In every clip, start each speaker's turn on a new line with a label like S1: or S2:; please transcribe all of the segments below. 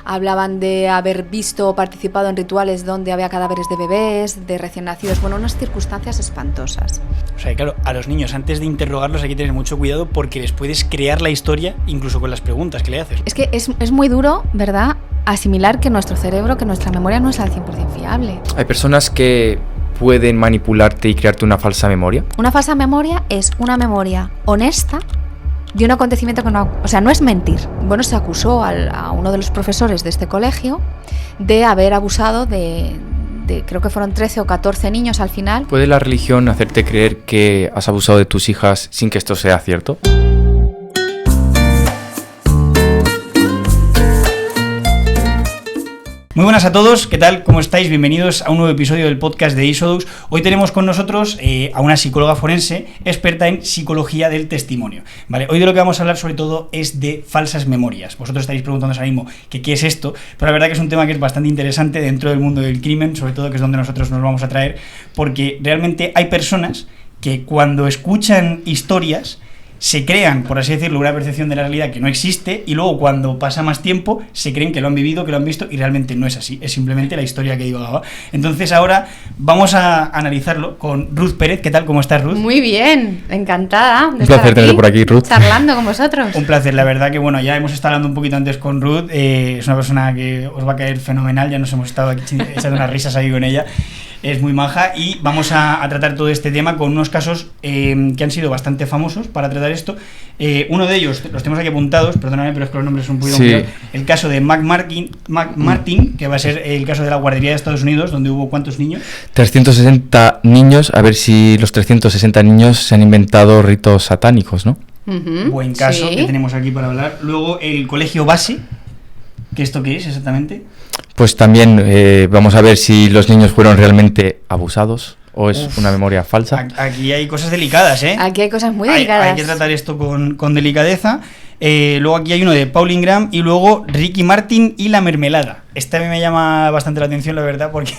S1: hablaban de haber visto o participado en rituales donde había cadáveres de bebés, de recién nacidos, bueno, unas circunstancias espantosas.
S2: O sea, claro, a los niños antes de interrogarlos hay que tener mucho cuidado porque les puedes crear la historia incluso con las preguntas que le haces.
S1: Es que es muy duro, ¿verdad?, asimilar que nuestro cerebro, que nuestra memoria no es al 100% fiable.
S3: Hay personas que pueden manipularte y crearte una falsa memoria.
S1: Una falsa memoria es una memoria honesta de un acontecimiento que no es mentir. Bueno, se acusó a uno de los profesores de este colegio de haber abusado de creo que fueron 13 o 14 niños al final.
S3: ¿Puede la religión hacerte creer que has abusado de tus hijas sin que esto sea cierto?
S2: Muy buenas a todos, ¿qué tal? ¿Cómo estáis? Bienvenidos a un nuevo episodio del podcast de Isodux. Hoy tenemos con nosotros a una psicóloga forense experta en psicología del testimonio. Vale, hoy de lo que vamos a hablar sobre todo es de falsas memorias. Vosotros estaréis preguntándoos ahora mismo que qué es esto, pero la verdad que es un tema que es bastante interesante dentro del mundo del crimen, sobre todo que es donde nosotros nos vamos a traer, porque realmente hay personas que cuando escuchan historias se crean, por así decirlo, una percepción de la realidad que no existe y luego cuando pasa más tiempo se creen que lo han vivido, que lo han visto y realmente no es así, es simplemente la historia que divagaba. Entonces ahora vamos a analizarlo con Ruth Pérez. ¿Qué tal? ¿Cómo estás, Ruth?
S1: Muy bien, encantada de
S3: un placer tenerte por aquí, Ruth.
S1: Charlando con vosotros.
S2: Un placer, la verdad que bueno, ya hemos estado hablando un poquito antes con Ruth, es una persona que os va a caer fenomenal, ya nos hemos estado aquí echando unas risas ahí con ella. Es muy maja y vamos a tratar todo este tema con unos casos que han sido bastante famosos para tratar esto. Uno de ellos, los tenemos aquí apuntados, perdóname, pero es que los nombres son un poquito complicados. El caso de McMartin, que va a ser el caso de la guardería de Estados Unidos, donde hubo ¿cuántos niños?
S3: 360 niños, a ver si los 360 niños se han inventado ritos satánicos, ¿no?
S2: Buen caso,
S1: sí,
S2: que tenemos aquí para hablar. Luego el colegio base, ¿que esto qué es exactamente?
S3: Pues también vamos a ver si los niños fueron realmente abusados o es una memoria falsa.
S2: Aquí hay cosas delicadas, ¿eh?
S1: Aquí hay cosas muy delicadas.
S2: Hay que tratar esto con delicadeza. Luego aquí hay uno de Pauline Graham y luego Ricky Martin y la mermelada. Este a mí me llama bastante la atención, la verdad, porque,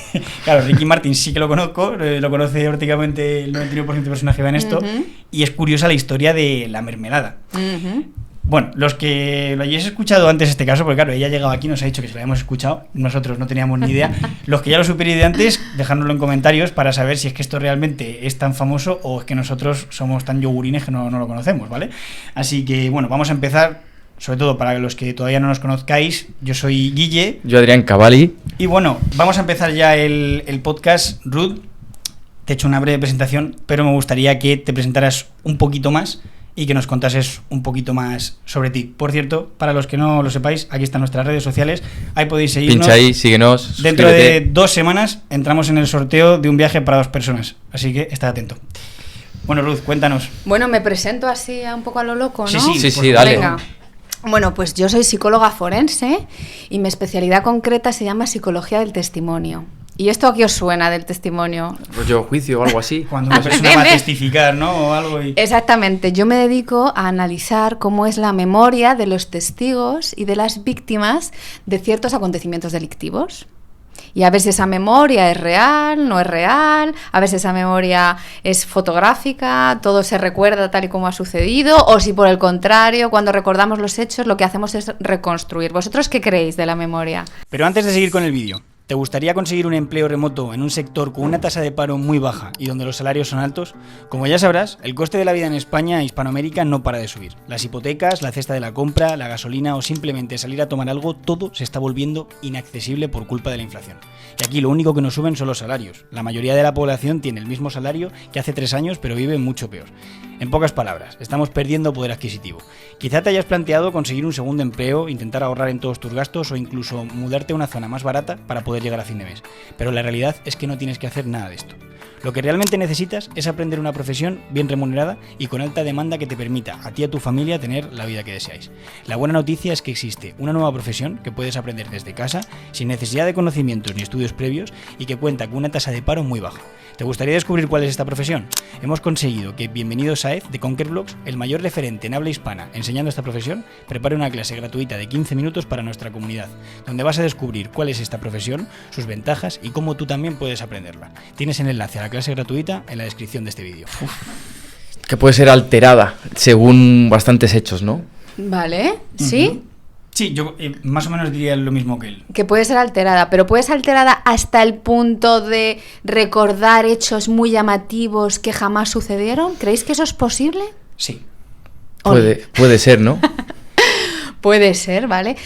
S2: claro, Ricky Martin sí que lo conozco, lo conoce prácticamente el 99% de personas que ven esto, y es curiosa la historia de la mermelada. Bueno, los que lo hayáis escuchado antes este caso, porque claro, ella ha llegado aquí y nos ha dicho que se lo habíamos escuchado, nosotros no teníamos ni idea. Los que ya lo supierais de antes, dejárnoslo en comentarios para saber si es que esto realmente es tan famoso o es que nosotros somos tan yogurines que no lo conocemos, ¿vale? Así que bueno, vamos a empezar, sobre todo para los que todavía no nos conozcáis. Yo soy Guille.
S3: Yo Adrián Cavalli.
S2: Y bueno, vamos a empezar ya el podcast. Ruth, te he hecho una breve presentación, pero me gustaría que te presentaras un poquito más y que nos contases un poquito más sobre ti. Por cierto, para los que no lo sepáis, aquí están nuestras redes sociales, ahí podéis seguirnos.
S3: Pincha ahí, síguenos.
S2: Dentro de 2 semanas entramos en el sorteo de un viaje para 2 personas, así que estad atento. Bueno, Ruth, cuéntanos.
S1: Bueno, me presento así un poco a lo loco, ¿no?
S3: Sí, dale.
S1: Venga. Bueno, pues yo soy psicóloga forense y mi especialidad concreta se llama psicología del testimonio. ¿Y esto a qué os suena del testimonio?
S3: Rollo juicio o algo así.
S2: Cuando una persona va a testificar, ¿no? O algo y...
S1: Exactamente. Yo me dedico a analizar cómo es la memoria de los testigos y de las víctimas de ciertos acontecimientos delictivos. Y a ver si esa memoria es real, no es real, a ver si esa memoria es fotográfica, todo se recuerda tal y como ha sucedido, o si por el contrario, cuando recordamos los hechos, lo que hacemos es reconstruir. ¿Vosotros qué creéis de la memoria?
S2: Pero antes de seguir con el vídeo, ¿te gustaría conseguir un empleo remoto en un sector con una tasa de paro muy baja y donde los salarios son altos? Como ya sabrás, el coste de la vida en España e Hispanoamérica no para de subir. Las hipotecas, la cesta de la compra, la gasolina o simplemente salir a tomar algo, todo se está volviendo inaccesible por culpa de la inflación. Y aquí lo único que nos suben son los salarios. La mayoría de la población tiene el mismo salario que hace 3 años, pero vive mucho peor. En pocas palabras, estamos perdiendo poder adquisitivo. Quizá te hayas planteado conseguir un segundo empleo, intentar ahorrar en todos tus gastos o incluso mudarte a una zona más barata para poder llegar a fin de mes. Pero la realidad es que no tienes que hacer nada de esto. Lo que realmente necesitas es aprender una profesión bien remunerada y con alta demanda que te permita a ti y a tu familia tener la vida que deseáis. La buena noticia es que existe una nueva profesión que puedes aprender desde casa, sin necesidad de conocimientos ni estudios previos y que cuenta con una tasa de paro muy baja. ¿Te gustaría descubrir cuál es esta profesión? Hemos conseguido que Bienvenido Saez de Conquerblogs, el mayor referente en habla hispana enseñando esta profesión, prepare una clase gratuita de 15 minutos para nuestra comunidad, donde vas a descubrir cuál es esta profesión, sus ventajas y cómo tú también puedes aprenderla. Tienes el enlace a la clase gratuita en la descripción de este vídeo.
S3: Que puede ser alterada según bastantes hechos, ¿no?
S1: Vale, sí.
S2: Sí, yo más o menos diría lo mismo que él.
S1: Que puede ser alterada, pero puede ser alterada hasta el punto de recordar hechos muy llamativos que jamás sucedieron. ¿Creéis que eso es posible?
S2: Sí.
S3: Puede ser, ¿no?
S1: Puede ser, ¿vale?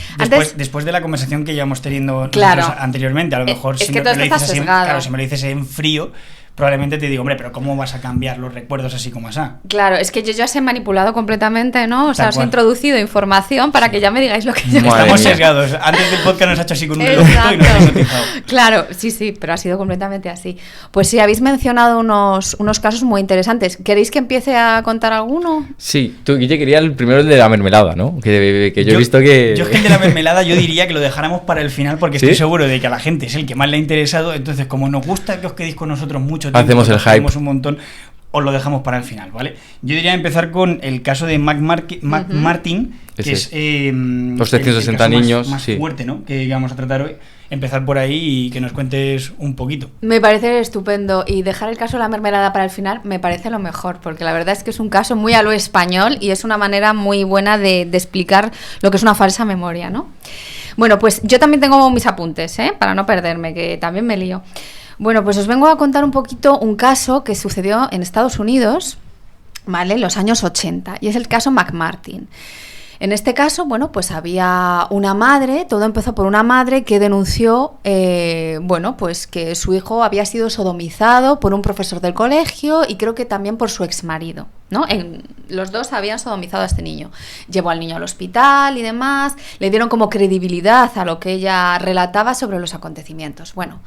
S2: Después de la conversación que llevamos teniendo anteriormente, a lo mejor
S1: si me lo dices así,
S2: claro, si me lo dices en frío, probablemente te digo, hombre, pero ¿cómo vas a cambiar los recuerdos así como así?
S1: Claro, es que yo ya os he manipulado completamente, ¿no? O sea, os he introducido información para que ya me digáis lo que yo...
S2: Estamos sesgados. Antes del podcast nos ha hecho así con un relojito y nos habéis notizado.
S1: Claro, sí, pero ha sido completamente así. Pues sí, habéis mencionado unos casos muy interesantes. ¿Queréis que empiece a contar alguno?
S3: Sí, tú, Guille, quería el primero, el de la mermelada, ¿no? Que yo he visto que...
S2: Yo es que el de la mermelada yo diría que lo dejáramos para el final porque estoy seguro de que a la gente es el que más le ha interesado. Entonces, como nos gusta que os quedéis con nosotros mucho tiempo,
S3: hacemos el hype.
S2: Un montón, os lo dejamos para el final, ¿vale? Yo diría empezar con el caso de Martin, que es
S3: los 360 niños
S2: más fuerte, ¿no? Que vamos a tratar hoy. Empezar por ahí y que nos cuentes un poquito.
S1: Me parece estupendo, y dejar el caso de la mermelada para el final me parece lo mejor, porque la verdad es que es un caso muy a lo español y es una manera muy buena de explicar lo que es una falsa memoria, ¿no? Bueno, pues yo también tengo mis apuntes, para no perderme, que también me lío. Bueno, pues os vengo a contar un poquito un caso que sucedió en Estados Unidos, ¿vale? En los años 80, y es el caso McMartin. En este caso, bueno, pues había una madre, todo empezó por una madre que denunció, pues que su hijo había sido sodomizado por un profesor del colegio y creo que también por su exmarido, ¿no? Los dos habían sodomizado a este niño. Llevó al niño al hospital y demás, le dieron como credibilidad a lo que ella relataba sobre los acontecimientos. Bueno,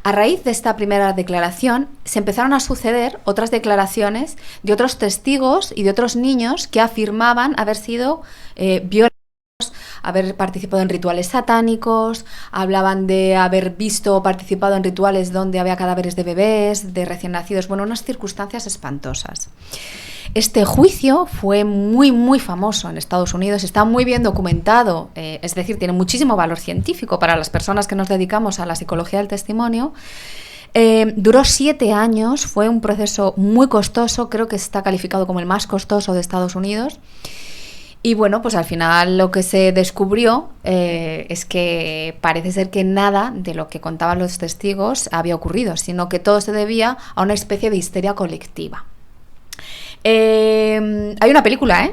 S1: a raíz de esta primera declaración se empezaron a suceder otras declaraciones de otros testigos y de otros niños que afirmaban haber sido violados, haber participado en rituales satánicos, hablaban de haber visto o participado en rituales donde había cadáveres de bebés, de recién nacidos, bueno, unas circunstancias espantosas. Este juicio fue muy, muy famoso en Estados Unidos, está muy bien documentado, es decir, tiene muchísimo valor científico para las personas que nos dedicamos a la psicología del testimonio. Duró 7 años, fue un proceso muy costoso, creo que está calificado como el más costoso de Estados Unidos. Y bueno, pues al final lo que se descubrió es que parece ser que nada de lo que contaban los testigos había ocurrido, sino que todo se debía a una especie de histeria colectiva. Hay una película,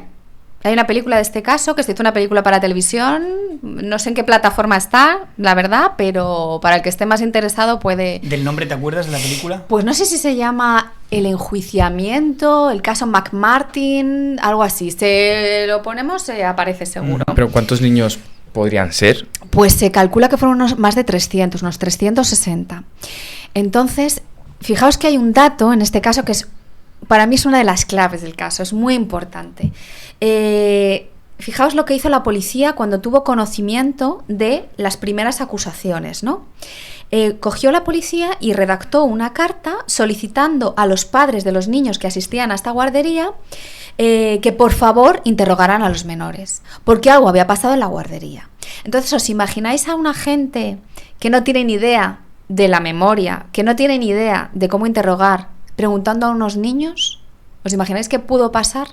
S1: Hay una película de este caso, que se hizo una película para televisión, no sé en qué plataforma está, la verdad, pero para el que esté más interesado puede...
S2: ¿Del nombre te acuerdas de la película?
S1: Pues no sé si se llama El enjuiciamiento, el caso McMartin, algo así. Se lo ponemos, aparece seguro.
S3: ¿Pero cuántos niños podrían ser?
S1: Pues se calcula que fueron más de 300, unos 360. Entonces, fijaos que hay un dato en este caso que es... Para mí es una de las claves del caso, es muy importante. Fijaos lo que hizo la policía cuando tuvo conocimiento de las primeras acusaciones, ¿no? Cogió la policía y redactó una carta solicitando a los padres de los niños que asistían a esta guardería que por favor interrogaran a los menores, porque algo había pasado en la guardería. Entonces, ¿os imagináis a una gente que no tiene ni idea de la memoria, que no tiene ni idea de cómo interrogar, preguntando a unos niños? ¿Os imagináis qué pudo pasar?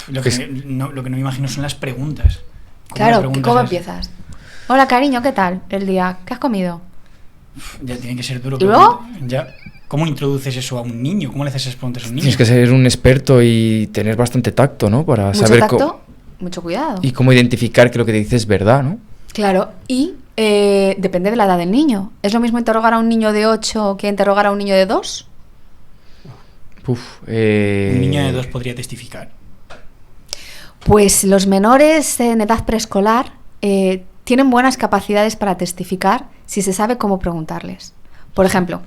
S2: Lo que no me imagino son las preguntas.
S1: Claro, ¿cómo empiezas? Hola, cariño, ¿qué tal el día? ¿Qué has comido?
S2: Ya tiene que ser duro.
S1: ¿Y luego?
S2: ¿Cómo introduces eso a un niño? ¿Cómo le haces esas preguntas a un niño?
S3: Tienes que ser un experto y tener bastante tacto, ¿no? Para
S1: mucho
S3: saber
S1: tacto, mucho cuidado.
S3: Y cómo identificar que lo que te dice es verdad, ¿no?
S1: Claro, y depende de la edad del niño. ¿Es lo mismo interrogar a un niño de 8 que interrogar a un niño de 2?
S2: Un niño de 2 podría testificar.
S1: Pues los menores en edad preescolar tienen buenas capacidades para testificar si se sabe cómo preguntarles. Por ejemplo,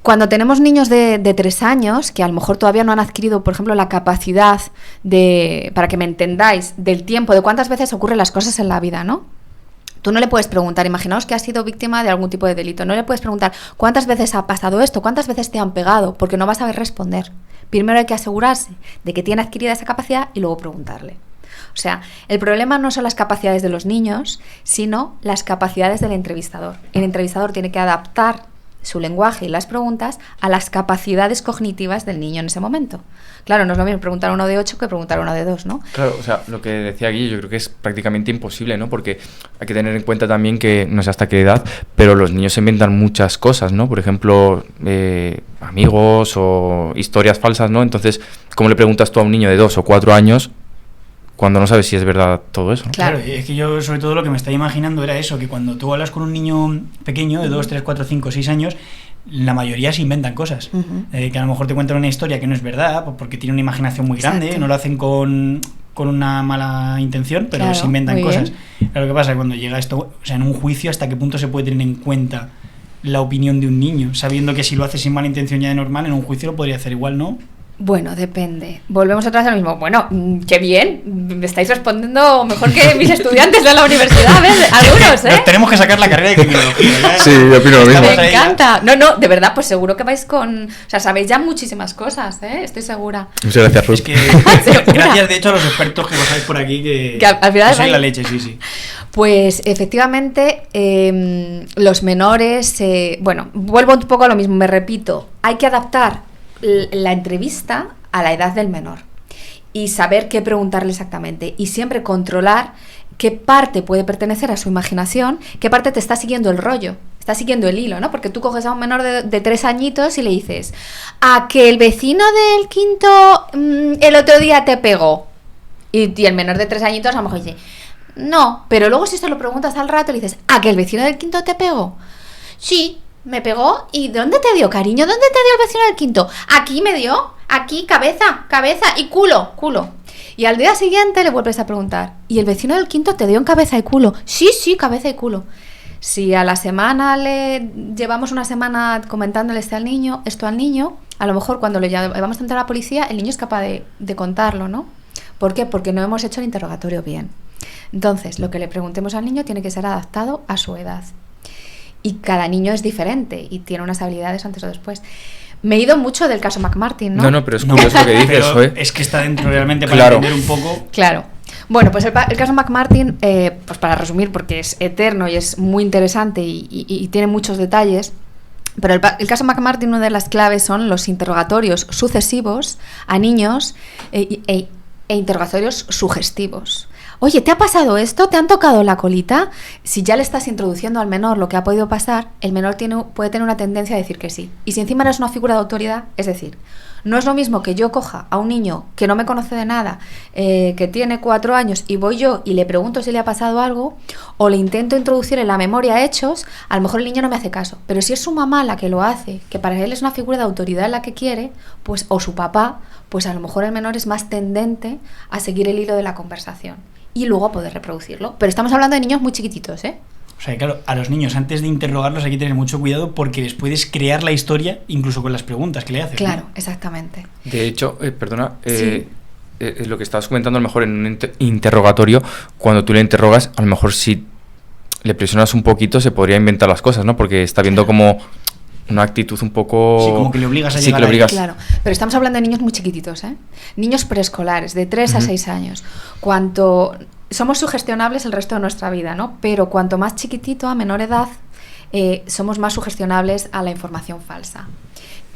S1: cuando tenemos niños de 3 años que a lo mejor todavía no han adquirido, por ejemplo, la capacidad de, para que me entendáis, del tiempo, de cuántas veces ocurren las cosas en la vida, ¿no? Tú no le puedes preguntar, imaginaos que has sido víctima de algún tipo de delito, no le puedes preguntar cuántas veces ha pasado esto, cuántas veces te han pegado, porque no vas a saber responder. Primero hay que asegurarse de que tiene adquirida esa capacidad y luego preguntarle. O sea, el problema no son las capacidades de los niños, sino las capacidades del entrevistador. El entrevistador tiene que adaptar su lenguaje y las preguntas a las capacidades cognitivas del niño en ese momento. Claro, no es lo mismo preguntar a uno de 8 que preguntar a uno de 2, ¿no?
S3: Claro, o sea, lo que decía Guille, yo creo que es prácticamente imposible, ¿no? Porque hay que tener en cuenta también que no sé hasta qué edad, pero los niños se inventan muchas cosas, ¿no? Por ejemplo, amigos o historias falsas, ¿no? Entonces, ¿cómo le preguntas tú a un niño de 2 o 4 años cuando no sabes si es verdad todo eso, ¿no?
S2: Claro, es que yo sobre todo lo que me estaba imaginando era eso, que cuando tú hablas con un niño pequeño de 2, 3, 4, 5, 6 años, la mayoría se inventan cosas. Que a lo mejor te cuentan una historia que no es verdad, porque tiene una imaginación muy grande,
S1: Exacto.
S2: no lo hacen con una mala intención, pero
S1: Claro,
S2: se inventan
S1: muy
S2: cosas.
S1: bien.
S2: Pero lo que pasa es que cuando llega esto, o sea, en un juicio, ¿hasta qué punto se puede tener en cuenta la opinión de un niño? Sabiendo que si lo hace sin mala intención ya de normal, en un juicio lo podría hacer igual, ¿no?
S1: Bueno, depende. Volvemos otra vez a lo mismo. Bueno, qué bien. Me estáis respondiendo mejor que mis estudiantes de la universidad, ¿ves? Algunos, ¿eh?
S2: Nos tenemos que sacar la carrera de criminología.
S3: Sí, yo opino lo mismo.
S2: Estamos
S1: Me
S2: ahí ya.
S1: encanta. No, de verdad, pues seguro que vais con... O sea, sabéis ya muchísimas cosas, ¿eh? Estoy segura.
S3: Muchas gracias, Ruth.
S2: Es que gracias de hecho a los expertos que pasáis por aquí que
S1: al final
S2: sois
S1: vais-
S2: la leche, sí.
S1: Pues efectivamente, los menores... bueno, vuelvo un poco a lo mismo, me repito. Hay que adaptar la entrevista a la edad del menor y saber qué preguntarle exactamente y siempre controlar qué parte puede pertenecer a su imaginación, qué parte te está siguiendo el rollo, está siguiendo el hilo, ¿no? Porque tú coges a un menor de 3 añitos y le dices, a que el vecino del quinto el otro día te pegó, y el menor de 3 añitos a lo mejor dice, no, pero luego si se lo preguntas al rato le dices, a que el vecino del quinto te pegó, sí, me pegó. ¿Y dónde te dio, cariño? ¿Dónde te dio el vecino del quinto? Aquí me dio, aquí, cabeza y culo. Y al día siguiente le vuelves a preguntar, ¿y el vecino del quinto te dio en cabeza y culo? Sí, cabeza y culo. Si a la semana le llevamos una semana comentándole esto al niño, a lo mejor cuando le llevamos a entrar a la policía, el niño es capaz de contarlo, ¿no? ¿Por qué? Porque no hemos hecho el interrogatorio bien. Entonces, lo que le preguntemos al niño tiene que ser adaptado a su edad. Y cada niño es diferente y tiene unas habilidades antes o después. Me he ido mucho del caso McMartin, ¿no?
S3: No, pero es curioso lo que dices,
S2: pero
S3: Zoe.
S2: es que está dentro realmente para
S3: Claro.
S2: entender un poco.
S1: Claro. Bueno, pues el caso McMartin, pues para resumir, porque es eterno y es muy interesante y tiene muchos detalles, pero el caso McMartin, una de las claves son los interrogatorios sucesivos a niños e interrogatorios sugestivos. Oye, ¿te ha pasado esto? ¿Te han tocado la colita? Si ya le estás introduciendo al menor lo que ha podido pasar, el menor puede tener una tendencia a decir que sí. Y si encima eres una figura de autoridad, es decir, no es lo mismo que yo coja a un niño que no me conoce de nada, que tiene 4 años, y voy yo y le pregunto si le ha pasado algo, o le intento introducir en la memoria hechos, a lo mejor el niño no me hace caso. Pero si es su mamá la que lo hace, que para él es una figura de autoridad la que quiere, pues, o su papá, pues a lo mejor el menor es más tendente a seguir el hilo de la conversación y luego poder reproducirlo. Pero estamos hablando de niños muy chiquititos, ¿eh?
S2: O sea, claro, a los niños antes de interrogarlos hay que tener mucho cuidado porque les puedes crear la historia incluso con las preguntas que le haces.
S1: Claro,
S2: ¿no?
S1: exactamente.
S3: De hecho, perdona,
S1: Sí.
S3: Lo que estabas comentando, a lo mejor en un interrogatorio, cuando tú le interrogas, a lo mejor si le presionas un poquito se podría inventar las cosas, ¿no? Porque está viendo como una actitud un poco...
S2: Sí, como que le obligas a
S3: Sí,
S2: llegar
S3: que le
S2: ahí.
S3: obligas.
S1: Claro, pero estamos hablando de niños muy chiquititos, ¿eh? Niños preescolares, de 3 a 6 años. Somos sugestionables el resto de nuestra vida, ¿no? Pero cuanto más chiquitito, a menor edad, somos más sugestionables a la información falsa,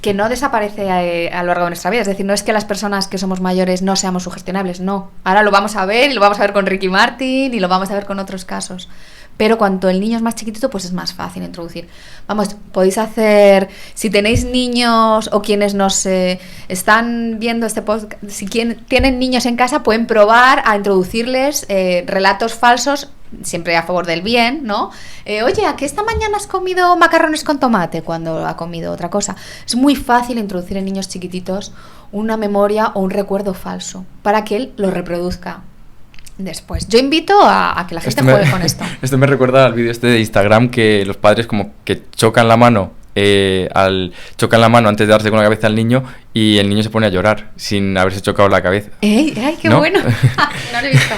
S1: que no desaparece a lo largo de nuestra vida. Es decir, no es que las personas que somos mayores no seamos sugestionables, no. Ahora lo vamos a ver, y lo vamos a ver con Ricky Martin, y lo vamos a ver con otros casos. Pero cuanto el niño es más chiquitito, pues es más fácil introducir. Vamos, podéis hacer, si tenéis niños o quienes nos están viendo este podcast, si tienen niños en casa, pueden probar a introducirles relatos falsos, siempre a favor del bien, ¿no? Oye, ¿a qué esta mañana has comido macarrones con tomate cuando ha comido otra cosa? Es muy fácil introducir en niños chiquititos una memoria o un recuerdo falso para que él lo reproduzca después. Yo invito a que la gente juegue con esto.
S3: Esto me recuerda al vídeo de Instagram que los padres como que chocan la mano antes de darse con la cabeza al niño y el niño se pone a llorar sin haberse chocado la cabeza.
S1: ¡Ay, qué
S3: ¿No?
S1: bueno! No lo he visto.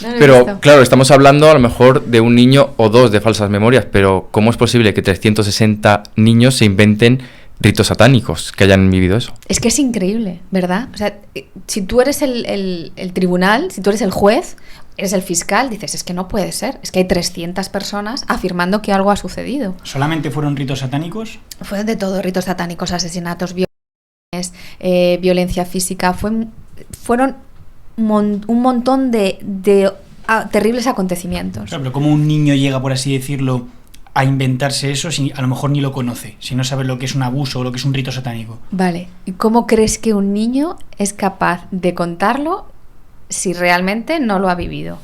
S1: No lo he
S3: Pero
S1: visto.
S3: claro, estamos hablando a lo mejor de un niño o dos de falsas memorias, pero ¿cómo es posible que 360 niños se inventen ritos satánicos que hayan vivido eso?
S1: Es que es increíble, ¿verdad? O sea, si tú eres el tribunal, si tú eres el juez, eres el fiscal, dices, es que no puede ser, es que hay 300 personas afirmando que algo ha sucedido.
S2: ¿Solamente fueron ritos satánicos?
S1: Fue de todo, ritos satánicos, asesinatos, violaciones, violencia física, fueron un montón de terribles acontecimientos.
S2: Claro, pero ¿cómo un niño llega, por así decirlo, a inventarse eso si a lo mejor ni lo conoce, si no sabe lo que es un abuso o lo que es un rito satánico?
S1: Vale, ¿y cómo crees que un niño es capaz de contarlo si realmente no lo ha vivido?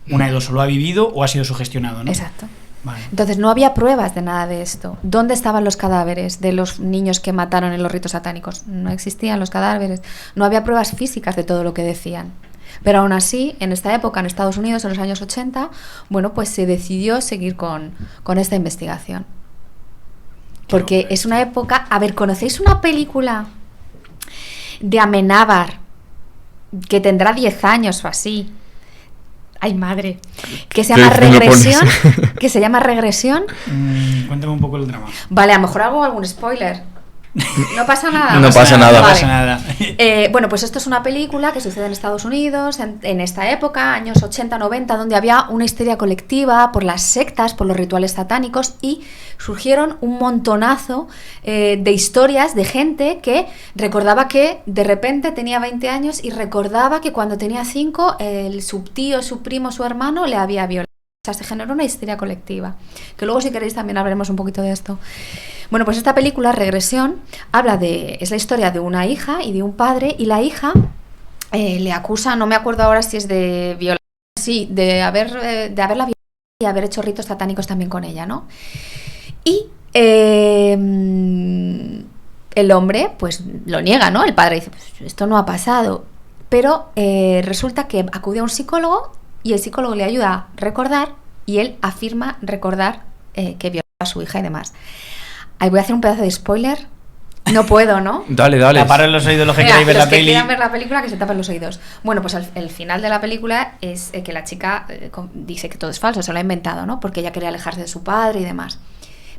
S2: Una de dos, o lo ha vivido o ha sido sugestionado, ¿no?
S1: Exacto.
S2: Vale.
S1: Entonces no había pruebas de nada de esto. ¿Dónde estaban los cadáveres de los niños que mataron en los ritos satánicos? No existían los cadáveres. No había pruebas físicas de todo lo que decían. Pero aún así, en esta época, en Estados Unidos, en los años 80, bueno, pues se decidió seguir con esta investigación. Porque es una época... A ver, ¿conocéis una película de Amenábar que tendrá 10 años o así? Ay, madre. Que se llama Regresión. Que se llama Regresión.
S2: Cuéntame un poco el drama.
S1: Vale, a lo mejor hago algún spoiler. No pasa nada.
S3: No pasa nada.
S2: No
S1: Vale.
S2: pasa nada.
S1: Bueno, pues esto es una película que sucede en Estados Unidos, en esta época, años 80, 90, donde había una histeria colectiva por las sectas, por los rituales satánicos, y surgieron un montonazo de historias de gente que recordaba que de repente tenía 20 años y recordaba que cuando tenía 5, su tío, su primo, su hermano le había violado. O sea, se generó una histeria colectiva, que luego si queréis también hablaremos un poquito de esto. Bueno, pues esta película, Regresión, es la historia de una hija y de un padre, y la hija le acusa, no me acuerdo ahora si es de violación, sí, de haberla violado y haber hecho ritos satánicos también con ella, ¿no? Y el hombre, pues lo niega, ¿no? El padre dice, pues esto no ha pasado, pero resulta que acude a un psicólogo y el psicólogo le ayuda a recordar y él afirma recordar que violó a su hija y demás. Ahí voy a hacer un pedazo de spoiler. No puedo, ¿no?
S3: Dale.
S2: Taparos los oídos los que queráis ver la
S1: los que
S2: peli.
S1: quieran ver la película, que se tapen los oídos. Bueno, pues el final de la película es que la chica dice que todo es falso, se lo ha inventado, ¿no? Porque ella quería alejarse de su padre y demás.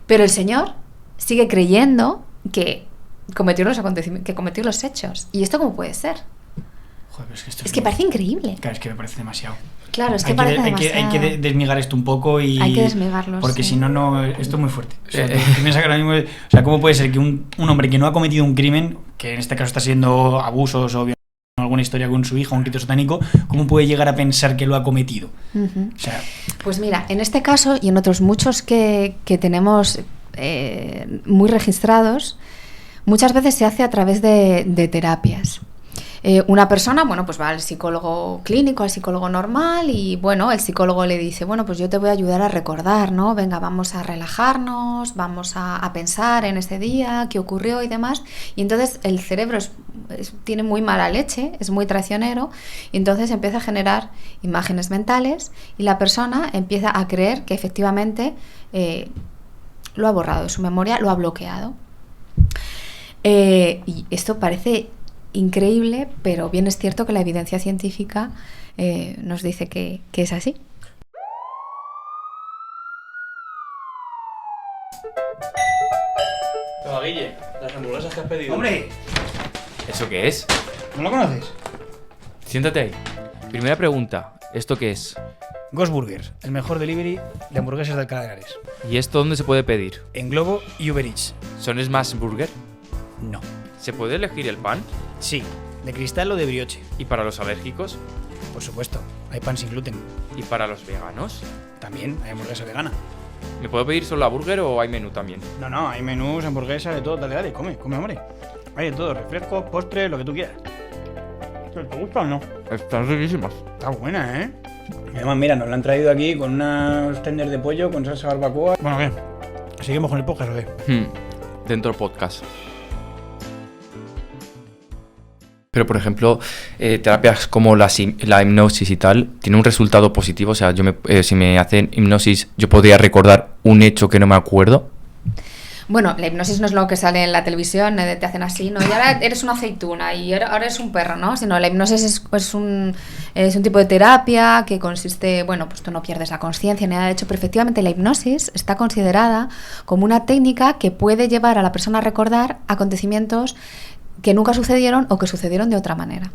S1: Pero el señor sigue creyendo que cometió los hechos. ¿Y esto cómo puede ser?
S2: Joder, pero es que
S1: Es que parece increíble.
S2: Claro, es que me parece demasiado.
S1: Claro, es que parece demasiado.
S2: Hay que desmigar esto un poco y...
S1: Hay que desmigarlo,
S2: porque
S1: sí.
S2: si no, esto es muy fuerte. O sea, tú piensas que ahora mismo... O sea, ¿cómo puede ser que un hombre que no ha cometido un crimen, que en este caso está siendo abusos o violación, alguna historia con su hija, un rito satánico, cómo puede llegar a pensar que lo ha cometido?
S1: Uh-huh.
S2: O sea...
S1: Pues mira, en este caso y en otros muchos que tenemos muy registrados, muchas veces se hace a través de terapias. Una persona, bueno, pues va al psicólogo clínico, al psicólogo normal, y bueno, el psicólogo le dice, bueno, pues yo te voy a ayudar a recordar, ¿no? Venga, vamos a relajarnos, vamos a pensar en ese día, qué ocurrió y demás. Y entonces el cerebro tiene muy mala leche, es muy traicionero, y entonces empieza a generar imágenes mentales y la persona empieza a creer que efectivamente lo ha borrado de su memoria, lo ha bloqueado. Y esto parece increíble, pero bien es cierto que la evidencia científica nos dice que es así.
S4: Toma, Guille, las hamburguesas que has pedido.
S2: ¡Hombre!
S3: ¿Eso qué es?
S2: ¿No lo conoces?
S3: Siéntate ahí. Primera pregunta, ¿esto qué es?
S2: Ghost Burgers, el mejor delivery de hamburguesas de Alcalá de Henares.
S3: ¿Y esto dónde se puede pedir?
S2: En Globo y Uber Eats.
S3: ¿Son Smash Burger?
S2: No.
S3: ¿Se puede elegir el pan?
S2: Sí, de cristal o de brioche.
S3: ¿Y para los alérgicos?
S2: Por supuesto, hay pan sin gluten.
S3: ¿Y para los veganos?
S2: También hay hamburguesa vegana.
S3: ¿Me puedo pedir solo la burger o hay menú también?
S2: No, hay menús, hamburguesas, de todo. Dale, come, hombre. Hay de todo, refrescos, postres, lo que tú quieras. ¿Te gusta o no?
S3: Están riquísimas.
S2: Está buena, ¿eh? Además, mira, nos la han traído aquí con unos tenders de pollo con salsa barbacoa. Bueno, ¿qué? ¿Seguimos con el podcast o qué?
S3: Dentro podcast. Pero, por ejemplo, terapias como la hipnosis y tal, ¿tiene un resultado positivo? O sea, si me hacen hipnosis, ¿yo podría recordar un hecho que no me acuerdo?
S1: Bueno, la hipnosis no es lo que sale en la televisión, te hacen así, ¿no? Y ahora eres una aceituna y ahora eres un perro, ¿no? Sino la hipnosis es un tipo de terapia que consiste, bueno, pues tú no pierdes la conciencia ni nada. De hecho, pero efectivamente la hipnosis está considerada como una técnica que puede llevar a la persona a recordar acontecimientos que nunca sucedieron o que sucedieron de otra manera.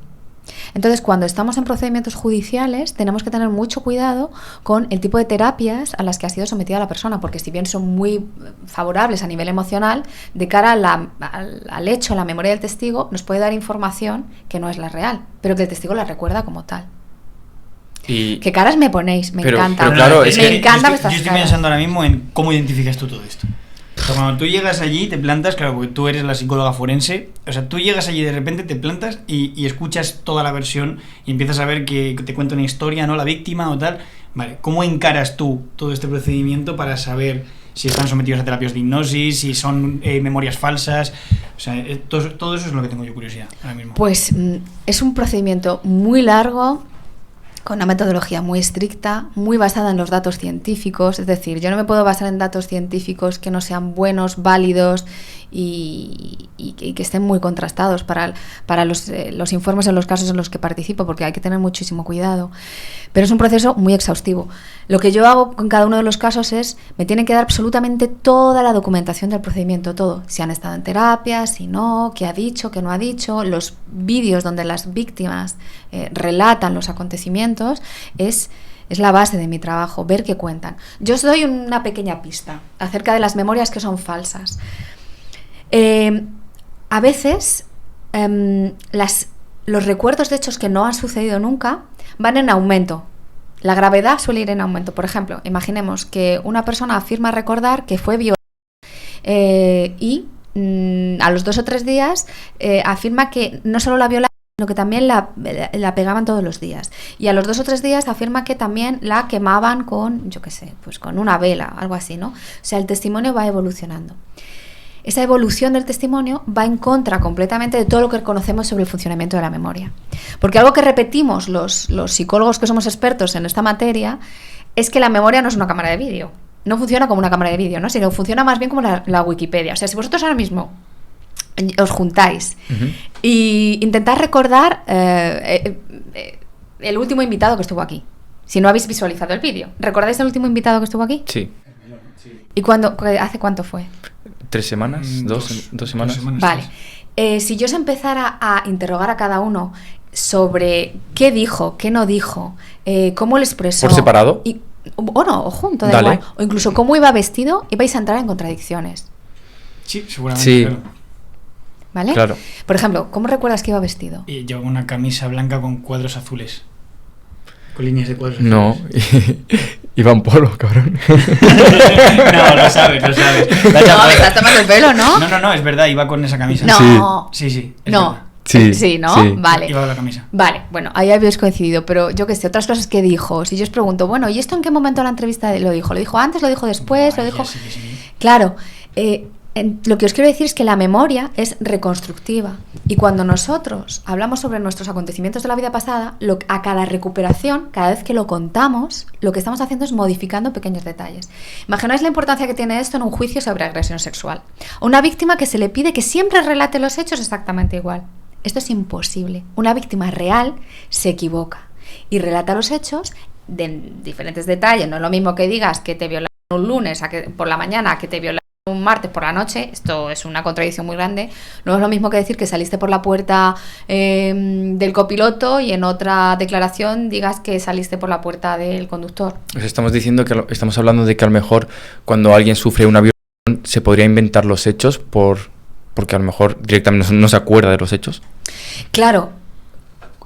S1: Entonces, cuando estamos en procedimientos judiciales, tenemos que tener mucho cuidado con el tipo de terapias a las que ha sido sometida la persona, porque si bien son muy favorables a nivel emocional, de cara al hecho, a la memoria del testigo, nos puede dar información que no es la real, pero que el testigo la recuerda como tal. ¿Qué caras me ponéis? Me encanta.
S3: Pero claro,
S2: es
S1: me
S2: que
S1: encanta
S2: yo
S1: estas
S2: estoy
S1: caras.
S2: pensando ahora mismo en cómo identificas tú todo esto. O sea, cuando tú llegas allí, te plantas, claro, porque tú eres la psicóloga forense, o sea, tú llegas allí de repente, te plantas y escuchas toda la versión y empiezas a ver que te cuenta una historia, ¿no? La víctima o tal. Vale, ¿cómo encaras tú todo este procedimiento para saber si están sometidos a terapias de hipnosis, si son memorias falsas? O sea, todo eso es lo que tengo yo curiosidad ahora mismo.
S1: Pues es un procedimiento muy largo, con una metodología muy estricta, muy basada en los datos científicos. Es decir, yo no me puedo basar en datos científicos que no sean buenos, válidos y que estén muy contrastados para los informes en los casos en los que participo, porque hay que tener muchísimo cuidado. Pero es un proceso muy exhaustivo. Lo que yo hago con cada uno de los casos es, me tienen que dar absolutamente toda la documentación del procedimiento, todo. Si han estado en terapia, si no, qué ha dicho, qué no ha dicho, los vídeos donde las víctimas relatan los acontecimientos, es la base de mi trabajo, ver qué cuentan. Yo os doy una pequeña pista acerca de las memorias que son falsas. A veces los recuerdos de hechos que no han sucedido nunca van en aumento. La gravedad suele ir en aumento. Por ejemplo, imaginemos que una persona afirma recordar que fue violada y a los 2 o 3 días afirma que no solo la violaban, sino que también la pegaban todos los días. Y a los 2 o 3 días afirma que también la quemaban con, yo qué sé, pues con una vela, algo así, ¿no? O sea, el testimonio va evolucionando. Esa evolución del testimonio va en contra completamente de todo lo que conocemos sobre el funcionamiento de la memoria. Porque algo que repetimos los psicólogos que somos expertos en esta materia es que la memoria no es una cámara de vídeo. No funciona como una cámara de vídeo, ¿no? Sino funciona más bien como la Wikipedia. O sea, si vosotros ahora mismo os juntáis y intentad recordar el último invitado que estuvo aquí, si no habéis visualizado el vídeo. ¿Recordáis el último invitado que estuvo aquí?
S3: Sí.
S1: ¿Y hace cuánto fue?
S3: 3 semanas, dos semanas.
S1: Vale. Si yo os empezara a interrogar a cada uno sobre qué dijo, qué no dijo, cómo lo expresó...
S3: ¿Por separado?
S1: O junto, da
S3: Dale.
S1: igual. O incluso cómo iba vestido, ibais a entrar en contradicciones.
S2: Sí, seguramente.
S3: Sí.
S2: Claro.
S1: ¿Vale?
S3: Claro.
S1: Por ejemplo, ¿cómo recuerdas que iba vestido?
S2: Y llevaba una camisa blanca con cuadros azules. Con líneas de cuadros
S3: No,
S2: azules.
S3: Iván Polo, cabrón.
S2: No, lo sabes.
S1: No, me estás tomando el pelo, ¿no?
S2: No, es verdad, iba con esa camisa.
S1: No.
S2: Sí, es
S1: No.
S2: verdad.
S3: Sí,
S1: ¿no?
S3: sí.
S1: Vale.
S2: Iba con la camisa.
S1: Vale, bueno, ahí habéis coincidido, pero yo qué sé, otras cosas que dijo. Si yo os pregunto, bueno, ¿y esto en qué momento de la entrevista lo dijo? ¿Lo dijo antes, lo dijo después, lo
S2: Ay,
S1: dijo...?
S2: ya sé que sí.
S1: Claro, lo que os quiero decir es que la memoria es reconstructiva y cuando nosotros hablamos sobre nuestros acontecimientos de la vida pasada, a cada recuperación, cada vez que lo contamos, lo que estamos haciendo es modificando pequeños detalles. Imagináis la importancia que tiene esto en un juicio sobre agresión sexual. A una víctima que se le pide que siempre relate los hechos exactamente igual. Esto es imposible. Una víctima real se equivoca y relata los hechos de diferentes detalles. No es lo mismo que digas que te violaron un lunes por la mañana a que te violaron un martes por la noche. Esto es una contradicción muy grande. No es lo mismo que decir que saliste por la puerta del copiloto y en otra declaración digas que saliste por la puerta del conductor.
S3: Pues estamos hablando de que a lo mejor cuando alguien sufre una violación se podría inventar los hechos porque a lo mejor directamente no se acuerda de los hechos.
S1: Claro,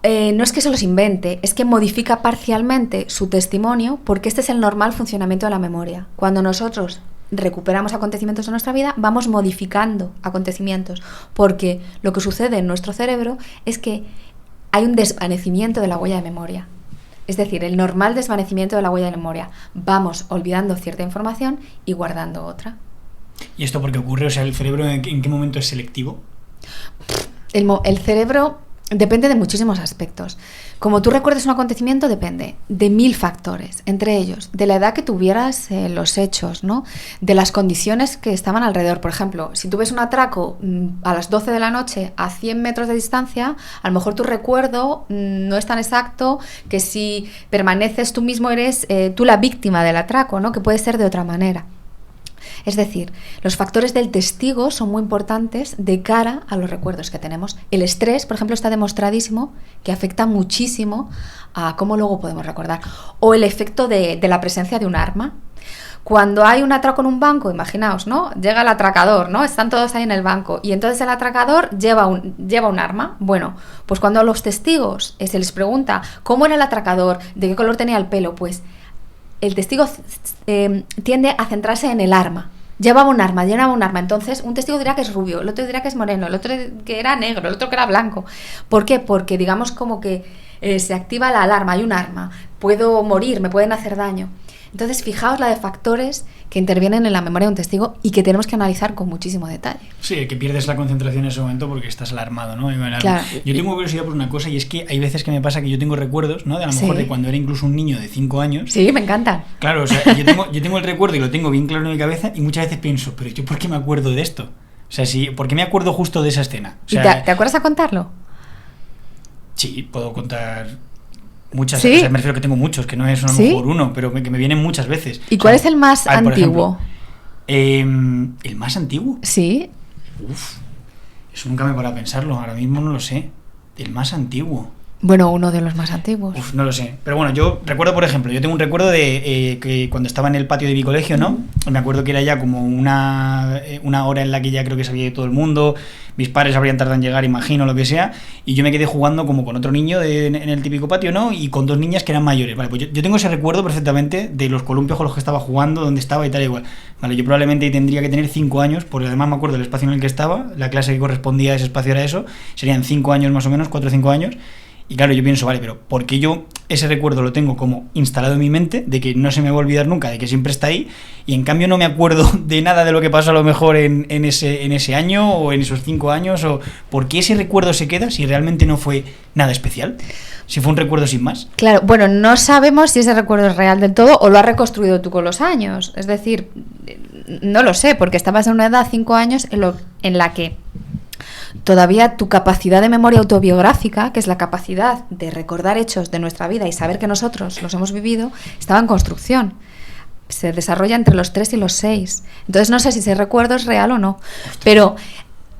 S1: no es que se los invente, es que modifica parcialmente su testimonio porque este es el normal funcionamiento de la memoria. Cuando nosotros recuperamos acontecimientos de nuestra vida, vamos modificando acontecimientos, porque lo que sucede en nuestro cerebro es que hay un desvanecimiento de la huella de memoria. Es decir, el normal desvanecimiento de la huella de memoria. Vamos olvidando cierta información y guardando otra.
S2: ¿Y esto por qué ocurre? O sea, ¿el cerebro en qué momento es selectivo?
S1: El cerebro depende de muchísimos aspectos. Como tú recuerdes un acontecimiento, depende de 1000 factores, entre ellos de la edad que tuvieras los hechos, ¿no? De las condiciones que estaban alrededor. Por ejemplo, si tú ves un atraco a las 12 de la noche a 100 metros de distancia, a lo mejor tu recuerdo no es tan exacto que si permaneces tú mismo eres tú la víctima del atraco, ¿no? Que puede ser de otra manera. Es decir, los factores del testigo son muy importantes de cara a los recuerdos que tenemos. El estrés, por ejemplo, está demostradísimo que afecta muchísimo a cómo luego podemos recordar. O el efecto de la presencia de un arma. Cuando hay un atraco en un banco, imaginaos, ¿no? Llega el atracador, ¿no? Están todos ahí en el banco y entonces el atracador lleva un arma. Bueno, pues cuando a los testigos se les pregunta cómo era el atracador, de qué color tenía el pelo, pues el testigo tiende a centrarse en el arma. Llevaba un arma. Entonces, un testigo dirá que es rubio, el otro dirá que es moreno, el otro que era negro, el otro que era blanco. ¿Por qué? Porque digamos como que se activa la alarma, hay un arma, puedo morir, me pueden hacer daño. Entonces, fijaos la de factores que intervienen en la memoria de un testigo y que tenemos que analizar con muchísimo detalle.
S2: Sí, que pierdes la concentración en ese momento porque estás alarmado, ¿no?
S1: Claro.
S2: Yo tengo curiosidad por una cosa, y es que hay veces que me pasa que yo tengo recuerdos, ¿no? De a lo mejor de cuando era incluso un niño de 5 años.
S1: Sí, me encanta.
S2: Claro, o sea, yo tengo el recuerdo y lo tengo bien claro en mi cabeza y muchas veces pienso, pero ¿yo por qué me acuerdo de esto? O sea, ¿por qué me acuerdo justo de esa escena? O sea,
S1: ¿Y te acuerdas a contarlo?
S2: Sí, puedo contar muchas,
S1: ¿Sí?
S2: O sea, me refiero que tengo muchos, que no es a lo mejor uno, pero que me vienen muchas veces.
S1: ¿Y cuál es el más antiguo?
S2: ¿El más antiguo?
S1: Sí.
S2: Uf, eso nunca me para a pensarlo, ahora mismo no lo sé. El más antiguo.
S1: Bueno, uno de los más antiguos.
S2: Uf, no lo sé. Pero bueno, yo recuerdo, por ejemplo, yo tengo un recuerdo de que cuando estaba en el patio de mi colegio, ¿no? Me acuerdo que era ya como una hora en la que ya creo que sabía de todo el mundo, mis padres habrían tardado en llegar, imagino, lo que sea, y yo me quedé jugando como con otro niño en el típico patio, ¿no? Y con dos niñas que eran mayores. Vale, pues yo tengo ese recuerdo perfectamente de los columpios con los que estaba jugando, dónde estaba y tal, igual. Vale, yo probablemente tendría que tener 5 años, porque además me acuerdo del espacio en el que estaba, la clase que correspondía a ese espacio era eso, serían 5 años más o menos, 4 o 5 años. Y claro, yo pienso, vale, pero ¿por qué yo ese recuerdo lo tengo como instalado en mi mente, de que no se me va a olvidar nunca, de que siempre está ahí, y en cambio no me acuerdo de nada de lo que pasó a lo mejor en ese año o en esos 5 años? O ¿por qué ese recuerdo se queda si realmente no fue nada especial? Si fue un recuerdo sin más.
S1: Claro, bueno, no sabemos si ese recuerdo es real del todo o lo has reconstruido tú con los años. Es decir, no lo sé, porque estabas en una edad, 5 años, en la que todavía tu capacidad de memoria autobiográfica, que es la capacidad de recordar hechos de nuestra vida y saber que nosotros los hemos vivido, estaba en construcción. Se desarrolla entre los 3 y los 6. Entonces no sé si ese recuerdo es real o no. Pero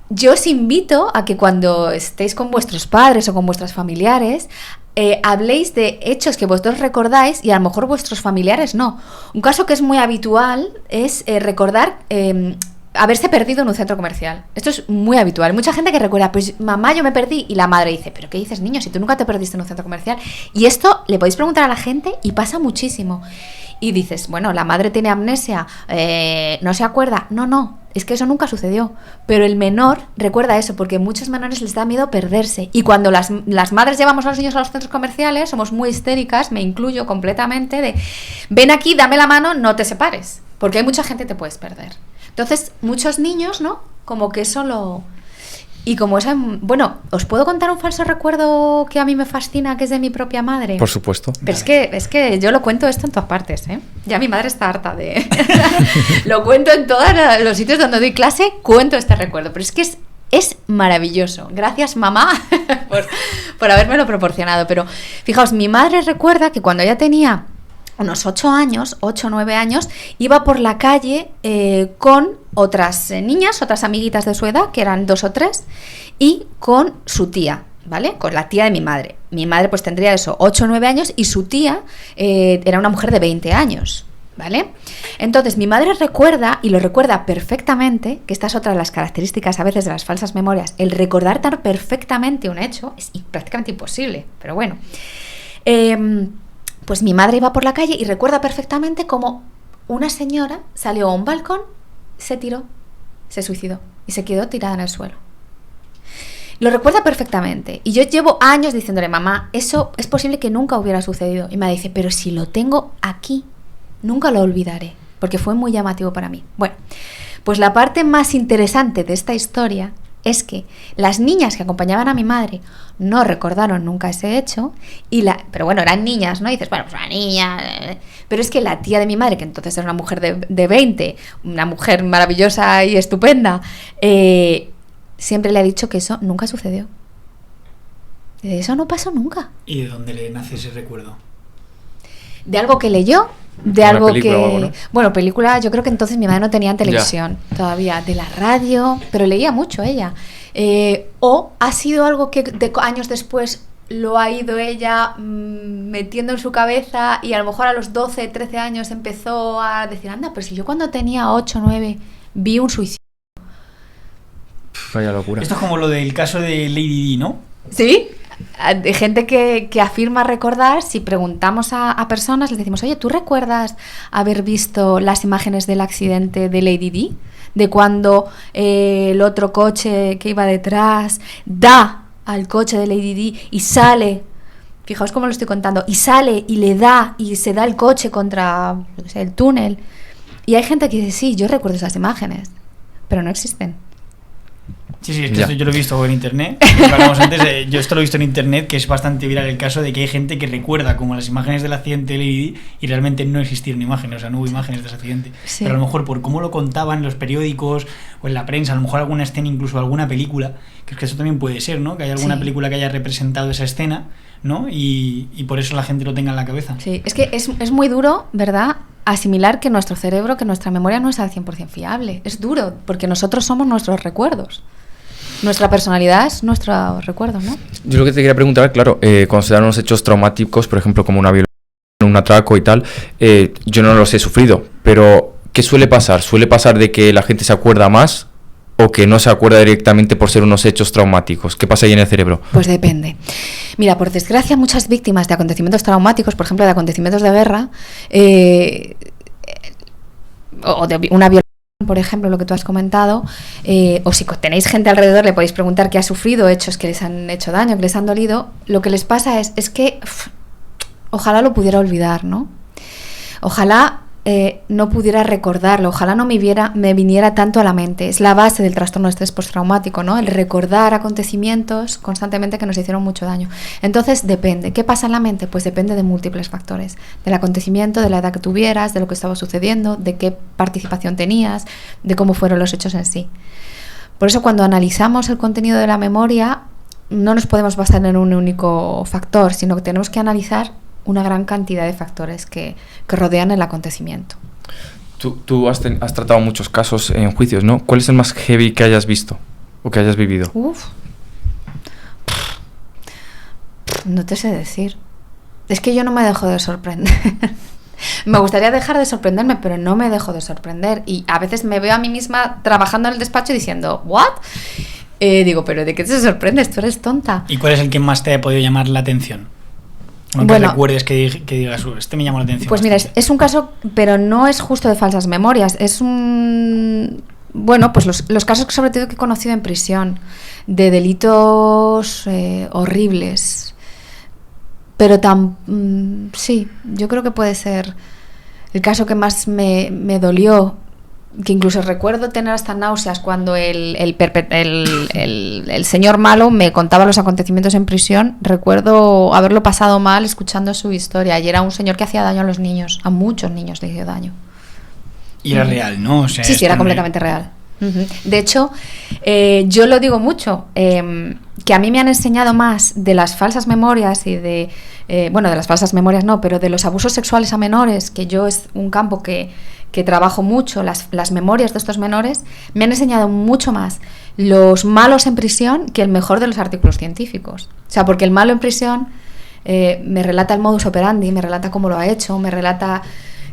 S1: yo os invito a que cuando estéis con vuestros padres o con vuestros familiares, habléis de hechos que vosotros recordáis y a lo mejor vuestros familiares no. Un caso que es muy habitual es recordar haberse perdido en un centro comercial. Esto es muy habitual. Mucha gente que recuerda, pues mamá, yo me perdí, y la madre dice, ¿pero qué dices, niño? Si tú nunca te perdiste en un centro comercial. Y esto le podéis preguntar a la gente y pasa muchísimo. Y dices, bueno, la madre tiene amnesia, no se acuerda. No, es que eso nunca sucedió. Pero el menor recuerda eso, porque a muchos menores les da miedo perderse. Y cuando las madres llevamos a los niños a los centros comerciales, somos muy histéricas, me incluyo completamente, de ven aquí, dame la mano, no te separes, porque hay mucha gente que te puedes perder. Entonces, muchos niños, ¿no? Como que eso lo... Y como esa... Bueno, ¿os puedo contar un falso recuerdo que a mí me fascina, que es de mi propia madre?
S3: Por supuesto.
S1: Pero es que yo lo cuento esto en todas partes, ¿eh? Ya mi madre está harta de... Lo cuento en todos los sitios donde doy clase, cuento este recuerdo. Pero es que es maravilloso. Gracias, mamá, por habérmelo proporcionado. Pero fijaos, mi madre recuerda que cuando ella tenía unos 8 o 9 años, iba por la calle con otras niñas, otras amiguitas de su edad, que eran 2 o 3, y con su tía, ¿vale? Con la tía de mi madre. Mi madre pues tendría eso, 8 o 9 años, y su tía era una mujer de 20 años, ¿vale? Entonces mi madre recuerda, y lo recuerda perfectamente, que esta es otra de las características a veces de las falsas memorias, el recordar tan perfectamente un hecho es prácticamente imposible, pero bueno. Pues mi madre iba por la calle y recuerda perfectamente cómo una señora salió a un balcón, se tiró, se suicidó y se quedó tirada en el suelo. Lo recuerda perfectamente. Y yo llevo años diciéndole, mamá, eso es posible que nunca hubiera sucedido. Y me dice, pero si lo tengo aquí, nunca lo olvidaré, porque fue muy llamativo para mí. Bueno, pues la parte más interesante de esta historia es que las niñas que acompañaban a mi madre no recordaron nunca ese hecho, pero bueno, eran niñas, ¿no? Y dices, bueno, pues una niña... Pero es que la tía de mi madre, que entonces era una mujer de 20, una mujer maravillosa y estupenda, siempre le ha dicho que eso nunca sucedió. Eso no pasó nunca.
S2: ¿Y de dónde le nace ese recuerdo?
S1: De algo que leyó, de
S3: ¿Una
S1: algo
S3: película
S1: que...
S3: o algo, no?
S1: Bueno, película, yo creo que entonces mi madre no tenía televisión todavía, de la radio, pero leía mucho ella. O ha sido algo que años después lo ha ido ella metiendo en su cabeza y a lo mejor a los 12, 13 años empezó a decir, anda, pero si yo cuando tenía 8, 9 vi un suicidio.
S3: Vaya locura.
S2: Esto es como lo del caso de Lady Di, ¿no?
S1: ¿Sí? De gente que afirma recordar, si preguntamos a personas, les decimos, oye, ¿tú recuerdas haber visto las imágenes del accidente de Lady Di? De cuando el otro coche que iba detrás da al coche de Lady Di y sale, fijaos cómo lo estoy contando, y sale y le da y se da el coche contra, yo qué sé, el túnel. Y hay gente que dice, sí, yo recuerdo esas imágenes, pero no existen.
S2: Sí, es que esto yo lo he visto en internet. Lo que hablamos antes, yo esto lo he visto en internet, que es bastante viral el caso de que hay gente que recuerda como las imágenes del accidente de Lady Di y realmente no existieron imágenes, o sea, no hubo imágenes de ese accidente.
S1: Sí.
S2: Pero a lo mejor por cómo lo contaban en los periódicos o en la prensa, a lo mejor alguna escena, incluso alguna película, que es que eso también puede ser, ¿no? Que haya alguna película que haya representado esa escena, ¿no? Y por eso la gente lo tenga en la cabeza.
S1: Sí, es que es muy duro, ¿verdad?, asimilar que nuestro cerebro, que nuestra memoria no es al 100% fiable. Es duro, porque nosotros somos nuestros recuerdos. Nuestra personalidad es nuestro recuerdo, ¿no?
S3: Yo lo que te quería preguntar, claro, cuando se dan unos hechos traumáticos, por ejemplo, como una violación, un atraco y tal, yo no los he sufrido, pero ¿qué suele pasar? ¿Suele pasar de que la gente se acuerda más o que no se acuerda directamente por ser unos hechos traumáticos? ¿Qué pasa ahí en el cerebro?
S1: Pues depende. Mira, por desgracia, muchas víctimas de acontecimientos traumáticos, por ejemplo, de acontecimientos de guerra, o de una violación, por ejemplo, lo que tú has comentado, o si tenéis gente alrededor, le podéis preguntar qué ha sufrido, hechos que les han hecho daño, que les han dolido, lo que les pasa es que ojalá lo pudiera olvidar, ¿no? Ojalá no pudiera recordarlo, ojalá no me viniera tanto a la mente. Es la base del trastorno de estrés postraumático, ¿no? El recordar acontecimientos constantemente que nos hicieron mucho daño. Entonces depende. ¿Qué pasa en la mente? Pues depende de múltiples factores. Del acontecimiento, de la edad que tuvieras, de lo que estaba sucediendo, de qué participación tenías, de cómo fueron los hechos en sí. Por eso cuando analizamos el contenido de la memoria no nos podemos basar en un único factor, sino que tenemos que analizar una gran cantidad de factores que rodean el acontecimiento.
S3: Tú has tratado muchos casos en juicios, ¿no? ¿Cuál es el más heavy que hayas visto o que hayas vivido?
S1: No te sé decir. Es que yo no me dejo de sorprender. Me gustaría dejar de sorprenderme, pero no me dejo de sorprender. Y a veces me veo a mí misma trabajando en el despacho diciendo, ¿what? Digo, ¿pero de qué te sorprendes? Tú eres tonta.
S2: ¿Y cuál es el que más te ha podido llamar la atención? Aunque recuerdes que digas, este me llamó la atención.
S1: Pues
S2: bastante.
S1: mira, es un caso, pero no es justo de falsas memorias. Es un... Bueno, pues los casos que sobre todo que he conocido en prisión, de delitos horribles. Pero sí, yo creo que puede ser el caso que más me dolió, que incluso recuerdo tener hasta náuseas cuando el señor malo me contaba los acontecimientos en prisión. Recuerdo haberlo pasado mal escuchando su historia, y era un señor que hacía daño a los niños, a muchos niños le hizo daño.
S2: Y era real, ¿no? O sea,
S1: sí, era completamente real. De hecho, yo lo digo mucho, que a mí me han enseñado más de las falsas memorias y de las falsas memorias no, pero de los abusos sexuales a menores, que yo es un campo que trabajo mucho, las memorias de estos menores, me han enseñado mucho más los malos en prisión que el mejor de los artículos científicos. O sea, porque el malo en prisión me relata el modus operandi, me relata cómo lo ha hecho, me relata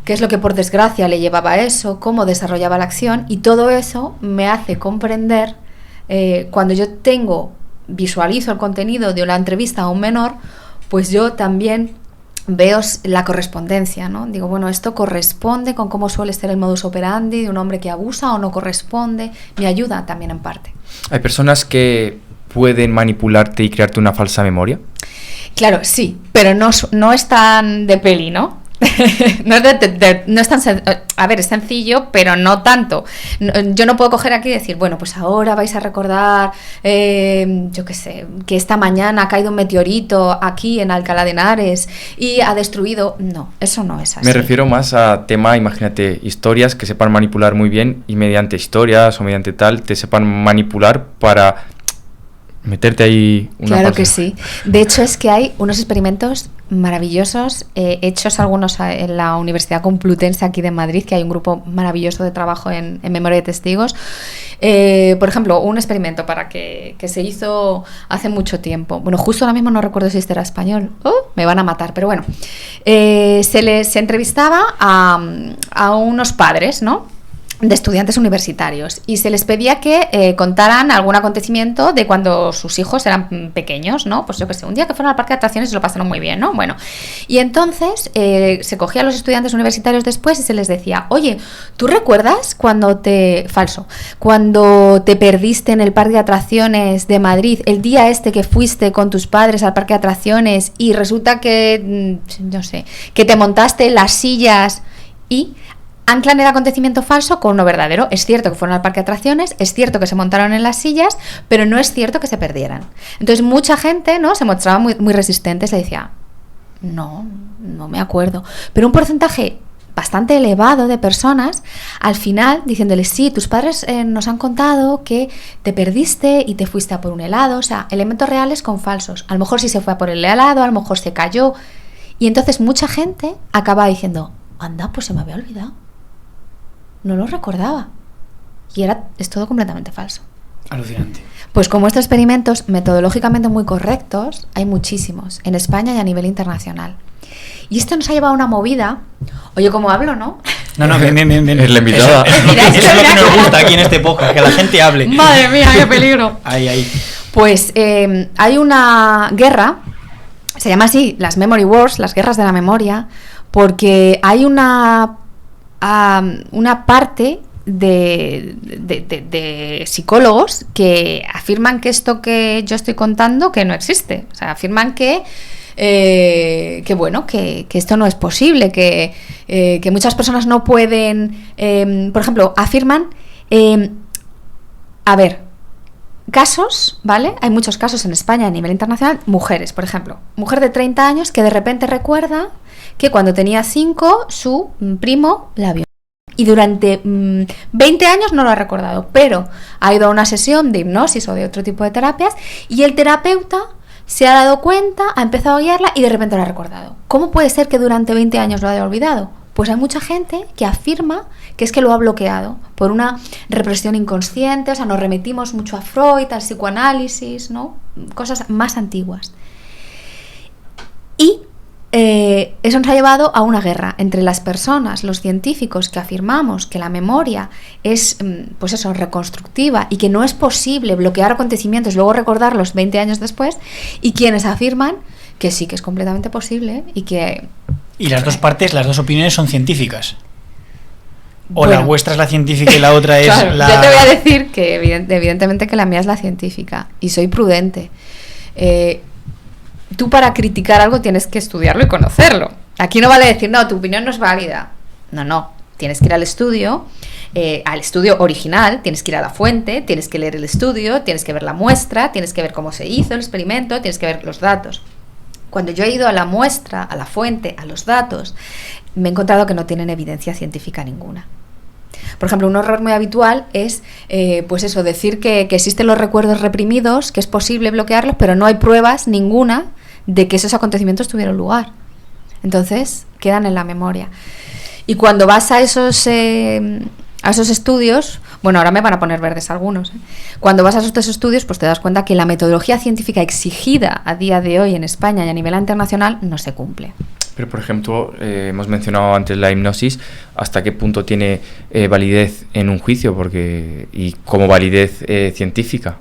S1: qué es lo que por desgracia le llevaba a eso, cómo desarrollaba la acción, y todo eso me hace comprender, cuando yo visualizo el contenido de una entrevista a un menor, pues yo también veo la correspondencia, ¿no? Digo, bueno, esto corresponde con cómo suele ser el modus operandi de un hombre que abusa, o no corresponde. Me ayuda también en parte.
S3: ¿Hay personas que pueden manipularte y crearte una falsa memoria?
S1: Claro, sí, pero no es tan de peli, ¿no? No es tan a ver, es sencillo, pero no tanto. Yo no puedo coger aquí y decir, bueno, pues ahora vais a recordar, yo qué sé, que esta mañana ha caído un meteorito aquí en Alcalá de Henares y ha destruido. No, eso no es así.
S3: Me refiero más a tema, imagínate, historias que sepan manipular muy bien, y mediante historias o mediante tal te sepan manipular para meterte ahí una
S1: Claro
S3: falsa.
S1: que sí. De hecho, es que hay unos experimentos maravillosos, hechos algunos en la Universidad Complutense aquí de Madrid, que hay un grupo maravilloso de trabajo en memoria de testigos. Por ejemplo, un experimento que se hizo hace mucho tiempo. Bueno, justo ahora mismo no recuerdo si este era español. Me van a matar, pero bueno. Se entrevistaba a unos padres, ¿no?, de estudiantes universitarios, y se les pedía que contaran algún acontecimiento de cuando sus hijos eran pequeños, ¿no? Pues yo qué sé, un día que fueron al parque de atracciones y lo pasaron muy bien, ¿no? Bueno, y entonces se cogía a los estudiantes universitarios después y se les decía: oye, ¿tú recuerdas cuando te perdiste en el parque de atracciones de Madrid, el día este que fuiste con tus padres al parque de atracciones y resulta que, no sé, que te montaste en las sillas y anclan el acontecimiento falso con uno verdadero? Es cierto que fueron al parque de atracciones, es cierto que se montaron en las sillas, pero no es cierto que se perdieran. Entonces mucha gente, ¿no?, se mostraba muy, muy resistente, se decía: no me acuerdo. Pero un porcentaje bastante elevado de personas, al final, diciéndoles: sí, tus padres nos han contado que te perdiste y te fuiste a por un helado. O sea, elementos reales con falsos. A lo mejor sí se fue a por el helado, a lo mejor se cayó. Y entonces mucha gente acaba diciendo: anda, pues se me había olvidado. No lo recordaba. Y es todo completamente falso.
S2: Alucinante.
S1: Pues como estos experimentos metodológicamente muy correctos, hay muchísimos, en España y a nivel internacional. Y esto nos ha llevado a una movida. Oye, ¿cómo hablo, no?
S2: No, bien.
S3: Es la invitada.
S2: Eso es lo que nos gusta aquí en este podcast, que la gente hable.
S1: Madre mía, qué peligro.
S2: Ahí.
S1: Pues hay una guerra, se llama así, las Memory Wars, las guerras de la memoria, porque hay una parte de psicólogos que afirman que esto que yo estoy contando que no existe. O sea, afirman que esto no es posible, que muchas personas no pueden, por ejemplo, afirman, casos, ¿vale? Hay muchos casos en España a nivel internacional, mujeres, por ejemplo, mujer de 30 años que de repente recuerda que cuando tenía 5 su primo la vio. Y durante 20 años no lo ha recordado, pero ha ido a una sesión de hipnosis o de otro tipo de terapias y el terapeuta se ha dado cuenta, ha empezado a guiarla y de repente lo ha recordado. ¿Cómo puede ser que durante 20 años lo haya olvidado? Pues hay mucha gente que afirma que es que lo ha bloqueado por una represión inconsciente. O sea, nos remitimos mucho a Freud, al psicoanálisis, ¿no? Cosas más antiguas. Y eso nos ha llevado a una guerra entre las personas, los científicos que afirmamos que la memoria es, pues eso, reconstructiva y que no es posible bloquear acontecimientos y luego recordarlos 20 años después, y quienes afirman que sí, que es completamente posible y que...
S2: Y las dos partes, las dos opiniones son científicas. O
S1: bueno,
S2: la vuestra es la científica y la otra es
S1: claro,
S2: la...
S1: Yo te voy a decir que evidentemente que la mía es la científica y soy prudente. Tú para criticar algo tienes que estudiarlo y conocerlo. Aquí no vale decir: no, tu opinión no es válida. No. Tienes que ir al estudio original, tienes que ir a la fuente, tienes que leer el estudio, tienes que ver la muestra, tienes que ver cómo se hizo el experimento, tienes que ver los datos. Cuando yo he ido a la muestra, a la fuente, a los datos, me he encontrado que no tienen evidencia científica ninguna. Por ejemplo, un error muy habitual es, pues eso, decir que existen los recuerdos reprimidos, que es posible bloquearlos, pero no hay pruebas ninguna de que esos acontecimientos tuvieron lugar. Entonces, quedan en la memoria. Y cuando vas a esos estudios, bueno, ahora me van a poner verdes algunos, cuando vas a esos estudios, pues te das cuenta que la metodología científica exigida a día de hoy en España y a nivel internacional no se cumple.
S3: Pero, por ejemplo, hemos mencionado antes la hipnosis. ¿Hasta qué punto tiene validez en un juicio? Y como validez científica.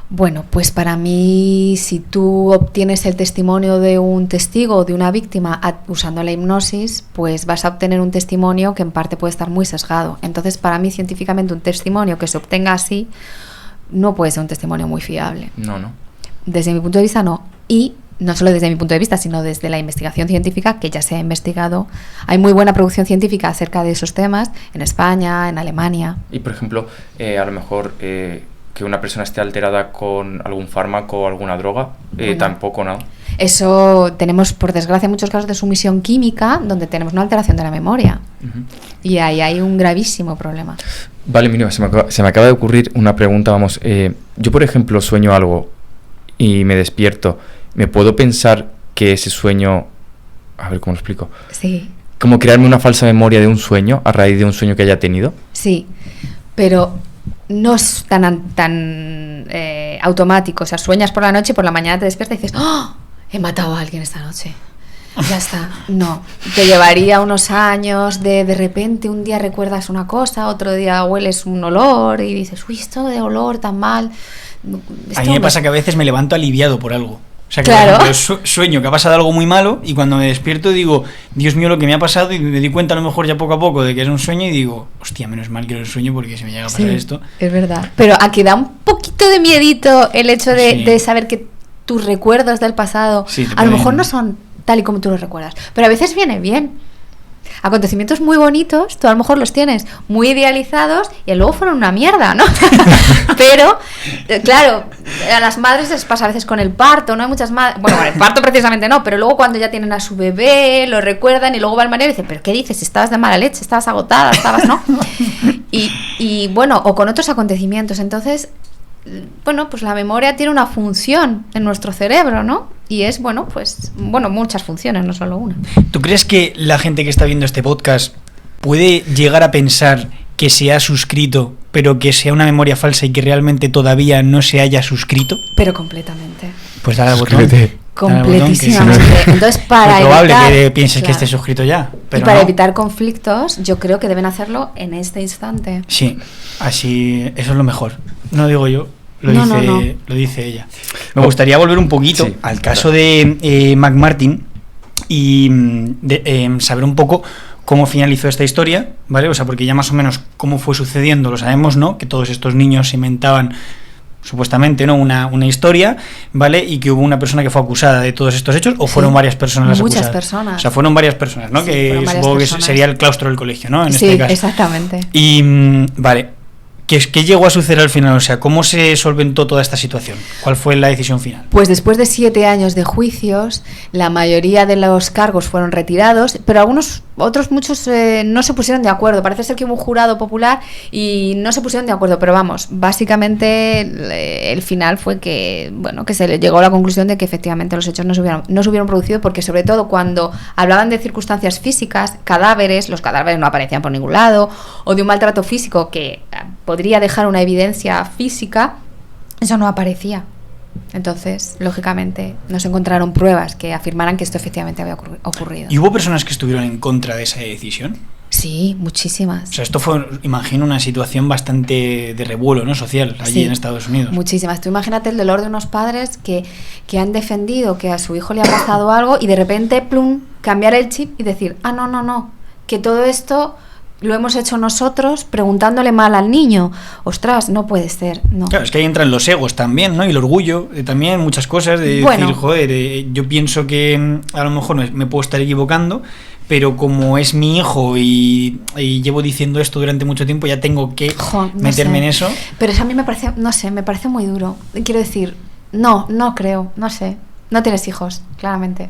S1: Bueno, pues para mí, si tú obtienes el testimonio de un testigo o de una víctima usando la hipnosis, pues vas a obtener un testimonio que en parte puede estar muy sesgado. Entonces, para mí, científicamente, un testimonio que se obtenga así no puede ser un testimonio muy fiable.
S3: No.
S1: Desde mi punto de vista, no. Y no solo desde mi punto de vista, sino desde la investigación científica, que ya se ha investigado. Hay muy buena producción científica acerca de esos temas en España, en Alemania.
S3: Y, por ejemplo, a lo mejor que una persona esté alterada con algún fármaco o alguna droga, tampoco, ¿no?
S1: Eso tenemos, por desgracia, muchos casos de sumisión química donde tenemos una alteración de la memoria. Uh-huh. Y ahí hay un gravísimo problema.
S3: Vale, mira, se me acaba de ocurrir una pregunta. Vamos, yo, por ejemplo, sueño algo y me despierto. ¿Me puedo pensar que ese sueño... A ver, ¿cómo lo explico?
S1: Sí.
S3: Como crearme una falsa memoria de un sueño a raíz de un sueño que haya tenido.
S1: Sí, pero no es tan automático. O sea, sueñas por la noche y por la mañana te despiertas y dices, ¡oh! He matado a alguien esta noche. Ya está. No, te llevaría unos años de repente un día recuerdas una cosa, otro día hueles un olor y dices, uy, esto de olor tan mal.
S2: A mí me pasa que a veces me levanto aliviado por algo. O sea, que
S1: claro.
S2: por ejemplo, sueño que ha pasado algo muy malo y cuando me despierto digo, Dios mío, lo que me ha pasado, y me di cuenta a lo mejor ya poco a poco de que es un sueño y digo, hostia, menos mal que era un sueño porque si me llega a pasar esto...
S1: Es verdad. Pero aquí da un poquito de miedito el hecho de saber que tus recuerdos del pasado a lo mejor no son tal y como tú los recuerdas, pero a veces viene bien. Acontecimientos muy bonitos, tú a lo mejor los tienes muy idealizados y luego fueron una mierda, ¿no? Pero, claro, a las madres les pasa a veces con el parto, ¿no? Hay muchas madres, bueno, con el parto precisamente no, pero luego cuando ya tienen a su bebé, lo recuerdan y luego va el marido y dice, ¿pero qué dices? Estabas de mala leche, estabas agotada, estabas, ¿no? Y bueno, o con otros acontecimientos, entonces... Bueno, pues la memoria tiene una función en nuestro cerebro, ¿no? Y es, muchas funciones, no solo una.
S2: ¿Tú crees que la gente que está viendo este podcast puede llegar a pensar que se ha suscrito, pero que sea una memoria falsa y que realmente todavía no se haya suscrito?
S1: Pero completamente.
S2: Pues dale al botón.
S1: Completísimamente. Entonces, para
S2: es probable
S1: evitar,
S2: que pienses que esté suscrito ya. Pero
S1: y para
S2: no.
S1: evitar conflictos, yo creo que deben hacerlo en este instante.
S2: Sí, así, eso es lo mejor. No digo yo, lo dice ella. Me gustaría volver un poquito al caso de McMartin y saber un poco cómo finalizó esta historia, ¿vale? O sea, porque ya más o menos cómo fue sucediendo, lo sabemos, ¿no? Que todos estos niños se inventaban supuestamente, ¿no? Una historia, ¿vale? Y que hubo una persona que fue acusada de todos estos hechos, o fueron varias personas las acusadas.
S1: Muchas personas.
S2: O sea, fueron varias personas, ¿no?
S1: Sí,
S2: que supongo que sería el claustro del colegio, ¿no? En
S1: sí,
S2: este caso.
S1: Exactamente.
S2: Y, vale, ¿qué llegó a suceder al final? O sea, ¿cómo se solventó toda esta situación? ¿Cuál fue la decisión final?
S1: Pues después de 7 años de juicios, la mayoría de los cargos fueron retirados, pero muchos no se pusieron de acuerdo. Parece ser que hubo un jurado popular y no se pusieron de acuerdo, pero vamos, básicamente el final fue que se le llegó a la conclusión de que efectivamente los hechos no se hubieran producido, porque sobre todo cuando hablaban de circunstancias físicas, los cadáveres no aparecían por ningún lado, o de un maltrato físico que podría dejar una evidencia física, eso no aparecía. Entonces, lógicamente, no se encontraron pruebas que afirmaran que esto efectivamente había ocurrido.
S2: ¿Y hubo personas que estuvieron en contra de esa decisión?
S1: Sí, muchísimas.
S2: O sea, esto fue, imagino, una situación bastante de revuelo, ¿no? Social, allí en Estados Unidos.
S1: Muchísimas. Tú imagínate el dolor de unos padres que han defendido que a su hijo le ha pasado algo y de repente, plum, cambiar el chip y decir, no, que todo esto lo hemos hecho nosotros preguntándole mal al niño. Ostras, no puede ser, no.
S2: Claro, es que ahí entran los egos también, ¿no? Y el orgullo, también muchas cosas de decir, joder, yo pienso que a lo mejor me puedo estar equivocando, pero como es mi hijo y llevo diciendo esto durante mucho tiempo, ya tengo que meterme en eso.
S1: Pero eso a mí me parece muy duro. Quiero decir, no creo, no sé. No tienes hijos, claramente.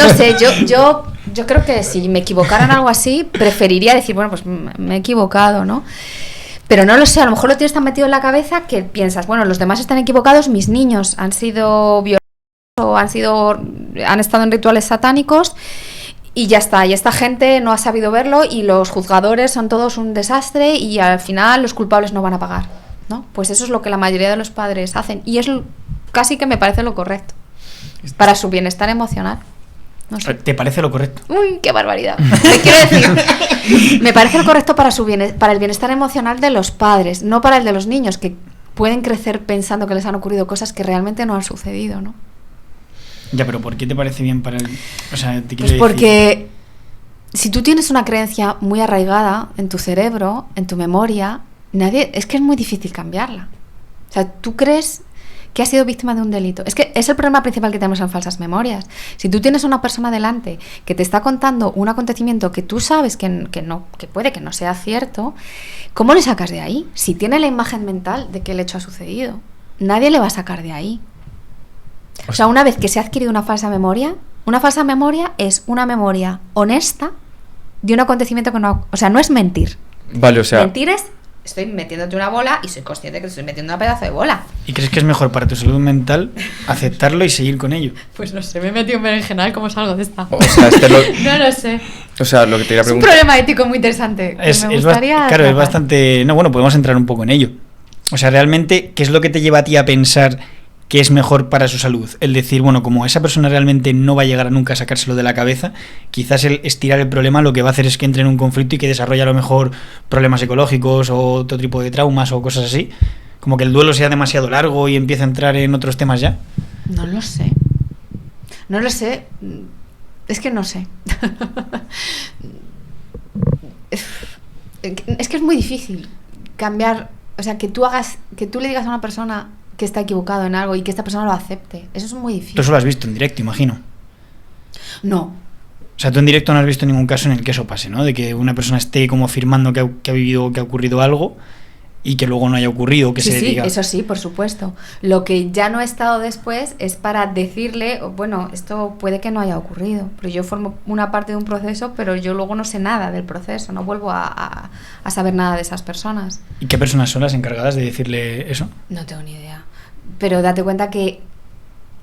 S1: No sé, yo creo que si me equivocara en algo así, preferiría decir, bueno, pues me he equivocado, ¿no? Pero no lo sé, a lo mejor lo tienes tan metido en la cabeza que piensas, bueno, los demás están equivocados, mis niños han sido violados o han estado en rituales satánicos y ya está, y esta gente no ha sabido verlo y los juzgadores son todos un desastre y al final los culpables no van a pagar, ¿no? Pues eso es lo que la mayoría de los padres hacen y es casi que me parece lo correcto para su bienestar emocional. No sé.
S2: ¿Te parece lo correcto?
S1: Uy, qué barbaridad. Te quiero decir, me parece lo correcto para el bienestar emocional de los padres, no para el de los niños, que pueden crecer pensando que les han ocurrido cosas que realmente no han sucedido, ¿no?
S2: Ya, pero ¿por qué te parece bien para el...? O sea, te quiero
S1: pues porque si tú tienes una creencia muy arraigada en tu cerebro, en tu memoria, es que es muy difícil cambiarla. O sea, tú crees que has sido víctima de un delito. Es que es el problema principal que tenemos en falsas memorias. Si tú tienes una persona delante que te está contando un acontecimiento que tú sabes que puede que no sea cierto, ¿cómo le sacas de ahí? Si tiene la imagen mental de que el hecho ha sucedido, nadie le va a sacar de ahí. O sea, una vez que se ha adquirido una falsa memoria es una memoria honesta de un acontecimiento que no... O sea, no es mentir.
S3: Vale, o sea...
S1: Mentir es estoy metiéndote una bola y soy consciente que te estoy metiendo un pedazo de bola.
S2: ¿Y crees que es mejor para tu salud mental aceptarlo y seguir con ello?
S1: Pues no sé, me he metido un berenjenal, ¿cómo salgo de esta?
S3: O sea,
S1: No lo sé.
S3: O sea, lo que te iba a
S1: Es un
S3: preguntar...
S1: problema ético muy interesante. Que me gustaría
S2: claro,
S1: tratar.
S2: es bastante... No, bueno, podemos entrar un poco en ello. O sea, realmente, ¿qué es lo que te lleva a ti a pensar que es mejor para su salud? El decir, bueno, como esa persona realmente no va a llegar a nunca a sacárselo de la cabeza, quizás el estirar el problema lo que va a hacer es que entre en un conflicto y que desarrolle a lo mejor problemas psicológicos o otro tipo de traumas o cosas así. Como que el duelo sea demasiado largo y empiece a entrar en otros temas ya.
S1: No lo sé. No lo sé. Es que no sé. Es que es muy difícil cambiar, o sea, que tú le digas a una persona que está equivocado en algo y que esta persona lo acepte. Eso es muy difícil.
S2: Tú eso lo has visto en directo, imagino.
S1: No.
S2: O sea, tú en directo no has visto ningún caso en el que eso pase, ¿no? De que una persona esté como afirmando que ha vivido, que ha ocurrido algo y que luego no haya ocurrido, que
S1: Sí,
S2: se
S1: sí,
S2: diga...
S1: eso sí, por supuesto. Lo que ya no he estado después es para decirle, bueno, esto puede que no haya ocurrido, pero yo formo una parte de un proceso, pero yo luego no sé nada del proceso, no vuelvo a saber nada de esas personas.
S2: ¿Y qué personas son las encargadas de decirle eso?
S1: No tengo ni idea. Pero date cuenta que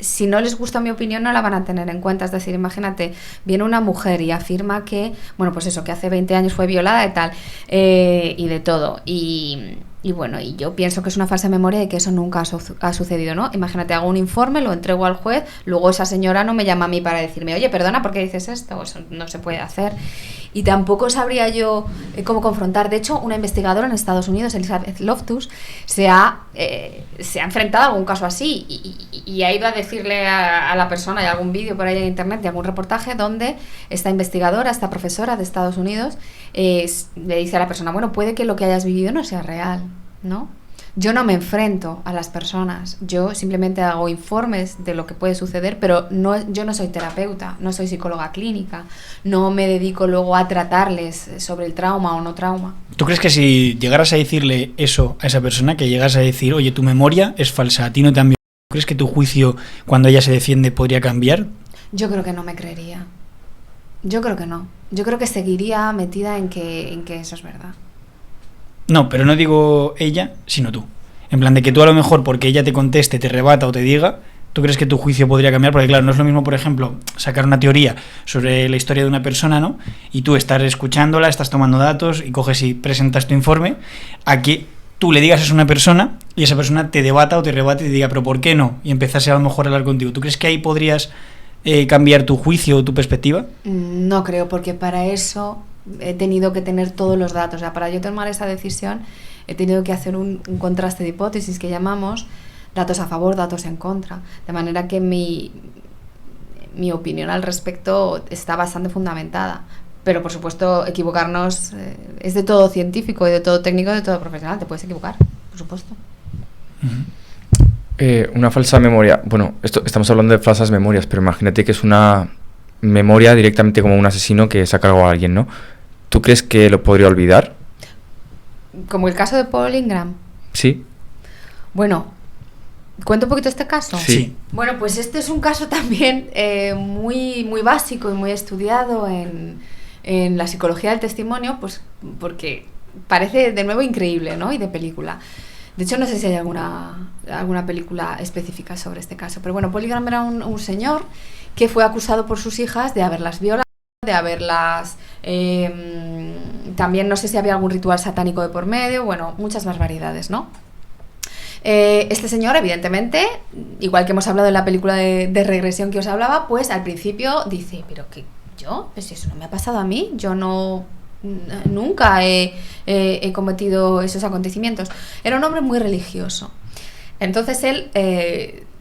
S1: si no les gusta mi opinión no la van a tener en cuenta. Es decir, imagínate, viene una mujer y afirma que, bueno, pues eso, que hace 20 años fue violada y tal, y de todo. Y bueno, y yo pienso que es una falsa memoria de que eso nunca ha sucedido, ¿no? Imagínate, hago un informe, lo entrego al juez, luego esa señora no me llama a mí para decirme, oye, perdona, ¿por qué dices esto? Eso no se puede hacer. Y tampoco sabría yo cómo confrontar. De hecho, una investigadora en Estados Unidos, Elizabeth Loftus, se ha enfrentado a algún caso así y ha ido a decirle a la persona, hay algún vídeo por ahí en internet de algún reportaje donde esta investigadora, esta profesora de Estados Unidos, le dice a la persona, bueno, puede que lo que hayas vivido no sea real, ¿no? Yo no me enfrento a las personas, yo simplemente hago informes de lo que puede suceder, pero yo no soy terapeuta, no soy psicóloga clínica, no me dedico luego a tratarles sobre el trauma o no trauma.
S2: ¿Tú crees que si llegaras a decirle eso a esa persona, que llegas a decir, oye, tu memoria es falsa, a ti no te han violado, ¿crees que tu juicio cuando ella se defiende podría cambiar?
S1: Yo creo que no me creería. Yo creo que no. Yo creo que seguiría metida en que eso es verdad.
S2: No, pero no digo ella, sino tú. En plan de que tú a lo mejor porque ella te conteste, te rebata o te diga, ¿tú crees que tu juicio podría cambiar? Porque claro, no es lo mismo, por ejemplo, sacar una teoría sobre la historia de una persona, ¿no? Y tú estar escuchándola, estás tomando datos y coges y presentas tu informe, a que tú le digas eso a una persona y esa persona te debata o te rebate y te diga, pero ¿por qué no? Y empezase a lo mejor a hablar contigo. ¿Tú crees que ahí podrías cambiar tu juicio o tu perspectiva?
S1: No creo, porque para eso he tenido que tener todos los datos. O sea, para yo tomar esa decisión he tenido que hacer un contraste de hipótesis que llamamos, datos a favor, datos en contra, de manera que mi opinión al respecto está bastante fundamentada. Pero por supuesto equivocarnos es de todo científico y de todo técnico, de todo profesional, te puedes equivocar, por supuesto.
S3: Una falsa memoria, bueno, estamos hablando de falsas memorias, pero imagínate que es una memoria directamente como un asesino que se ha cargado a alguien, ¿no? ¿Tú crees que lo podría olvidar?
S1: Como el caso de Paul Ingram.
S3: Sí.
S1: Bueno, ¿cuento un poquito este caso?
S2: Sí.
S1: Bueno, pues este es un caso también muy, muy básico y muy estudiado en la psicología del testimonio, pues porque parece de nuevo increíble, ¿no? Y de película. De hecho, no sé si hay alguna película específica sobre este caso. Pero bueno, Paul Ingram era un señor que fue acusado por sus hijas de haberlas violado, de haberlas... también no sé si había algún ritual satánico de por medio, bueno, muchas barbaridades, ¿no? Este señor, evidentemente, igual que hemos hablado en la película de regresión que os hablaba, pues al principio dice, pero que yo, pues eso no me ha pasado a mí, yo nunca he cometido esos acontecimientos. Era un hombre muy religioso. Entonces él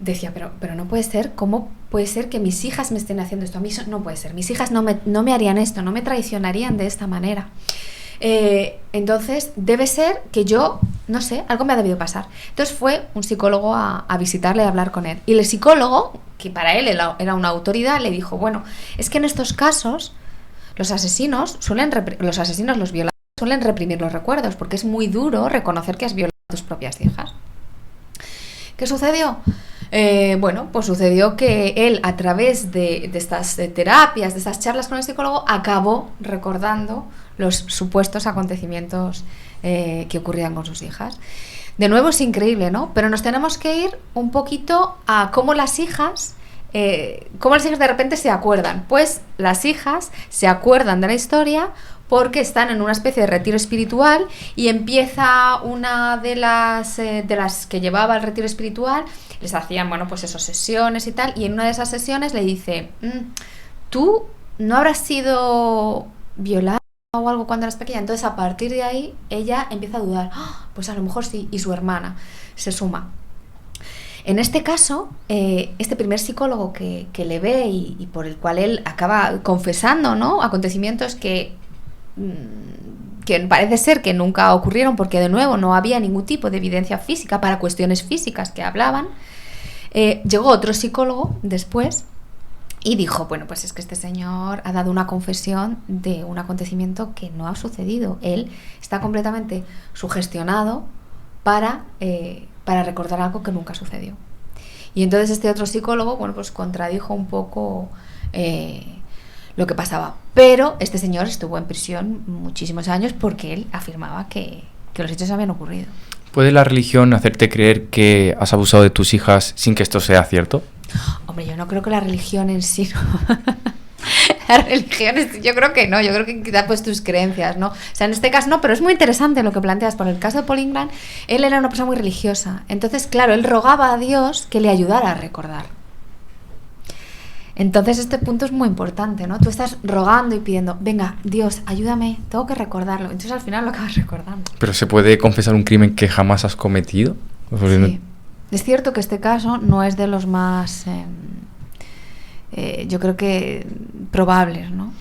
S1: decía, pero no puede ser, ¿cómo puede ser que mis hijas me estén haciendo esto? A mí eso no puede ser, mis hijas no me harían esto, no me traicionarían de esta manera. Entonces debe ser que yo, no sé, algo me ha debido pasar. Entonces fue un psicólogo a visitarle y a hablar con él. Y el psicólogo, que para él era una autoridad, le dijo, bueno, es que en estos casos los asesinos, los violadores, suelen reprimir los recuerdos, porque es muy duro reconocer que has violado a tus propias hijas. ¿Qué sucedió? Bueno, pues sucedió que él, a través de estas terapias, de estas charlas con el psicólogo, acabó recordando los supuestos acontecimientos que ocurrían con sus hijas. De nuevo es increíble, ¿no? Pero nos tenemos que ir un poquito a cómo las hijas de repente se acuerdan. Pues las hijas se acuerdan de la historia porque están en una especie de retiro espiritual y empieza una de las que llevaba el retiro espiritual, les hacían, bueno, pues esas sesiones y tal, y en una de esas sesiones le dice, ¿tú no habrás sido violada o algo cuando eras pequeña? Entonces a partir de ahí ella empieza a dudar, pues a lo mejor sí, y su hermana se suma. En este caso, este primer psicólogo que le ve y por el cual él acaba confesando, ¿no?, acontecimientos que parece ser que nunca ocurrieron porque de nuevo no había ningún tipo de evidencia física para cuestiones físicas que hablaban, llegó otro psicólogo después y dijo, bueno, pues es que este señor ha dado una confesión de un acontecimiento que no ha sucedido. Él está completamente sugestionado para recordar algo que nunca sucedió. Y entonces este otro psicólogo, bueno, pues contradijo un poco lo que pasaba. Pero este señor estuvo en prisión muchísimos años porque él afirmaba que los hechos habían ocurrido.
S3: ¿Puede la religión hacerte creer que has abusado de tus hijas sin que esto sea cierto?
S1: Hombre, yo no creo que la religión en sí, ¿no? La religión, yo creo que no, yo creo que quizá pues tus creencias, ¿no? O sea, en este caso no, pero es muy interesante lo que planteas. Por el caso de Paul Ingram, él era una persona muy religiosa. Entonces, claro, él rogaba a Dios que le ayudara a recordar. Entonces este punto es muy importante, ¿no? Tú estás rogando y pidiendo, venga, Dios, ayúdame, tengo que recordarlo. Entonces al final lo acabas recordando.
S3: ¿Pero se puede confesar un crimen que jamás has cometido?
S1: Sí. Es cierto que este caso no es de los más, yo creo que probables, ¿no?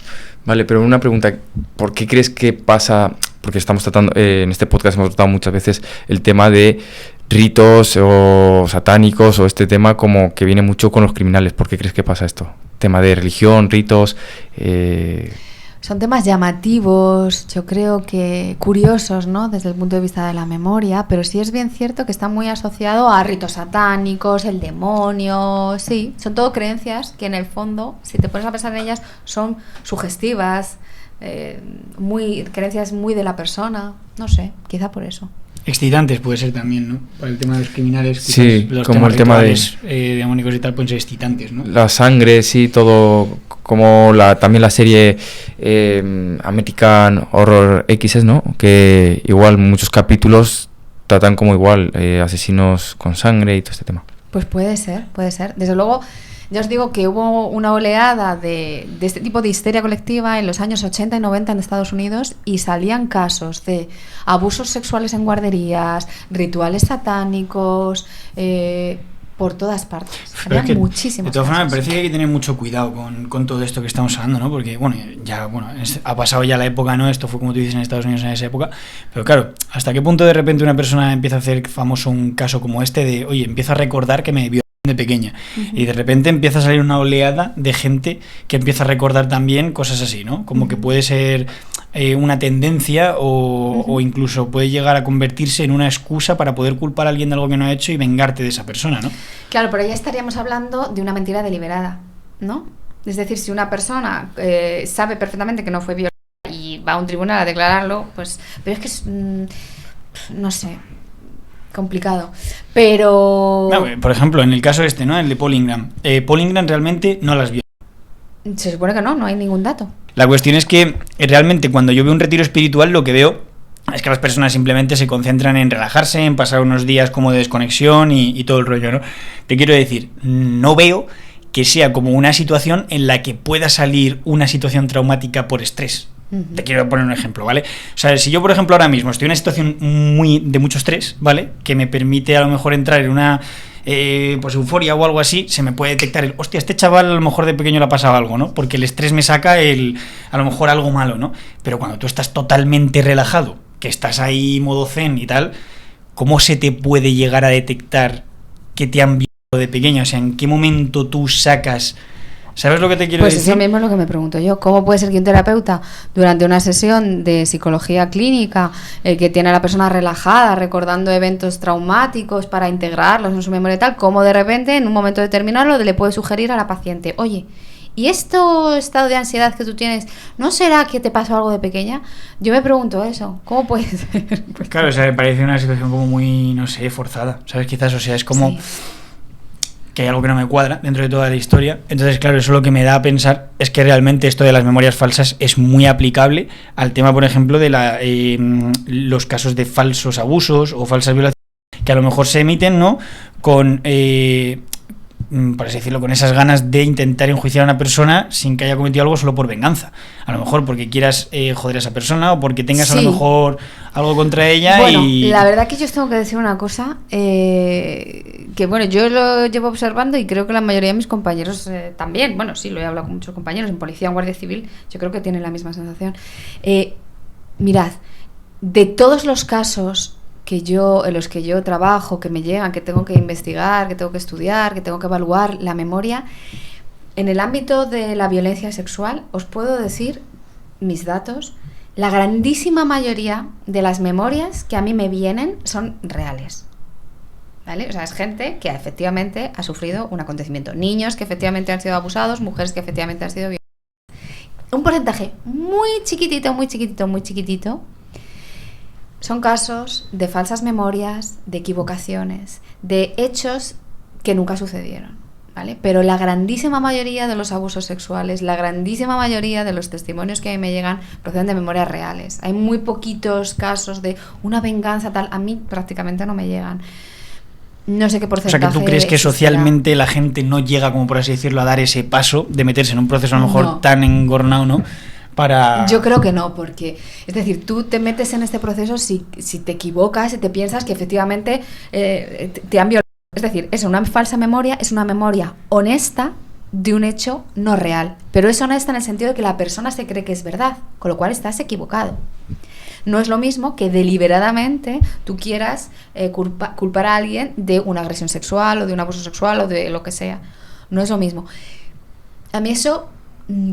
S3: Vale, pero una pregunta, ¿por qué crees que pasa? Porque estamos tratando, en este podcast hemos tratado muchas veces el tema de ritos o satánicos o este tema como que viene mucho con los criminales. ¿Por qué crees que pasa esto? Tema de religión, ritos...
S1: Son temas llamativos, yo creo que curiosos, ¿no?, desde el punto de vista de la memoria, pero sí es bien cierto que está muy asociado a ritos satánicos, el demonio, sí, son todo creencias que en el fondo, si te pones a pensar en ellas, son sugestivas, creencias muy de la persona, no sé, quizá por eso.
S2: Excitantes puede ser también, ¿no? Para el tema de los criminales,
S3: sí,
S2: los
S3: como
S2: temas
S3: el tema
S2: de demónicos y tal pueden ser excitantes, ¿no?
S3: La sangre, sí, todo, como también la serie American Horror X, ¿no? Que igual muchos capítulos tratan como igual asesinos con sangre y todo este tema.
S1: Pues puede ser. Desde luego, ya os digo que hubo una oleada de este tipo de histeria colectiva en los años 80 y 90 en Estados Unidos y salían casos de abusos sexuales en guarderías, rituales satánicos, por todas partes. Había muchísimos.
S2: De todas formas, me
S1: casos.
S2: parece que hay que tener mucho cuidado con todo esto que estamos hablando, ¿no? Porque, ha pasado ya la época, ¿no? Esto fue como tú dices en Estados Unidos en esa época. Pero claro, ¿hasta qué punto de repente una persona empieza a hacer famoso un caso como este de, oye, empiezo a recordar que me violaron de pequeña? Uh-huh. Y de repente empieza a salir una oleada de gente que empieza a recordar también cosas así, ¿no? Como que puede ser una tendencia o incluso puede llegar a convertirse en una excusa para poder culpar a alguien de algo que no ha hecho y vengarte de esa persona, ¿no?
S1: Claro, pero ya estaríamos hablando de una mentira deliberada, ¿no? Es decir, si una persona sabe perfectamente que no fue violada y va a un tribunal a declararlo, pues... Pero es que es... no sé... complicado, pero...
S2: No, por ejemplo, en el caso este, ¿no? El de Paul Ingram. Paul Ingram realmente no las vio.
S1: Se supone que no hay ningún dato.
S2: La cuestión es que realmente cuando yo veo un retiro espiritual lo que veo es que las personas simplemente se concentran en relajarse, en pasar unos días como de desconexión y todo el rollo, ¿no? Te quiero decir, no veo que sea como una situación en la que pueda salir una situación traumática por estrés. Te quiero poner un ejemplo, ¿vale? O sea, si yo, por ejemplo, ahora mismo estoy en una situación de mucho estrés, ¿vale? Que me permite a lo mejor entrar en una pues euforia o algo así, se me puede detectar hostia, este chaval a lo mejor de pequeño le ha pasado algo, ¿no? Porque el estrés me saca a lo mejor algo malo, ¿no? Pero cuando tú estás totalmente relajado, que estás ahí modo zen y tal, ¿cómo se te puede llegar a detectar que te han violado de pequeña? O sea, ¿en qué momento tú sacas... ¿Sabes lo que te quiero decir?
S1: Pues eso mismo es lo que me pregunto yo. ¿Cómo puede ser que un terapeuta, durante una sesión de psicología clínica, que tiene a la persona relajada, recordando eventos traumáticos para integrarlos en su memoria y tal, cómo de repente, en un momento determinado, le puede sugerir a la paciente, oye, ¿y estado de ansiedad que tú tienes, no será que te pasó algo de pequeña? Yo me pregunto eso, ¿cómo puede ser?
S2: Pues claro, o sea, me parece una situación como muy, no sé, forzada, ¿sabes? Quizás, o sea, es como...
S1: Sí.
S2: Que hay algo que no me cuadra dentro de toda la historia. Entonces, claro, eso lo que me da a pensar es que realmente esto de las memorias falsas es muy aplicable al tema, por ejemplo, de los casos de falsos abusos o falsas violaciones que a lo mejor se emiten, ¿no? Con, por así decirlo, con esas ganas de intentar enjuiciar a una persona sin que haya cometido algo solo por venganza. A lo mejor porque quieras joder a esa persona o porque tengas a lo mejor algo contra ella.
S1: Bueno,
S2: y
S1: la verdad que yo os tengo que decir una cosa, que bueno, yo lo llevo observando y creo que la mayoría de mis compañeros también, bueno, sí, lo he hablado con muchos compañeros en policía, en guardia civil, yo creo que tienen la misma sensación. Mirad, de todos los casos en los que yo trabajo, que me llegan, que tengo que investigar, que tengo que estudiar, que tengo que evaluar la memoria, en el ámbito de la violencia sexual, os puedo decir mis datos, la grandísima mayoría de las memorias que a mí me vienen son reales. ¿Vale? O sea, es gente que efectivamente ha sufrido un acontecimiento. Niños que efectivamente han sido abusados, mujeres que efectivamente han sido violadas. Un porcentaje muy chiquitito, muy chiquitito, muy chiquitito. Son casos de falsas memorias, de equivocaciones, de hechos que nunca sucedieron, ¿vale? Pero la grandísima mayoría de los abusos sexuales, la grandísima mayoría de los testimonios que a mí me llegan proceden de memorias reales. Hay muy poquitos casos de una venganza tal, a mí prácticamente no me llegan. No sé qué porcentaje.
S2: O sea, que tú crees que
S1: existirá.
S2: Socialmente la gente no llega, como por así decirlo, a dar ese paso de meterse en un proceso a lo mejor tan engornado, ¿no?
S1: Yo creo que no, porque, es decir, tú te metes en este proceso si te equivocas y te piensas que efectivamente te han violado. Es decir, es una falsa memoria, es una memoria honesta de un hecho no real, pero es honesta en el sentido de que la persona se cree que es verdad, con lo cual estás equivocado. No es lo mismo que deliberadamente tú quieras culpar a alguien de una agresión sexual o de un abuso sexual o de lo que sea. No es lo mismo. A mí eso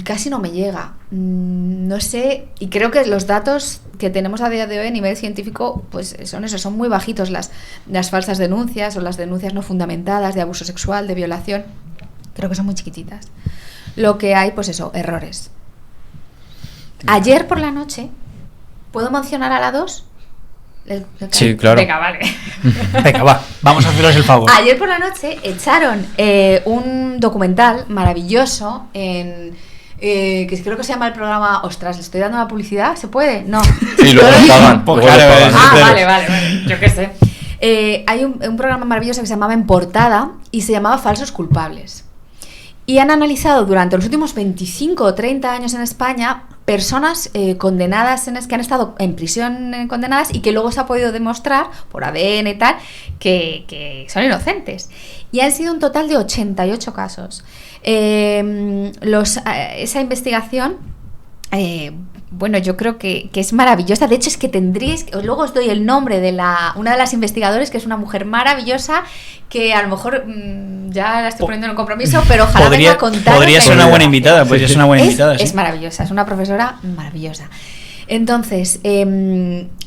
S1: casi no me llega. No sé, y creo que los datos que tenemos a día de hoy a nivel científico pues son muy bajitos, las falsas denuncias o las denuncias no fundamentadas de abuso sexual, de violación, creo que son muy chiquititas. Lo que hay, pues eso, errores. Ayer por la noche, ¿puedo mencionar a la 2?
S3: Sí, claro.
S1: Venga, vale.
S2: Venga, va, vamos a haceros el favor.
S1: Ayer por la noche echaron un documental maravilloso que creo que se llama el programa. Ostras, ¿le estoy dando la publicidad? ¿Se puede? No.
S3: Sí, luego lo pagan.
S2: Pues
S3: luego
S2: claro,
S3: lo pagan.
S1: Vale, yo qué sé. Hay un programa maravilloso que se llamaba En Portada y se llamaba Falsos Culpables. Y han analizado durante los últimos 25 o 30 años en España personas condenadas, que han estado en prisión condenadas y que luego se ha podido demostrar por ADN y tal que son inocentes. Y han sido un total de 88 casos. Esa investigación, bueno, yo creo que es maravillosa. De hecho, es que luego os doy el nombre de una de las investigadoras, que es una mujer maravillosa, que a lo mejor ya la estoy poniendo en un compromiso, pero ojalá venga a contar.
S2: Podría ser una buena invitada, pues es una buena invitada.
S1: Es maravillosa, es una profesora maravillosa. Entonces,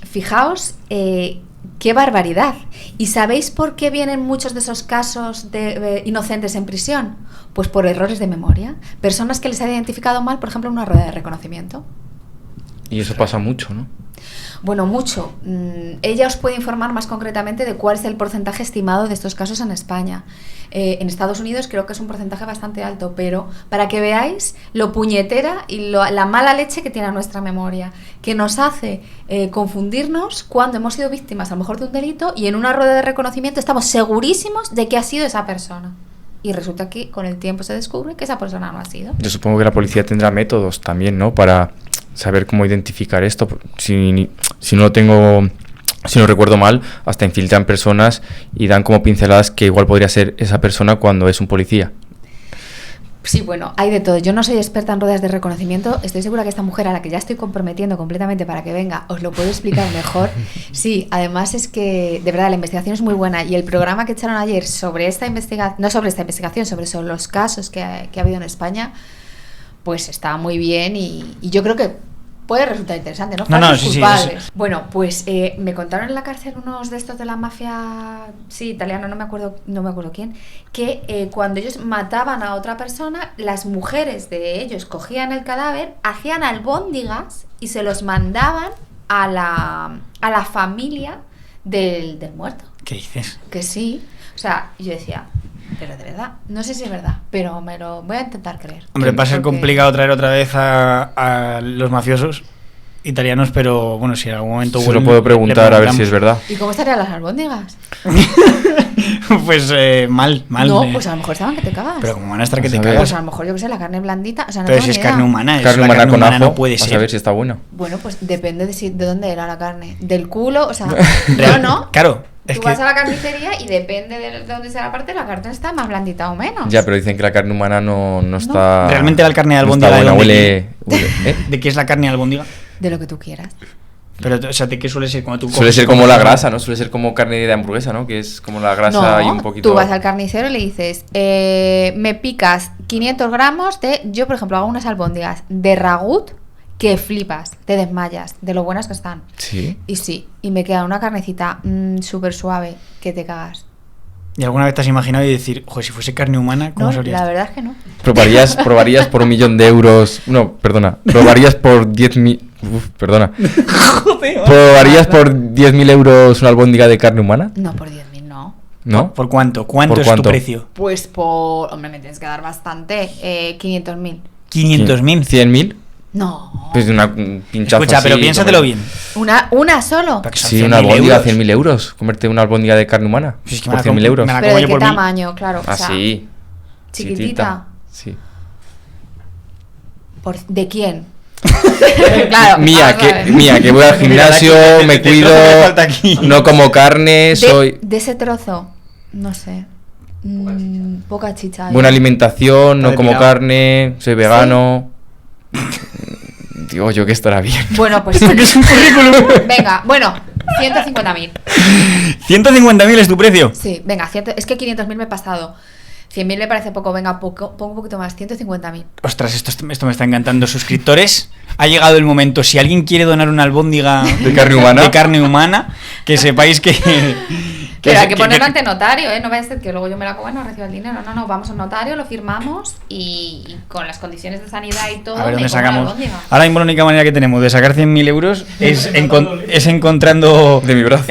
S1: fijaos qué barbaridad. ¿Y sabéis por qué vienen muchos de esos casos de inocentes en prisión? Pues por errores de memoria. Personas que les han identificado mal, por ejemplo, en una rueda de reconocimiento.
S3: Y eso pasa mucho, ¿no?
S1: Bueno, mucho. Ella os puede informar más concretamente de cuál es el porcentaje estimado de estos casos en España. En Estados Unidos creo que es un porcentaje bastante alto, pero para que veáis lo puñetera y la mala leche que tiene nuestra memoria, que nos hace confundirnos cuando hemos sido víctimas a lo mejor de un delito y en una rueda de reconocimiento estamos segurísimos de que ha sido esa persona. Y resulta que con el tiempo se descubre que esa persona no ha sido.
S3: Yo supongo que la policía tendrá métodos también, ¿no? Para saber cómo identificar esto. Si no recuerdo mal, hasta infiltran personas y dan como pinceladas que igual podría ser esa persona cuando es un policía.
S1: Sí, bueno, hay de todo. Yo no soy experta en ruedas de reconocimiento. Estoy segura que esta mujer, a la que ya estoy comprometiendo completamente para que venga, os lo puedo explicar mejor. Sí, además es que, de verdad, la investigación es muy buena. Y el programa que echaron ayer sobre esta investigación, no sobre esta investigación, sobre los casos que ha habido en España, pues está muy bien. Y yo creo que puede resultar interesante, ¿no?
S2: No, no,
S1: Falsos
S2: sí, sí,
S1: culpables. Bueno, pues me contaron en la cárcel unos de estos de la mafia, sí, italiano, no me acuerdo quién, que cuando ellos mataban a otra persona, las mujeres de ellos cogían el cadáver, hacían albóndigas y se los mandaban a la familia del muerto.
S2: ¿Qué dices?
S1: Que sí, o sea, yo decía, pero de verdad, no sé si es verdad, pero me lo voy a intentar creer.
S2: Hombre, va a ser
S1: Porque-
S2: complicado traer otra vez a los mafiosos italianos, pero bueno, si en algún momento
S3: Se lo
S2: vuelven,
S3: puedo preguntar a ver si es verdad.
S1: ¿Y cómo estarían las albóndigas?
S2: Pues mal.
S1: No, pues a lo mejor estaban que te cagas.
S2: Pero como van a estar que
S3: Vas
S2: te
S3: a ver.
S2: cagas.
S1: Pues a lo mejor yo que sé, la carne blandita, o sea, no
S2: Pero
S1: tengo
S2: si es
S1: ni
S2: carne
S1: idea.
S2: humana,
S3: Carne
S2: la
S3: humana
S2: carne
S3: con
S2: humana
S3: ajo,
S2: no puede
S3: vas a
S2: ser.
S3: ver si está buena.
S1: Bueno, pues depende de dónde era la carne. Del culo, o sea,
S2: Real-
S1: no.
S2: Claro, es
S1: Tú
S2: que
S1: vas a la carnicería y depende de dónde sea la parte, la carne está más blandita o menos.
S3: Ya, pero dicen que la carne humana no está...
S2: realmente la carne de
S3: no
S2: albóndiga
S3: está
S2: ¿de
S3: buena,
S2: dónde
S3: huele... ¿eh?
S2: ¿de qué es la carne de albóndiga?
S1: De lo que tú quieras.
S2: Pero, o sea, ¿de qué suele ser? Cuando tú
S3: Suele
S2: coges-
S3: ser como la grasa, ¿no? Suele ser como carne de hamburguesa, ¿no? Que es como la grasa
S1: No,
S3: y un poquito...
S1: tú vas al carnicero y le dices, me picas 500 gramos de... Yo, por ejemplo, hago unas albóndigas de ragut que flipas, te desmayas de lo buenas que están.
S3: Sí.
S1: Y sí, y me queda una carnecita súper suave que te cagas.
S2: ¿Y alguna vez te has imaginado y decir, joder, si fuese carne humana, ¿cómo
S1: No,
S2: sabría
S1: la
S2: esto?
S1: verdad es que no.
S3: ¿Probarías por 1.000.000 de euros? No, perdona. ¿Probarías por 10.000... Perdona. ¿Probarías por 10.000 euros una albóndiga de carne humana?
S1: No, por 10.000 no.
S3: ¿No?
S2: ¿Por cuánto? ¿Cuánto
S3: ¿Por
S2: es
S3: cuánto?
S2: tu precio?
S1: Pues por... Hombre, me tienes que dar bastante. 500.000.
S2: 500.000.
S3: ¿100.000?
S1: No.
S3: Pues un pinchazo
S2: Escucha,
S3: así,
S2: pero piénsatelo
S3: comer-
S2: bien.
S1: ¿Una solo?
S2: Para que son
S3: Sí, una
S2: 100.000
S3: albóndiga
S2: euros.
S3: 100.000 euros. Comerte una albóndiga de carne humana
S2: Pues es que
S3: por
S2: me la
S3: 100.000 euros.
S2: me la
S1: ¿Pero
S2: como
S1: de
S2: yo
S1: qué
S2: por 1.000.
S1: tamaño? Claro. O sea,
S3: Así.
S1: chiquitita.
S3: Sí.
S1: ¿De quién? Claro.
S3: Mía,
S1: vamos a ver.
S3: que voy al gimnasio,
S2: Mira, la-
S3: me
S2: el
S3: cuido,
S2: trozo que falta aquí.
S3: no como carne, soy...
S1: De ese trozo, no sé. Poca chicha.
S3: Buena
S1: ¿eh?
S3: alimentación,
S2: Está
S3: no como
S2: depilado.
S3: carne, soy vegano. Digo yo que estará bien.
S1: Bueno, pues...
S2: ¿Esto qué es un currículum?
S1: Venga, bueno, 150.000.
S2: 150.000 es tu precio.
S1: Sí, venga, es que 500.000 me he pasado. 100.000 me parece poco, venga, pongo un poquito más, 150.000.
S2: Ostras, esto me está encantando. Suscriptores, ha llegado el momento. Si alguien quiere donar una albóndiga
S3: ¿De carne humana?
S2: de carne humana, que sepáis que...
S1: Pero hay que ponerlo ante notario, ¿eh? No vaya a ser que luego yo me la coma y no reciba el dinero. No, vamos a un notario, lo firmamos y con las condiciones de sanidad y todo.
S2: A ver
S1: me
S2: dónde
S1: como la
S2: sacamos.
S1: albóndiga.
S2: Ahora mismo la única manera que tenemos de sacar 100.000 euros es encontrando
S3: De mi brazo.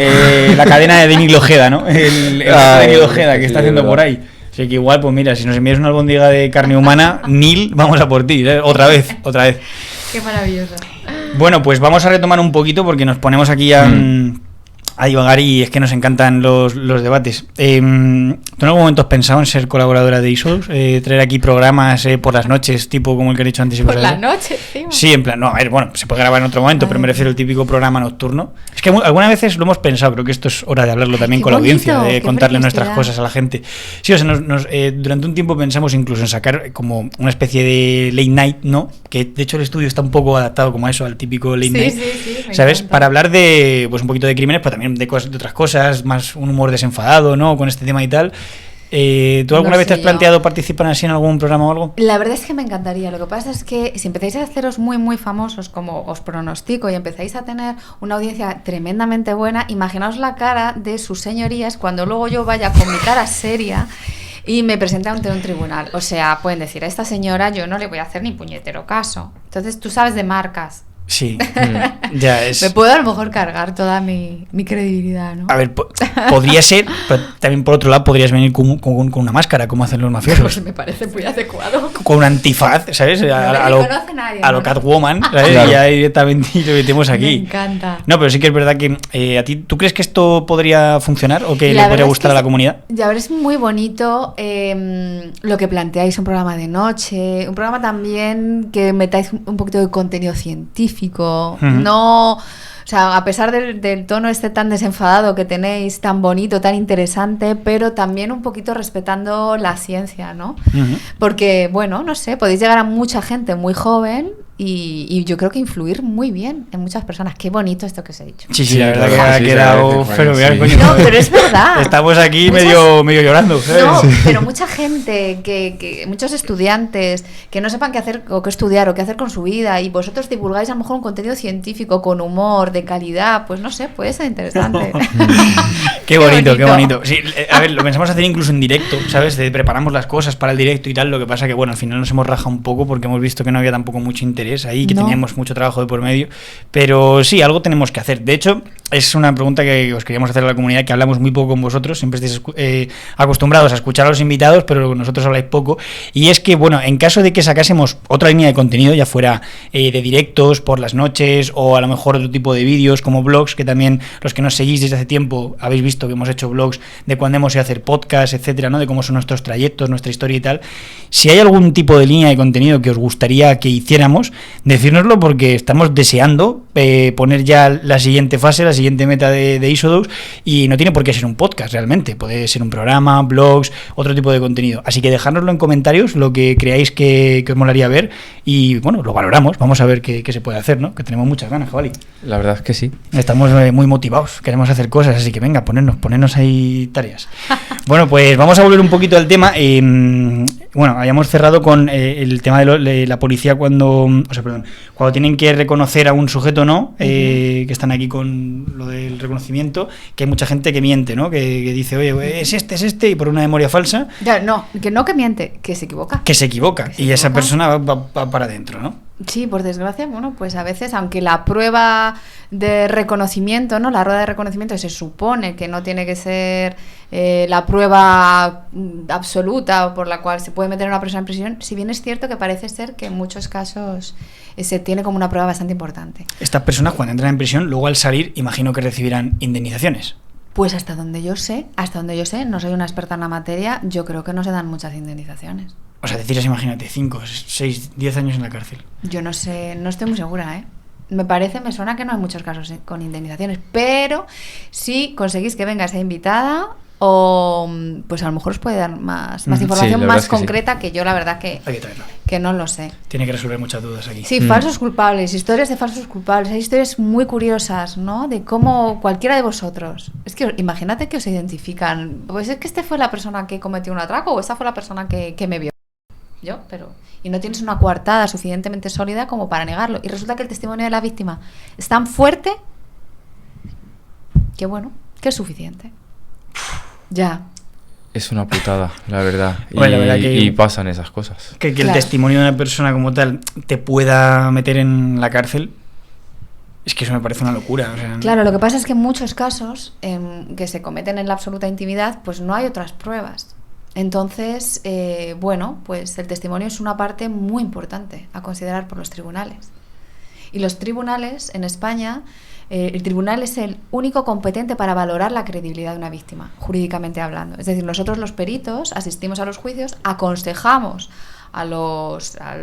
S2: la cadena de Denis Ojeda, ¿no? El
S3: Ah,
S2: Denis Ojeda que
S3: sí,
S2: está
S3: es
S2: haciendo
S3: verdad.
S2: por ahí. Así que igual, pues mira, si nos envías una albóndiga de carne humana, Nil, vamos a por ti, ¿eh? Otra vez.
S1: Qué maravilloso.
S2: Bueno, pues vamos a retomar un poquito porque nos ponemos aquí a divagar y es que nos encantan los debates. ¿Tú en algún momento has pensado en ser colaboradora de ISOS? Traer aquí programas por las noches, tipo como el que he dicho antes. y
S1: Por
S2: cosas
S1: la
S2: así?
S1: noche, encima.
S2: Sí, en plan, no, a ver, bueno, se puede grabar en otro momento,
S1: Ay.
S2: pero me refiero al típico programa nocturno. Es que algunas veces lo hemos pensado, creo que esto es hora de hablarlo también
S1: qué
S2: con la
S1: bonito,
S2: audiencia, de
S1: qué
S2: contarle nuestras
S1: preciosidad.
S2: cosas a la gente. Sí, o sea, durante un tiempo pensamos incluso en sacar como una especie de late night, ¿no? Que de hecho el estudio está un poco adaptado como a eso, al típico late
S1: Sí,
S2: night.
S1: sí, me
S2: ¿Sabes?
S1: encanta.
S2: Para hablar de, pues un poquito de crímenes, pero también de otras cosas, más un humor desenfadado, ¿no? Con este tema y tal. ¿Tú alguna
S1: No
S2: vez te
S1: sé
S2: has
S1: yo.
S2: planteado participar así en algún programa o algo?
S1: La verdad es que me encantaría. Lo que pasa es que si empezáis a haceros muy, muy famosos, como os pronostico, y empezáis a tener una audiencia tremendamente buena, imaginaos la cara de sus señorías cuando luego yo vaya con mi cara seria y me presente ante un tribunal. O sea, pueden decir, a esta señora yo no le voy a hacer ni puñetero caso. Entonces tú sabes de marcas.
S2: Sí, ya es...
S1: Me puedo a lo mejor cargar toda mi credibilidad, ¿no?
S2: A ver, podría ser, pero también por otro lado podrías venir con una máscara, como hacen los mafiosos.
S1: Pues me parece muy adecuado.
S2: Con un antifaz, ¿sabes?
S1: No me
S2: A lo
S1: reconoce nadie,
S2: a lo
S1: ¿no?
S2: Catwoman, ¿sabes?
S3: Claro.
S2: Y ya directamente lo metemos
S1: Me
S2: aquí.
S1: encanta.
S2: No, pero sí que es verdad que a ti, ¿tú crees que esto podría funcionar o que
S1: La
S2: le podría
S1: verdad es
S2: gustar
S1: que
S2: a la comunidad?
S1: Ya ver, es muy bonito lo que planteáis, un programa de noche, un programa también que metáis un poquito de contenido científico,
S2: Ujú.
S1: no... O sea, a pesar del tono este tan desenfadado que tenéis, tan bonito, tan interesante, pero también un poquito respetando la ciencia, ¿no?
S2: Ujú.
S1: Porque, bueno, no sé, podéis llegar a mucha gente muy joven y yo creo que influir muy bien en muchas personas. Qué bonito esto que os he dicho.
S2: Sí, la verdad que
S3: claro,
S2: ha
S3: sí,
S2: quedado
S3: sí,
S2: fenomenal,
S3: sí.
S2: coño.
S1: No, pero es verdad.
S2: Estamos aquí
S1: Muchas-
S2: medio llorando, ¿sabes?
S1: No, pero mucha gente, muchos estudiantes que no sepan qué hacer o qué estudiar o qué hacer con su vida, y vosotros divulgáis a lo mejor un contenido científico con humor, de calidad, pues no sé, puede ser interesante.
S2: Qué bonito, qué bonito. Sí, a ver, lo pensamos hacer incluso en directo, ¿sabes? Preparamos las cosas para el directo y tal, lo que pasa que, bueno, al final nos hemos rajado un poco porque hemos visto que no había tampoco mucho interés ahí, que
S1: No.
S2: teníamos mucho trabajo de por medio, pero sí, algo tenemos que hacer. De hecho, es una pregunta que os queríamos hacer a la comunidad, que hablamos muy poco con vosotros, siempre estáis acostumbrados a escuchar a los invitados, pero nosotros habláis poco, y es que, bueno, en caso de que sacásemos otra línea de contenido, ya fuera de directos por las noches o a lo mejor otro tipo de vídeos como blogs, que también los que nos seguís desde hace tiempo habéis visto que hemos hecho blogs de cuando hemos ido a hacer podcast, etcétera, ¿no? De cómo son nuestros trayectos, nuestra historia y tal. Si hay algún tipo de línea de contenido que os gustaría que hiciéramos, decírnoslo, porque estamos deseando poner ya la siguiente fase, la siguiente meta de Isodose, y no tiene por qué ser un podcast realmente, puede ser un programa, blogs, otro tipo de contenido. Así que dejárnoslo en comentarios, lo que creáis que os molaría ver, y bueno, lo valoramos, vamos a ver qué se puede hacer, ¿no? Que tenemos muchas ganas, Javali.
S3: La verdad es que sí.
S2: Estamos muy motivados, queremos hacer cosas, así que venga, ponernos ahí tareas. Bueno, pues vamos a volver un poquito al tema. Bueno, habíamos cerrado con el tema de la policía cuando tienen que reconocer a un sujeto, ¿no? Que están aquí con lo del reconocimiento, que hay mucha gente que miente, ¿no? Que dice, oye, es este, y por una memoria falsa.
S1: Ya, no que miente, que se equivoca.
S2: Que se equivoca, y esa persona va para adentro, ¿no?
S1: Sí, por desgracia, bueno, pues a veces, aunque la prueba de reconocimiento, ¿no? La rueda de reconocimiento se supone que no tiene que ser la prueba absoluta por la cual se puede meter a una persona en prisión, si bien es cierto que parece ser que en muchos casos se tiene como una prueba bastante importante.
S2: Estas personas, cuando entran en prisión, luego al salir, imagino que recibirán indemnizaciones.
S1: Pues hasta donde yo sé, no soy una experta en la materia, yo creo que no se dan muchas indemnizaciones.
S2: O sea, deciros, imagínate, 5, 6, 10 años en la cárcel.
S1: Yo no sé, no estoy muy segura, ¿eh? Me suena que no hay muchos casos con indemnizaciones, pero si conseguís que venga esa invitada, o pues a lo mejor os puede dar más información,
S3: sí,
S1: más concreta, que yo la verdad
S2: Hay que traerlo.
S1: que no lo sé.
S2: Tiene que resolver muchas dudas aquí.
S1: Sí, falsos culpables, historias de falsos culpables, hay historias muy curiosas, ¿no? De cómo cualquiera de vosotros, es que imagínate que os identifican, pues es que este fue la persona que cometió un atraco, o esta fue la persona que me vio. Y no tienes una coartada suficientemente sólida como para negarlo, y resulta que el testimonio de la víctima es tan fuerte que bueno, que es suficiente. Ya.
S3: Es una putada, la verdad.
S2: Bueno, la verdad que-
S3: Y pasan esas cosas.
S2: Que el
S1: Claro.
S2: testimonio de una persona como tal te pueda meter en la cárcel, es que eso me parece una locura. O sea,
S1: Claro, lo que pasa es que en muchos casos que se cometen en la absoluta intimidad, pues no hay otras pruebas. Entonces, bueno, pues el testimonio es una parte muy importante a considerar por los tribunales. Y los tribunales en España, el tribunal es el único competente para valorar la credibilidad de una víctima, jurídicamente hablando. Es decir, nosotros los peritos asistimos a los juicios, aconsejamos al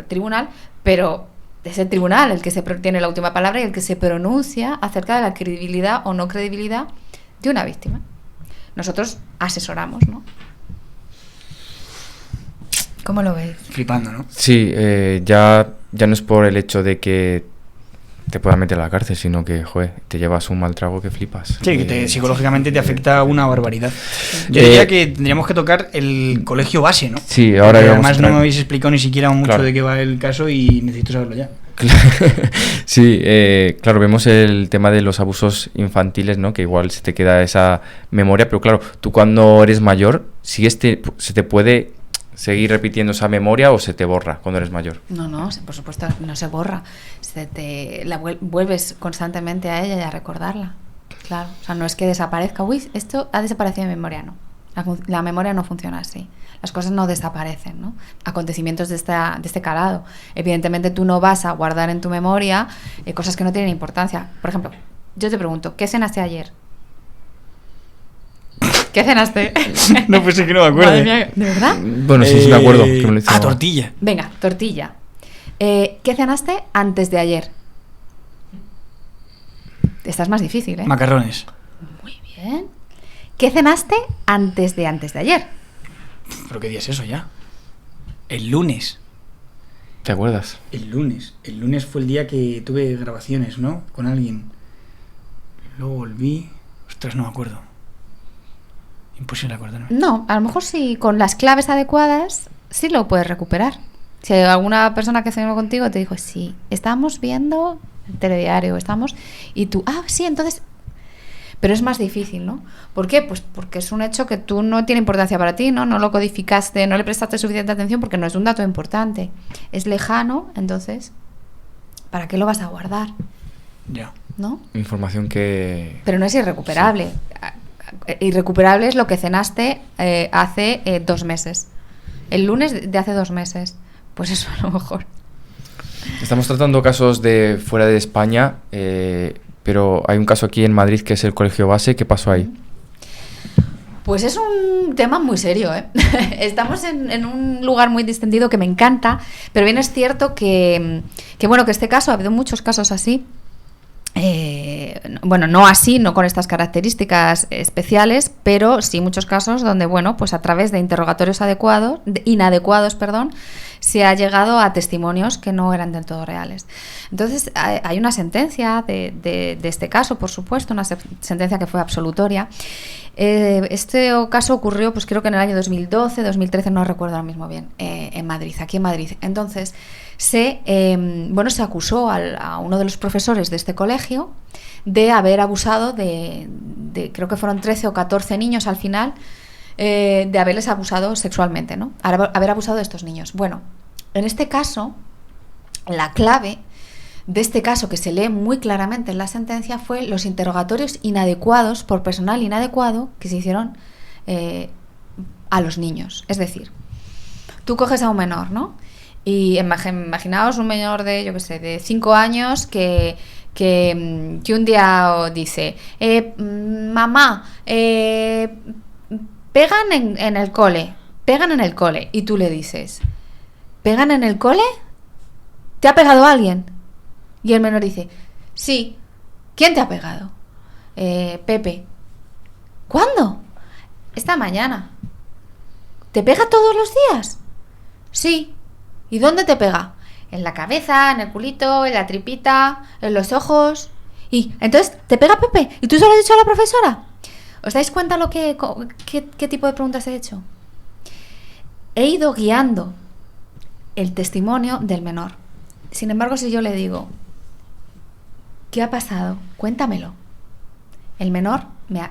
S1: tribunal, pero es el tribunal el que tiene la última palabra y el que se pronuncia acerca de la credibilidad o no credibilidad de una víctima. Nosotros asesoramos, ¿no? ¿Cómo lo veis?
S2: flipando, ¿no?
S3: Sí, ya no es por el hecho de que te puedan meter a la cárcel, sino que, joder, te llevas un mal trago que flipas.
S2: Sí, que psicológicamente te afecta una barbaridad. Yo diría que tendríamos que tocar el colegio base, ¿no?
S3: Sí, ahora
S2: Porque
S3: íbamos a
S2: además no
S3: entrar.
S2: me habéis explicado ni siquiera mucho
S3: Claro.
S2: de qué va el caso y necesito saberlo ya.
S3: Sí, claro, vemos el tema de los abusos infantiles, ¿no? Que igual se te queda esa memoria, pero claro, tú cuando eres mayor, si se te puede seguir repitiendo esa memoria o se te borra cuando eres mayor.
S1: No, por supuesto, no se borra. Vuelves constantemente a ella y a recordarla. Claro, o sea, no es que desaparezca. Uy, esto ha desaparecido de mi memoria, no. La memoria no funciona así. Las cosas no desaparecen, ¿no? Acontecimientos de este calado. Evidentemente tú no vas a guardar en tu memoria cosas que no tienen importancia. Por ejemplo, yo te pregunto, ¿qué cenaste ayer? ¿Qué cenaste?
S2: No, pues es que no me acuerdo.
S1: Madre mía, ¿de verdad?
S3: Bueno, sí me acuerdo. Que me lo hizo-
S2: Tortilla.
S1: Venga, tortilla. ¿Qué cenaste antes de ayer? Esta es más difícil, ¿eh?
S2: Macarrones.
S1: Muy bien. ¿Qué cenaste antes de ayer?
S2: ¿Pero qué día es eso ya? El lunes.
S3: ¿Te acuerdas?
S2: El lunes fue el día que tuve grabaciones, ¿no? Con alguien. Luego volví... Ostras, no me acuerdo. Imposible acordarme.
S1: No, a lo mejor sí, con las claves adecuadas sí lo puedes recuperar. Si hay alguna persona que se vino contigo te dijo, sí, estábamos viendo el telediario, y tú, sí, entonces... Pero es más difícil, ¿no? ¿Por qué? Pues porque es un hecho que tú no tiene importancia para ti, ¿no? No lo codificaste, no le prestaste suficiente atención porque no es un dato importante. Es lejano, entonces, ¿para qué lo vas a guardar?
S2: Ya.
S1: ¿No?
S3: Información que...
S1: Pero no es irrecuperable. Sí. Irrecuperable es lo que cenaste hace 2 meses. El lunes de hace 2 meses. Pues eso a lo mejor.
S3: Estamos tratando casos de fuera de España, pero hay un caso aquí en Madrid que es el Colegio Base. ¿Qué pasó ahí?
S1: Pues es un tema muy serio, ¿eh? Estamos en un lugar muy distendido que me encanta, pero bien es cierto que este caso, ha habido muchos casos así, no así, no con estas características especiales, pero sí muchos casos donde, pues a través de interrogatorios inadecuados, se ha llegado a testimonios que no eran del todo reales. Entonces, hay una sentencia de este caso, por supuesto, una sentencia que fue absolutoria. Este caso ocurrió, pues creo que en el año 2012, 2013, no recuerdo ahora mismo bien, en Madrid, aquí en Madrid. Entonces, se acusó a uno de los profesores de este colegio de haber abusado de creo que fueron 13 o 14 niños al final, de haberles abusado sexualmente, ¿no? Haber abusado de estos niños. Bueno, en este caso, la clave de este caso, que se lee muy claramente en la sentencia, fue los interrogatorios inadecuados por personal inadecuado que se hicieron a los niños. Es decir, tú coges a un menor, ¿no? Y imaginaos un menor de, de 5 años que un día dice, mamá, pegan en el cole, y tú le dices, ¿pegan en el cole? ¿Te ha pegado alguien? Y el menor dice, sí. ¿Quién te ha pegado? Pepe. ¿Cuándo? Esta mañana. ¿Te pega todos los días? Sí. ¿Y dónde te pega? En la cabeza, en el culito, en la tripita, en los ojos. ¿Y entonces te pega Pepe? ¿Y tú se lo has dicho a la profesora? ¿Os dais cuenta qué tipo de preguntas he hecho? He ido guiando el testimonio del menor. Sin embargo, si yo le digo, ¿qué ha pasado? Cuéntamelo. El menor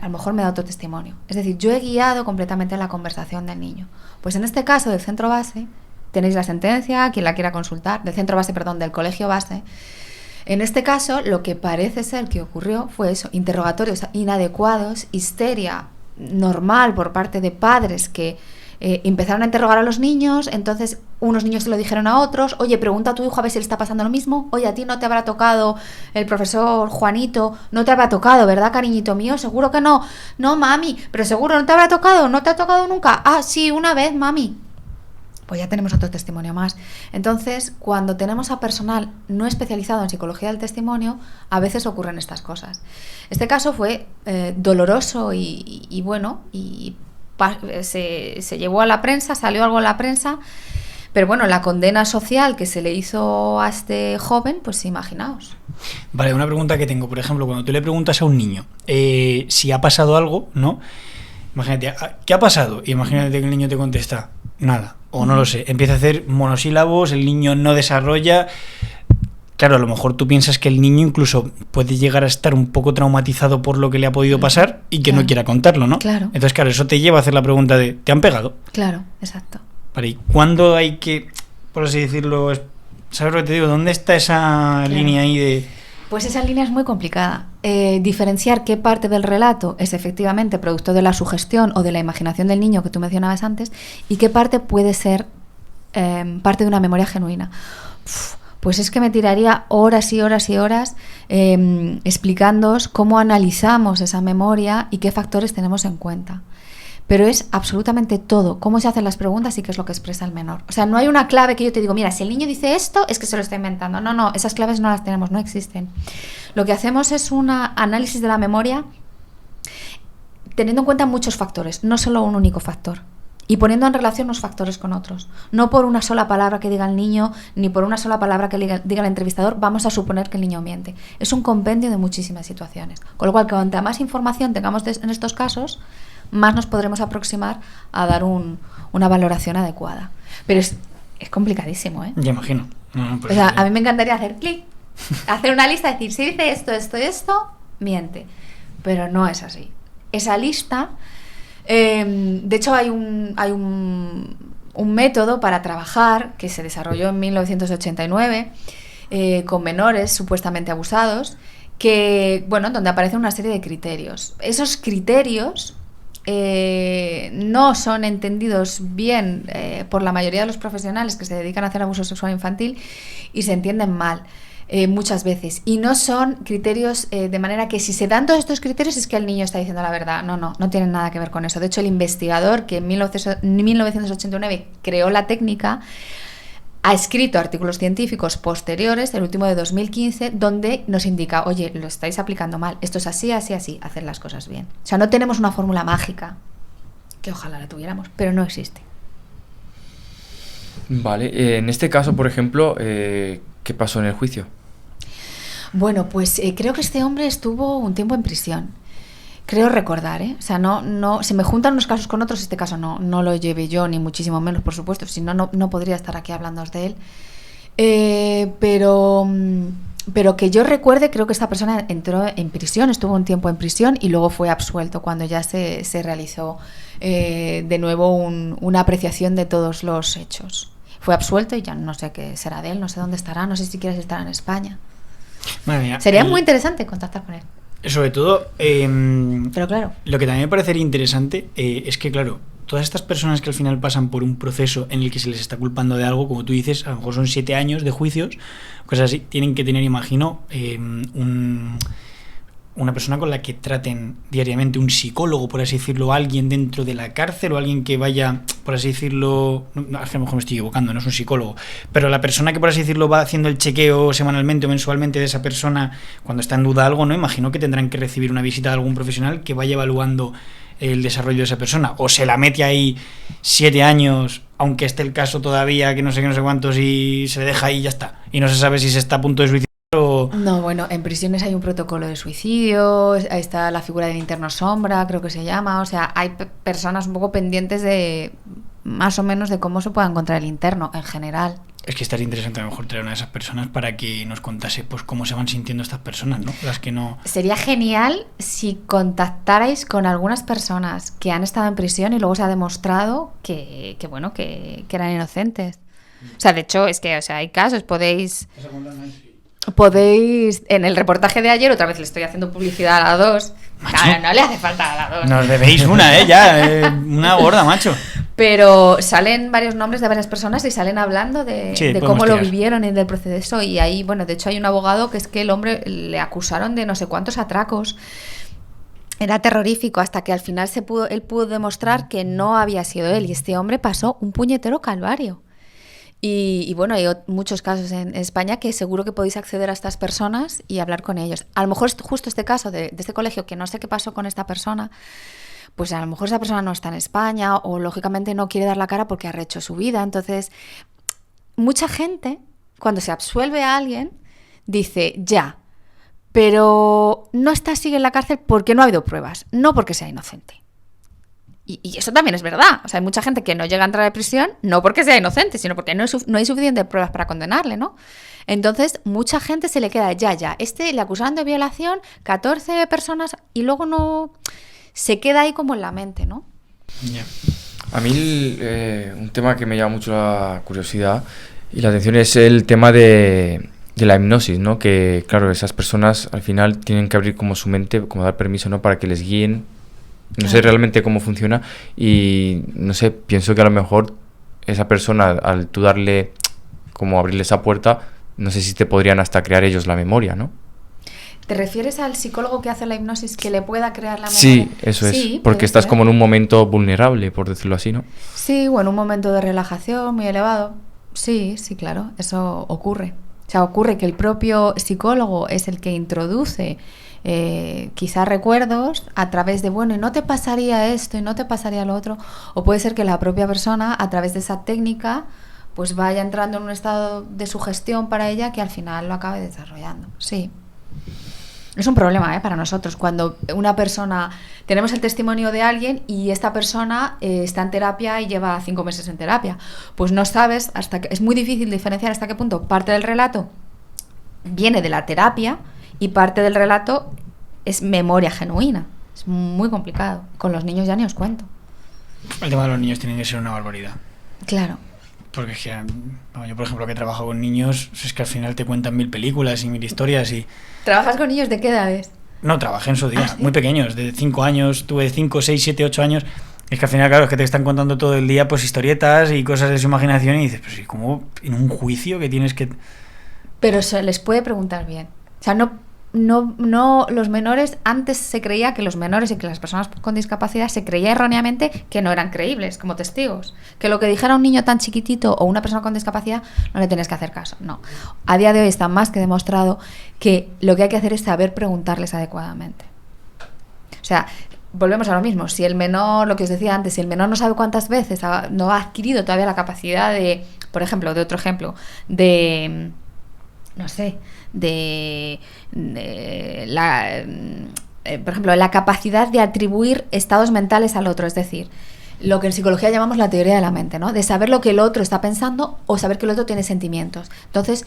S1: a lo mejor me da otro testimonio. Es decir, yo he guiado completamente la conversación del niño. Pues en este caso del centro base, tenéis la sentencia, quien la quiera consultar, del colegio base. En este caso, lo que parece ser que ocurrió fue eso, interrogatorios inadecuados, histeria normal por parte de padres que empezaron a interrogar a los niños. Entonces unos niños se lo dijeron a otros, oye, pregunta a tu hijo a ver si le está pasando lo mismo, oye, a ti no te habrá tocado el profesor Juanito, no te habrá tocado, ¿verdad, cariñito mío? Seguro que no. No, mami, pero seguro no te habrá tocado, no te ha tocado nunca. Ah, sí, una vez, mami. Pues ya tenemos otro testimonio más. Entonces, cuando tenemos a personal no especializado en psicología del testimonio, a veces ocurren estas cosas. Este caso fue doloroso y se llevó a la prensa, salió algo en la prensa, pero la condena social que se le hizo a este joven, pues imaginaos.
S2: Vale, una pregunta que tengo, por ejemplo, cuando tú le preguntas a un niño si ha pasado algo, ¿no? Imagínate, ¿qué ha pasado? Y imagínate que el niño te contesta, nada, o no lo sé, empieza a hacer monosílabos, el niño no desarrolla. Claro, a lo mejor tú piensas que el niño incluso puede llegar a estar un poco traumatizado por lo que le ha podido pasar y que no quiera contarlo, ¿no?
S1: Claro.
S2: Entonces, claro, eso te lleva a hacer la pregunta de, ¿te han pegado?
S1: Claro, exacto.
S2: Vale, ¿y cuándo hay que, por así decirlo, ¿sabes lo que te digo? ¿Dónde está esa línea ahí de...?
S1: Pues esa línea es muy complicada. Diferenciar qué parte del relato es efectivamente producto de la sugestión o de la imaginación del niño que tú mencionabas antes y qué parte puede ser parte de una memoria genuina. Pues es que me tiraría horas y horas y horas explicándoos cómo analizamos esa memoria y qué factores tenemos en cuenta. Pero es absolutamente todo, cómo se hacen las preguntas y qué es lo que expresa el menor. O sea, no hay una clave que yo te digo, mira, si el niño dice esto, es que se lo está inventando. No, esas claves no las tenemos, no existen. Lo que hacemos es un análisis de la memoria teniendo en cuenta muchos factores, no solo un único factor. y poniendo en relación unos factores con otros. No por una sola palabra que diga el niño, ni por una sola palabra que diga el entrevistador, vamos a suponer que el niño miente. Es un compendio de muchísimas situaciones. Con lo cual, cuanta más información tengamos en estos casos, más nos podremos aproximar a dar una valoración adecuada. Pero es complicadísimo, ¿eh?
S2: Ya imagino. No,
S1: o sea, a mí me encantaría hacer clic, hacer una lista, decir, si dice esto, esto y esto, miente. Pero no es así. Esa lista, de hecho hay un método para trabajar que se desarrolló en 1989 con menores supuestamente abusados, que, bueno, donde aparece una serie de criterios. Esos criterios no son entendidos bien por la mayoría de los profesionales que se dedican a hacer abuso sexual infantil y se entienden mal. Muchas veces, y no son criterios de manera que si se dan todos estos criterios es que el niño está diciendo la verdad. No tienen nada que ver con eso. De hecho, el investigador que en 1989 creó la técnica ha escrito artículos científicos posteriores, el último de 2015, donde nos indica, oye, lo estáis aplicando mal, esto es así, así, así, hacer las cosas bien. O sea, no tenemos una fórmula mágica, que ojalá la tuviéramos, pero no existe.
S3: Vale, en este caso, por ejemplo, ¿qué pasó en el juicio?
S1: Bueno, pues creo que este hombre estuvo un tiempo en prisión. Creo recordar, ¿eh? O sea, no, se me juntan unos casos con otros, este caso no lo llevé yo, ni muchísimo menos, por supuesto, si no podría estar aquí hablándoos de él. Pero que yo recuerde, creo que esta persona entró en prisión, estuvo un tiempo en prisión y luego fue absuelto cuando ya se realizó de nuevo una apreciación de todos los hechos. Fue absuelto y ya no sé qué será de él, no sé dónde estará, no sé si siquiera estará en España.
S2: Madre mía,
S1: sería muy interesante contactar con él.
S2: Sobre todo,
S1: pero claro,
S2: lo que también me parecería interesante es que, claro, todas estas personas que al final pasan por un proceso en el que se les está culpando de algo, como tú dices, a lo mejor son 7 años de juicios, cosas así, tienen que tener, imagino, una persona con la que traten diariamente, un psicólogo, por así decirlo, alguien dentro de la cárcel o alguien que vaya, por así decirlo, no, es que a lo mejor me estoy equivocando, no es un psicólogo, pero la persona que, por así decirlo, va haciendo el chequeo semanalmente o mensualmente de esa persona cuando está en duda algo, ¿no? Imagino que tendrán que recibir una visita de algún profesional que vaya evaluando el desarrollo de esa persona, o se la mete ahí 7 años, aunque esté el caso todavía, que no sé qué, no sé cuántos, y se le deja ahí y ya está, y no se sabe si se está a punto de suicidar o...
S1: No, bueno, en prisiones hay un protocolo de suicidio, ahí está la figura del interno sombra, creo que se llama, o sea, hay personas un poco pendientes de más o menos de cómo se pueda encontrar el interno en general.
S2: Es que estaría interesante a lo mejor traer a una de esas personas para que nos contase pues cómo se van sintiendo estas personas, ¿no? Las que no...
S1: Sería genial si contactarais con algunas personas que han estado en prisión y luego se ha demostrado que eran inocentes. O sea, de hecho, es que, o sea, hay casos, podéis, en el reportaje de ayer, otra vez le estoy haciendo publicidad a la 2. Claro, no le hace falta a la 2.
S2: Nos debéis una, ya, una gorda, macho.
S1: Pero salen varios nombres de varias personas y salen hablando de cómo lo vivieron y del proceso. Y ahí, bueno, de hecho hay un abogado que es que el hombre le acusaron de no sé cuántos atracos. Era terrorífico hasta que al final él pudo demostrar que no había sido él. Y este hombre pasó un puñetero calvario. Y bueno, hay muchos casos en España que seguro que podéis acceder a estas personas y hablar con ellos. A lo mejor justo este caso de este colegio, que no sé qué pasó con esta persona, pues a lo mejor esa persona no está en España o lógicamente no quiere dar la cara porque ha rehecho su vida. Entonces, mucha gente, cuando se absuelve a alguien, dice, ya, pero no sigue en la cárcel porque no ha habido pruebas, no porque sea inocente. Y eso también es verdad. O sea, hay mucha gente que no llega a entrar a prisión no porque sea inocente, sino porque no hay suficientes pruebas para condenarle, ¿no? Entonces, mucha gente se le queda, ya, le acusaron de violación, 14 personas, y luego no... Se queda ahí como en la mente, ¿no?
S3: Yeah. A mí un tema que me llama mucho la curiosidad y la atención es el tema de la hipnosis, ¿no? Que, claro, esas personas al final tienen que abrir como su mente, como dar permiso, ¿no? Para que les guíen. No sé realmente cómo funciona y, no sé, pienso que a lo mejor esa persona, al tú darle, como abrirle esa puerta, no sé si te podrían hasta crear ellos la memoria, ¿no?
S1: ¿Te refieres al psicólogo que hace la hipnosis que le pueda crear la memoria?
S3: Sí, eso es, porque estás como en un momento vulnerable, por decirlo así, ¿no?
S1: Sí, o en un momento de relajación muy elevado. Sí, claro, eso ocurre. O sea, ocurre que el propio psicólogo es el que introduce quizá recuerdos a través de, bueno, y no te pasaría esto y no te pasaría lo otro, o puede ser que la propia persona a través de esa técnica pues vaya entrando en un estado de sugestión para ella que al final lo acabe desarrollando. Sí. Es un problema para nosotros cuando una persona, tenemos el testimonio de alguien y esta persona está en terapia y lleva 5 meses en terapia. Pues no sabes, es muy difícil diferenciar hasta qué punto parte del relato viene de la terapia y parte del relato es memoria genuina. Es muy complicado. Con los niños ya ni os cuento.
S2: El tema de los niños tiene que ser una barbaridad.
S1: Claro.
S2: Porque es que, yo por ejemplo que trabajo con niños, es que al final te cuentan 1000 películas y 1000 historias y...
S1: ¿Trabajas con niños de qué edades?
S2: No, trabajé en su día,
S1: ¿Sí?
S2: muy pequeños, de 5 años, tuve 5, 6, 7, 8 años. Es que al final, claro, es que te están contando todo el día pues historietas y cosas de su imaginación y dices, pues ¿y cómo en un juicio que tienes que...?
S1: Pero se les puede preguntar bien. O sea, no, los menores, antes se creía que los menores y que las personas con discapacidad se creía erróneamente que no eran creíbles como testigos. Que lo que dijera un niño tan chiquitito o una persona con discapacidad no le tienes que hacer caso. No. A día de hoy está más que demostrado que lo que hay que hacer es saber preguntarles adecuadamente. O sea, volvemos a lo mismo. Si el menor, lo que os decía antes, si el menor no sabe cuántas veces no ha adquirido todavía la capacidad de, por ejemplo, de otro ejemplo, de... no sé, por ejemplo, la capacidad de atribuir estados mentales al otro, es decir, lo que en psicología llamamos la teoría de la mente, ¿no? De saber lo que el otro está pensando o saber que el otro tiene sentimientos. Entonces,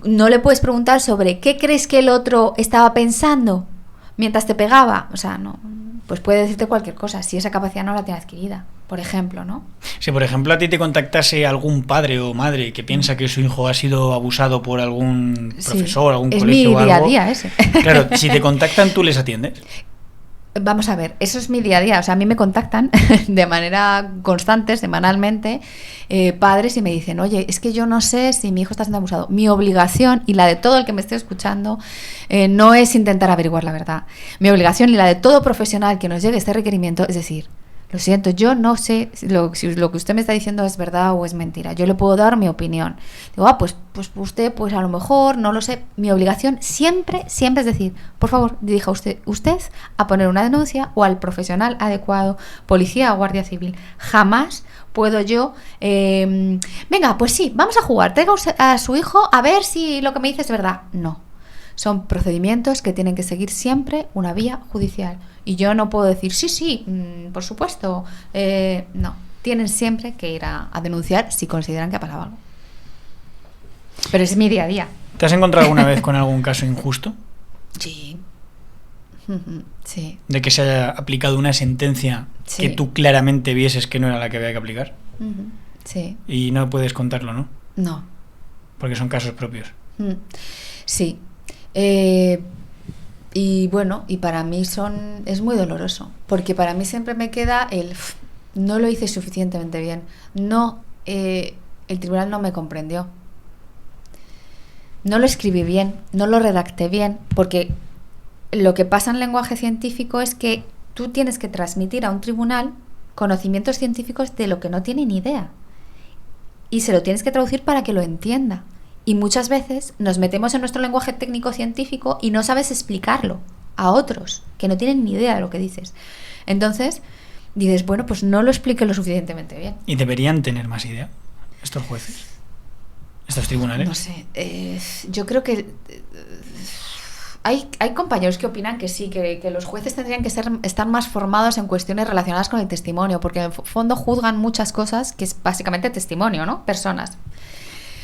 S1: no le puedes preguntar sobre qué crees que el otro estaba pensando mientras te pegaba. O sea, no, pues puede decirte cualquier cosa si esa capacidad no la tiene adquirida, por ejemplo, ¿no?
S2: Si por ejemplo a ti te contactase algún padre o madre que piensa que su hijo ha sido abusado por algún profesor, algún colegio o algo...
S1: Es mi día a día ese.
S2: Claro, si te contactan, ¿tú les atiendes?
S1: Vamos a ver, eso es mi día a día. O sea, a mí me contactan de manera constante, semanalmente, padres y me dicen, oye, es que yo no sé si mi hijo está siendo abusado. Mi obligación y la de todo el que me esté escuchando no es intentar averiguar la verdad. Mi obligación y la de todo profesional que nos llegue este requerimiento es decir, lo siento, yo no sé si lo que usted me está diciendo es verdad o es mentira. Yo le puedo dar mi opinión. Digo, pues usted, pues a lo mejor, no lo sé. Mi obligación siempre es decir, por favor, dirija usted a poner una denuncia o al profesional adecuado, policía o guardia civil. Jamás puedo yo, venga, pues sí, vamos a jugar, traiga a su hijo a ver si lo que me dice es verdad. No. Son procedimientos que tienen que seguir siempre una vía judicial. Y yo no puedo decir, sí, por supuesto. No, tienen siempre que ir a denunciar si consideran que ha pasado algo. Pero es mi día a día.
S2: ¿Te has encontrado alguna vez con algún caso injusto?
S1: Sí. Sí.
S2: De que se haya aplicado una sentencia
S1: Sí.
S2: que tú claramente vieses que no era la que había que aplicar.
S1: Sí.
S2: Y no puedes contarlo, ¿no?
S1: No.
S2: Porque son casos propios.
S1: Sí. Y bueno, y para mí es muy doloroso, porque para mí siempre me queda no lo hice suficientemente bien, el tribunal no me comprendió, no lo escribí bien, no lo redacté bien, porque lo que pasa en lenguaje científico es que tú tienes que transmitir a un tribunal conocimientos científicos de lo que no tiene ni idea, y se lo tienes que traducir para que lo entienda. Y muchas veces nos metemos en nuestro lenguaje técnico-científico y no sabes explicarlo a otros que no tienen ni idea de lo que dices. Entonces, dices, bueno, pues no lo expliqué lo suficientemente bien.
S2: ¿Y deberían tener más idea estos jueces? ¿Estos tribunales?
S1: No sé, yo creo que hay compañeros que opinan que sí, que los jueces tendrían que estar más formados en cuestiones relacionadas con el testimonio, porque en el fondo juzgan muchas cosas que es básicamente testimonio, ¿no? Personas.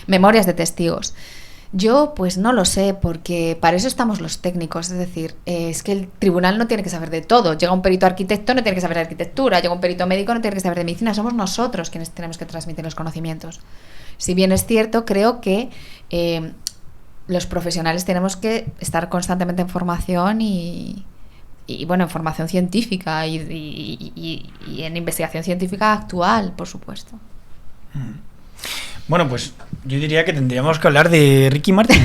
S1: Memorias de testigos. Yo pues no lo sé, porque para eso estamos los técnicos, es decir, es que el tribunal no tiene que saber de todo. Llega un perito arquitecto, no tiene que saber de arquitectura, llega un perito médico, no tiene que saber de medicina, somos nosotros quienes tenemos que transmitir los conocimientos. Si bien es cierto, creo que los profesionales tenemos que estar constantemente en formación y bueno, en formación científica y en investigación científica actual, por supuesto.
S2: Bueno, pues yo diría que tendríamos que hablar de Ricky Martin.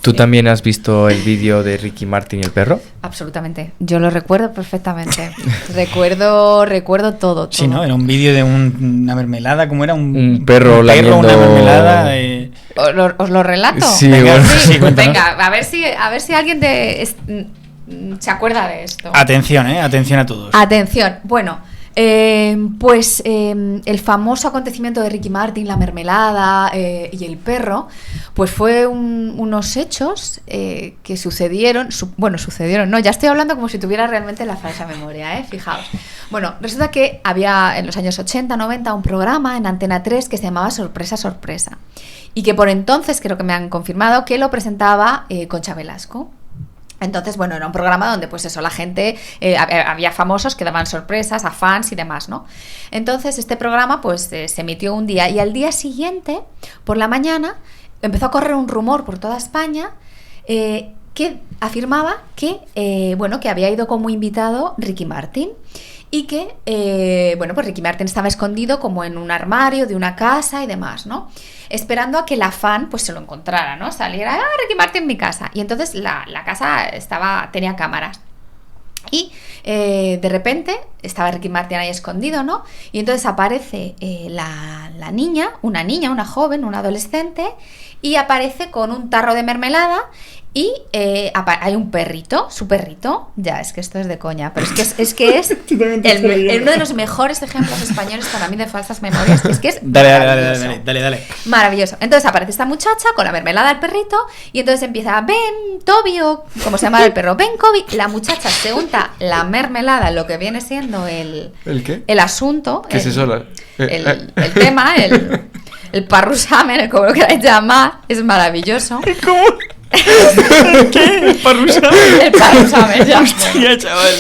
S3: ¿Tú también has visto el vídeo de Ricky Martin y el perro?
S1: Absolutamente. Yo lo recuerdo perfectamente. recuerdo todo.
S2: Sí, ¿no? Era un vídeo de una mermelada, ¿cómo era?
S3: Un perro lamiendo...
S2: una mermelada...
S1: ¿Os lo relato?
S3: Sí,
S2: Venga,
S3: bueno.
S2: sí, cuéntanos.
S1: Venga, a ver si alguien se acuerda de esto.
S2: Atención, atención a todos.
S1: Atención. Bueno, el famoso acontecimiento de Ricky Martin, la mermelada y el perro, pues fue unos hechos que sucedieron, sucedieron, no, ya estoy hablando como si tuviera realmente la falsa memoria, fijaos. Bueno, resulta que había en los años 80, 90 un programa en Antena 3 que se llamaba Sorpresa, Sorpresa, y que por entonces creo que me han confirmado que lo presentaba Concha Velasco. Entonces, bueno, era un programa donde, pues eso, la gente, había famosos que daban sorpresas a fans y demás, ¿no? Entonces, este programa, pues, se emitió un día y al día siguiente, por la mañana, empezó a correr un rumor por toda España que afirmaba que, que había ido como invitado Ricky Martin y que, pues Ricky Martin estaba escondido como en un armario de una casa y demás, ¿no? Esperando a que la fan pues se lo encontrara, ¿no? Saliera, Ricky Martin en mi casa. Y entonces la casa tenía cámaras. Y de repente estaba Ricky Martin ahí escondido, ¿no? Y entonces aparece la niña, una joven, una adolescente, y aparece con un tarro de mermelada. Y hay un perrito, su perrito, ya, es que esto es de coña, pero es que es uno de los mejores ejemplos españoles para mí de falsas memorias, es que es
S2: Dale.
S1: maravilloso. Entonces aparece esta muchacha con la mermelada del perrito y entonces empieza, ven, Toby, o como se llama el perro, ven, Kobe. La muchacha se unta la mermelada, lo que viene siendo
S3: ¿El qué?
S1: el asunto,
S3: ¿Qué es eso?
S1: el tema, el parrusamen, como lo queráis llamar, es maravilloso.
S2: ¿Cómo? ¿Qué? ¿El parrusamen?
S1: El parrusamen, ya.
S2: Hostia, chaval.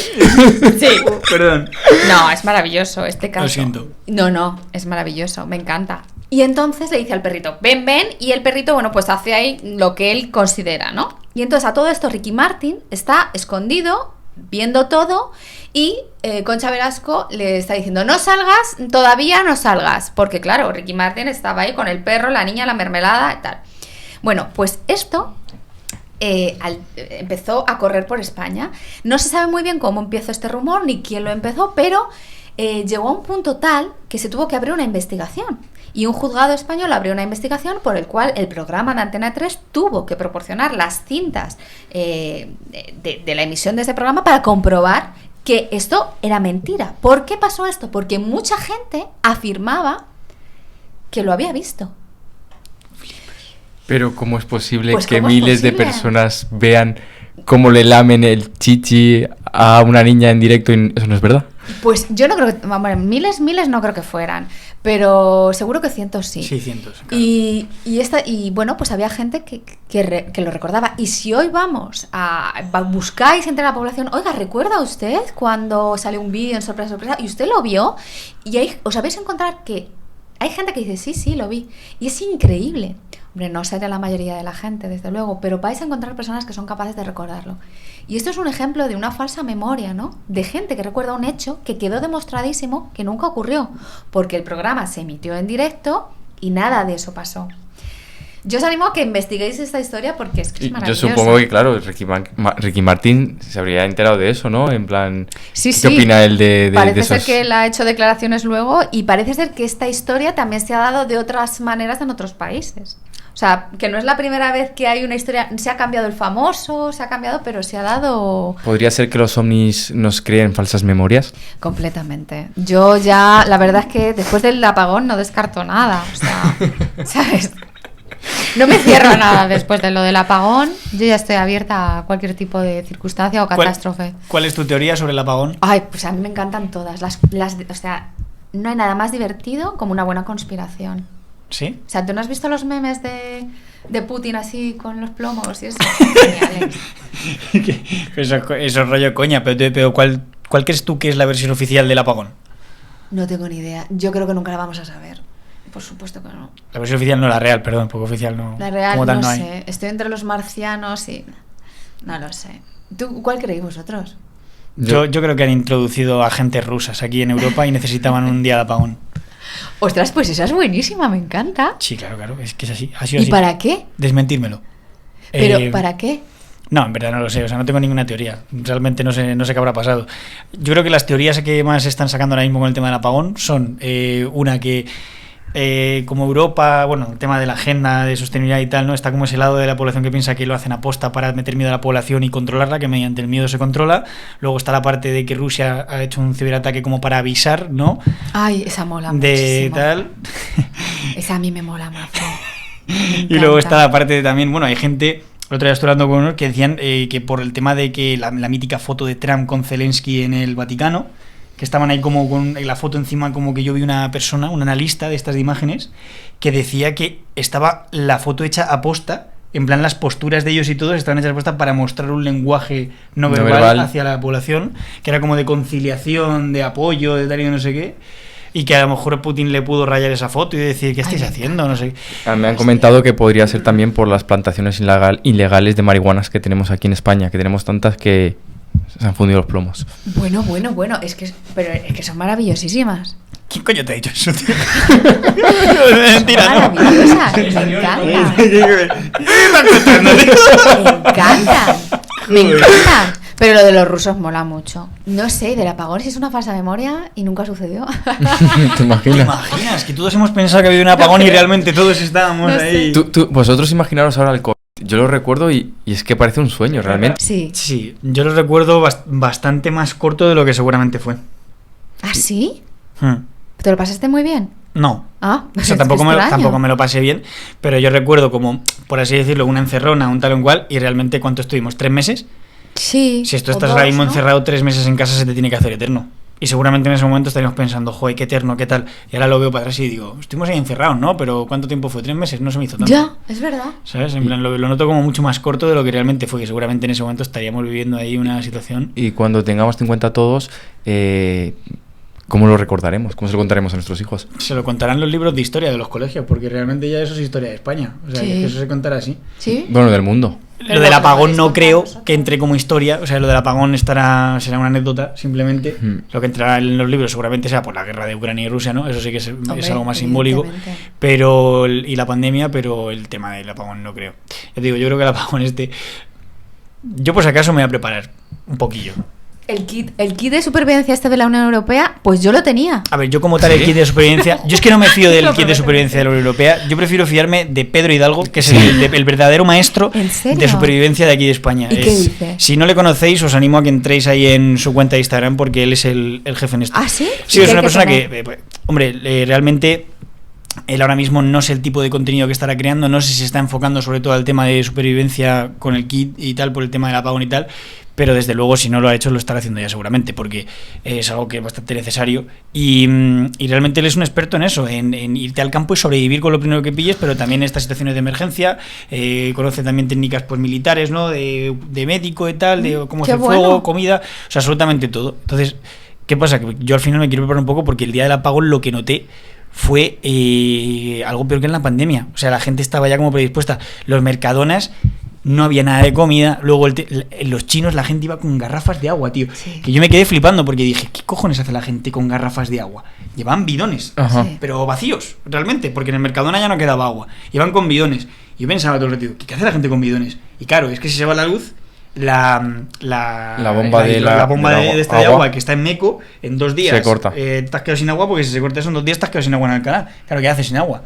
S1: Sí.
S2: Perdón.
S1: No, es maravilloso este caso.
S2: Lo siento.
S1: No, es maravilloso, me encanta. Y entonces le dice al perrito, ven, y el perrito, bueno, pues hace ahí lo que él considera, ¿no? Y entonces a todo esto Ricky Martin está escondido, viendo todo, y Concha Velasco le está diciendo, no salgas, todavía no salgas, porque claro, Ricky Martin estaba ahí con el perro, la niña, la mermelada y tal. Bueno, pues esto empezó a correr por España. No se sabe muy bien cómo empezó este rumor ni quién lo empezó, pero llegó a un punto tal que se tuvo que abrir una investigación. Y un juzgado español abrió una investigación por el cual el programa de Antena 3 tuvo que proporcionar las cintas de la emisión de ese programa para comprobar que esto era mentira. ¿Por qué pasó esto? Porque mucha gente afirmaba que lo había visto.
S3: Pero ¿cómo es posible
S1: Pues
S3: que
S1: ¿cómo es
S3: miles de
S1: posible?
S3: personas vean cómo le lamen el chichi a una niña en directo y eso no es verdad?
S1: Pues yo no creo que, bueno, miles no creo que fueran, pero seguro que cientos sí.
S2: Sí, cientos. Claro.
S1: Y bueno, pues había gente que lo recordaba. Y si hoy buscáis entre la población, oiga, ¿recuerda usted cuando salió un vídeo en Sorpresa, Sorpresa y usted lo vio? Y os habéis encontrado que hay gente que dice, sí, lo vi. Y es increíble. Hombre, no será la mayoría de la gente, desde luego, pero vais a encontrar personas que son capaces de recordarlo. Y esto es un ejemplo de una falsa memoria, ¿no? De gente que recuerda un hecho que quedó demostradísimo que nunca ocurrió, porque el programa se emitió en directo y nada de eso pasó. Yo os animo a que investiguéis esta historia porque es que es
S3: Yo
S1: maravillosa.
S3: supongo que, claro, Ricky Martin se habría enterado de eso, ¿no? En plan,
S1: Sí,
S3: ¿qué opina él de
S1: parece
S3: esos?
S1: ser que él ha hecho declaraciones luego y parece ser que esta historia también se ha dado de otras maneras en otros países. O sea, que no es la primera vez que hay una historia, se ha cambiado el famoso, se ha cambiado, pero se ha dado...
S3: ¿Podría ser que los ovnis nos creen falsas memorias?
S1: Completamente. Yo ya, la verdad es que después del apagón no descarto nada, o sea, ¿sabes? No me cierro a nada después de lo del apagón, yo ya estoy abierta a cualquier tipo de circunstancia o catástrofe.
S2: ¿Cuál es tu teoría sobre el apagón?
S1: Ay, pues a mí me encantan todas, o sea, no hay nada más divertido como una buena conspiración.
S2: ¿Sí?
S1: O sea, ¿tú no has visto los memes de Putin así con los plomos y eso? Geniales.
S2: Eso es rollo coña, pero ¿cuál crees tú que es la versión oficial del apagón?
S1: No tengo ni idea. Yo creo que nunca la vamos a saber. Por supuesto que no.
S2: La versión oficial no, la real, perdón, porque oficial no.
S1: La real
S2: como tal,
S1: no
S2: no hay.
S1: sé. Estoy entre los marcianos y... No lo sé. ¿Tú cuál creéis vosotros?
S2: Yo creo que han introducido agentes rusas aquí en Europa y necesitaban un día de apagón.
S1: Ostras, pues esa es buenísima, me encanta.
S2: Sí, claro, es que es así. Ha sido
S1: ¿Y
S2: así.
S1: para qué?
S2: Desmentírmelo.
S1: Pero ¿para qué?
S2: No, en verdad no lo sé, o sea, no tengo ninguna teoría. Realmente no sé qué habrá pasado. Yo creo que las teorías que más se están sacando ahora mismo con el tema del apagón son una que como Europa, bueno, el tema de la agenda de sostenibilidad y tal, ¿no? Está como ese lado de la población que piensa que lo hacen aposta para meter miedo a la población y controlarla, que mediante el miedo se controla. Luego está la parte de que Rusia ha hecho un ciberataque como para avisar, ¿no?
S1: Ay, esa mola
S2: De
S1: muchísimo.
S2: tal.
S1: Esa a mí me mola más.
S2: Y luego está la parte de también, bueno, hay gente, el otro día estuve hablando con unos que decían que por el tema de que la mítica foto de Trump con Zelensky en el Vaticano, que estaban ahí como con la foto encima, como que yo vi una persona, un analista de estas de imágenes, que decía que estaba la foto hecha aposta, en plan las posturas de ellos y todos estaban hechas aposta para mostrar un lenguaje no verbal hacia la población, que era como de conciliación, de apoyo, de tal y de no sé qué. Y que a lo mejor Putin le pudo rayar esa foto y decir, ¿qué estáis haciendo? No sé.
S3: Me han comentado que podría ser también por las plantaciones ilegales de marihuanas que tenemos aquí en España, que tenemos tantas que se han fundido los plomos.
S1: Bueno, es que son maravillosísimas.
S2: ¿Quién coño te ha dicho eso, tío?
S1: Mentira,
S2: ¿no?
S1: Maravillosas, me encantan. Me encantan. Pero lo de los rusos mola mucho. No sé, del apagón si es una falsa memoria y nunca sucedió.
S3: ¿Te imaginas?
S2: ¿Te imaginas? Que todos hemos pensado que había un apagón y realmente todos estábamos ahí.
S3: Vosotros imaginaros ahora el COVID. Yo lo recuerdo y es que parece un sueño, realmente.
S2: Sí, yo lo recuerdo bastante más corto de lo que seguramente fue.
S1: ¿Ah, sí? ¿Te lo pasaste muy bien?
S2: No.
S1: Ah,
S2: o sea, tampoco me lo pasé bien, pero yo recuerdo como, por así decirlo, una encerrona, un tal o un cual, y realmente ¿cuánto estuvimos? ¿3 meses?
S1: Sí.
S2: Si esto estás ahora mismo encerrado 3 meses en casa, se te tiene que hacer eterno. Y seguramente en ese momento estaríamos pensando, joder, qué eterno, qué tal. Y ahora lo veo para atrás y digo, estuvimos ahí encerrados, ¿no? Pero ¿cuánto tiempo fue? 3 meses, no se me hizo tanto.
S1: Ya, es verdad.
S2: ¿Sabes? En plan, lo noto como mucho más corto de lo que realmente fue, que seguramente en ese momento estaríamos viviendo ahí una situación.
S3: Y cuando tengamos 50 todos, ¿cómo lo recordaremos? ¿Cómo se lo contaremos a nuestros hijos?
S2: Se lo contarán los libros de historia de los colegios, porque realmente ya eso es historia de España. O sea, que eso se contará así.
S1: ¿Sí?
S3: Bueno, del mundo.
S2: Lo del apagón no creo que entre como historia, o sea, lo del apagón será una anécdota, simplemente. Lo que entrará en los libros seguramente sea por la guerra de Ucrania y Rusia, ¿no? Eso sí que es algo más simbólico. Pero y la pandemia, pero el tema del apagón no creo. Yo creo que el apagón yo por si acaso me voy a preparar un poquillo.
S1: El kit de supervivencia de la Unión Europea, pues yo lo tenía.
S2: A ver, yo como tal el kit de supervivencia, yo es que no me fío del kit de supervivencia de la Unión Europea, yo prefiero fiarme de Pedro Hidalgo, que es el verdadero maestro de supervivencia de aquí de España.
S1: ¿Y qué dice?
S2: Si no le conocéis, os animo a que entréis ahí en su cuenta de Instagram, porque él es el jefe en esto.
S1: ¿Ah, sí?
S2: Sí, es una persona que hombre, realmente él ahora mismo no sé el tipo de contenido que estará creando, no sé si se está enfocando sobre todo al tema de supervivencia con el kit y tal, por el tema del apagón y tal, pero desde luego si no lo ha hecho lo estará haciendo ya seguramente, porque es algo que es bastante necesario y realmente él es un experto en eso, en irte al campo y sobrevivir con lo primero que pilles, pero también en estas situaciones de emergencia, conoce también técnicas pues militares, ¿no? De médico y tal, de cómo hacer fuego, comida, o sea, absolutamente todo. Entonces, ¿qué pasa? Que yo al final me quiero preparar un poco porque el día del apagón lo que noté fue algo peor que en la pandemia. O sea, la gente estaba ya como predispuesta. Los Mercadonas no había nada de comida. Luego los chinos, la gente iba con garrafas de agua, tío. Sí. Que yo me quedé flipando porque dije, ¿qué cojones hace la gente con garrafas de agua? Llevaban bidones, pero vacíos, realmente, porque en el Mercadona ya no quedaba agua. Iban con bidones. Y yo pensaba todo el rato, ¿qué hace la gente con bidones? Y claro, es que si se va la luz, la bomba de agua que está en Meco, en 2 días
S3: se corta.
S2: Te has quedado sin agua, porque si se corta eso en 2 días te has quedado sin agua en Alcalá. Claro, ¿qué haces sin agua?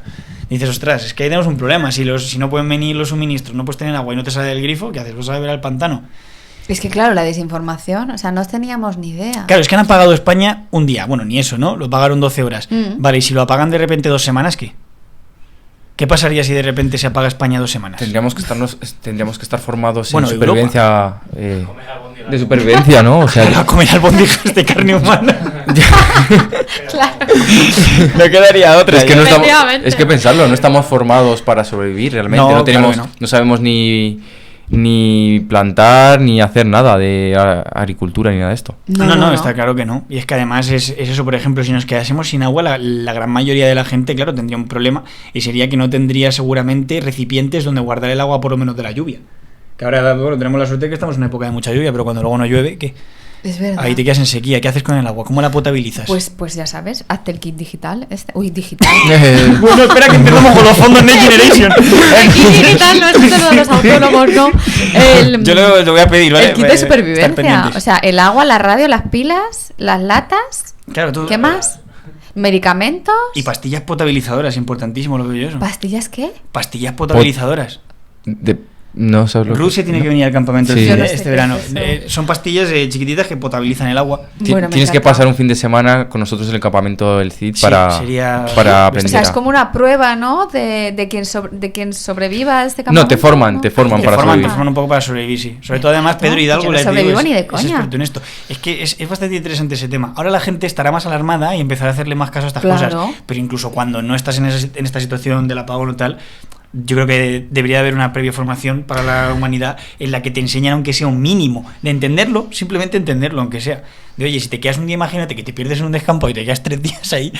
S2: Y dices, ostras, es que ahí tenemos un problema. Si no pueden venir los suministros, no puedes tener agua y no te sale del grifo, ¿qué haces? ¿Vas a beber al pantano?
S1: Es que claro, la desinformación, o sea, no teníamos ni idea.
S2: Claro, es que han apagado España un día. Bueno, ni eso, ¿no? Lo pagaron 12 horas. Vale, y si lo apagan de repente 2 semanas, ¿qué? ¿Qué pasaría si de repente se apaga España 2 semanas?
S3: Tendríamos que estar formados en supervivencia. De supervivencia, ¿no? O sea,
S2: a comer albóndigas de carne humana.
S1: Claro.
S2: No quedaría otra.
S3: Es que pensarlo, no estamos formados para sobrevivir realmente. No tenemos, no sabemos ni plantar ni hacer nada de agricultura ni nada de esto.
S2: No, está claro que no. Y es que además es eso, por ejemplo, si nos quedásemos sin agua, la gran mayoría de la gente, claro, tendría un problema y sería que no tendría seguramente recipientes donde guardar el agua por lo menos de la lluvia. Que ahora, tenemos la suerte de que estamos en una época de mucha lluvia, pero cuando luego no llueve, ¿qué?
S1: Es verdad.
S2: Ahí te quedas en sequía. ¿Qué haces con el agua? ¿Cómo la potabilizas?
S1: Pues ya sabes, hazte el kit digital. Digital.
S2: Bueno, espera que empezamos con los fondos Next Generation.
S1: El kit digital no es solo de los autónomos, ¿no?
S2: Yo lo voy a pedir, ¿vale?
S1: El kit de supervivencia. O sea, el agua, la radio, las pilas, las latas.
S2: Claro, tú.
S1: ¿Qué más? ¿Medicamentos?
S2: Y pastillas potabilizadoras, importantísimo lo veo yo eso.
S1: ¿Pastillas qué?
S2: Pastillas potabilizadoras.
S3: No sabes lo que...
S2: Rusia tiene que venir al campamento
S3: Sí.
S1: Yo no sé
S2: este
S1: qué
S2: verano.
S1: es eso.
S2: Son pastillas chiquititas que potabilizan el agua.
S1: Bueno, me
S3: Tienes que
S1: encanta.
S3: pasar un fin de semana con nosotros en el campamento del CID
S2: Sí,
S3: para
S2: sería-
S3: aprender.
S1: O sea, es como una prueba, ¿no? De quien sobreviva a este
S3: No,
S1: campamento.
S3: te forman
S1: ¿no?
S3: te forman
S2: Te
S3: para
S2: forman, te
S3: sobrevivir.
S2: forman un poco para sobrevivir, sí. Sobre todo, además, Pedro Hidalgo,
S1: yo no
S2: les digo,
S1: sobrevivo ni de
S2: es
S1: coña.
S2: experto en esto. Es que es bastante interesante ese tema. Ahora la gente estará más alarmada y empezará a hacerle más caso a estas
S1: Claro.
S2: cosas. Pero incluso cuando no estás en esta situación del apagón o tal, yo creo que debería haber una previa formación para la humanidad en la que te enseñan, aunque sea un mínimo, de entenderlo, simplemente entenderlo, aunque sea. De oye, si te quedas un día, imagínate que te pierdes en un descampado y te quedas 3 días ahí,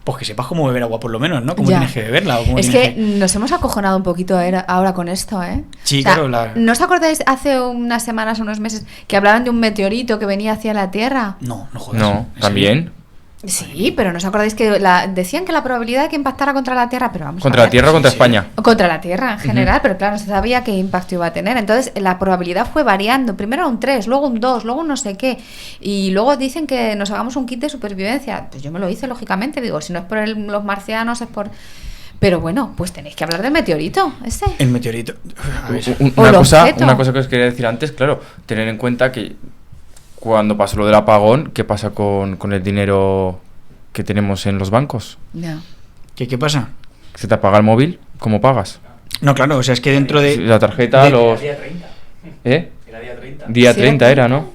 S2: pues que sepas cómo beber agua por lo menos, ¿no? Cómo
S1: Ya.
S2: tienes que beberla. O cómo
S1: Es
S2: tienes
S1: que nos hemos acojonado un poquito ahora con esto, ¿eh?
S2: Sí,
S1: O sea,
S2: claro,
S1: ¿no os acordáis hace unas semanas, unos meses, que hablaban de un meteorito que venía hacia la Tierra?
S2: No jodas.
S3: No,
S2: ¿En serio?
S3: también.
S1: Sí, pero ¿no os acordáis que decían que la probabilidad de que impactara contra la Tierra, pero vamos a
S3: ¿Contra la
S1: ver.
S3: Tierra o contra
S2: Sí.
S3: España?
S1: Contra la Tierra en general, pero claro, no se sabía qué impacto iba a tener. Entonces, la probabilidad fue variando. Primero un 3, luego un 2, luego un no sé qué. Y luego dicen que nos hagamos un kit de supervivencia. Pues yo me lo hice, lógicamente. Digo, si no es por los marcianos, es por... Pero bueno, pues tenéis que hablar del meteorito, ese.
S2: El meteorito. A ver.
S1: O el
S3: Una
S1: objeto.
S3: cosa que os quería decir antes, claro, tener en cuenta que cuando pasó lo del apagón, ¿qué pasa con el dinero que tenemos en los bancos?
S1: Ya.
S2: ¿Qué pasa?
S3: ¿Se te apaga el móvil? ¿Cómo pagas?
S2: No, claro, o sea, es que dentro de...
S3: La tarjeta,
S2: de-
S3: los...
S4: Día 30.
S3: ¿Eh?
S4: Era día 30.
S3: Día
S1: Sí,
S3: 30 era, ¿no?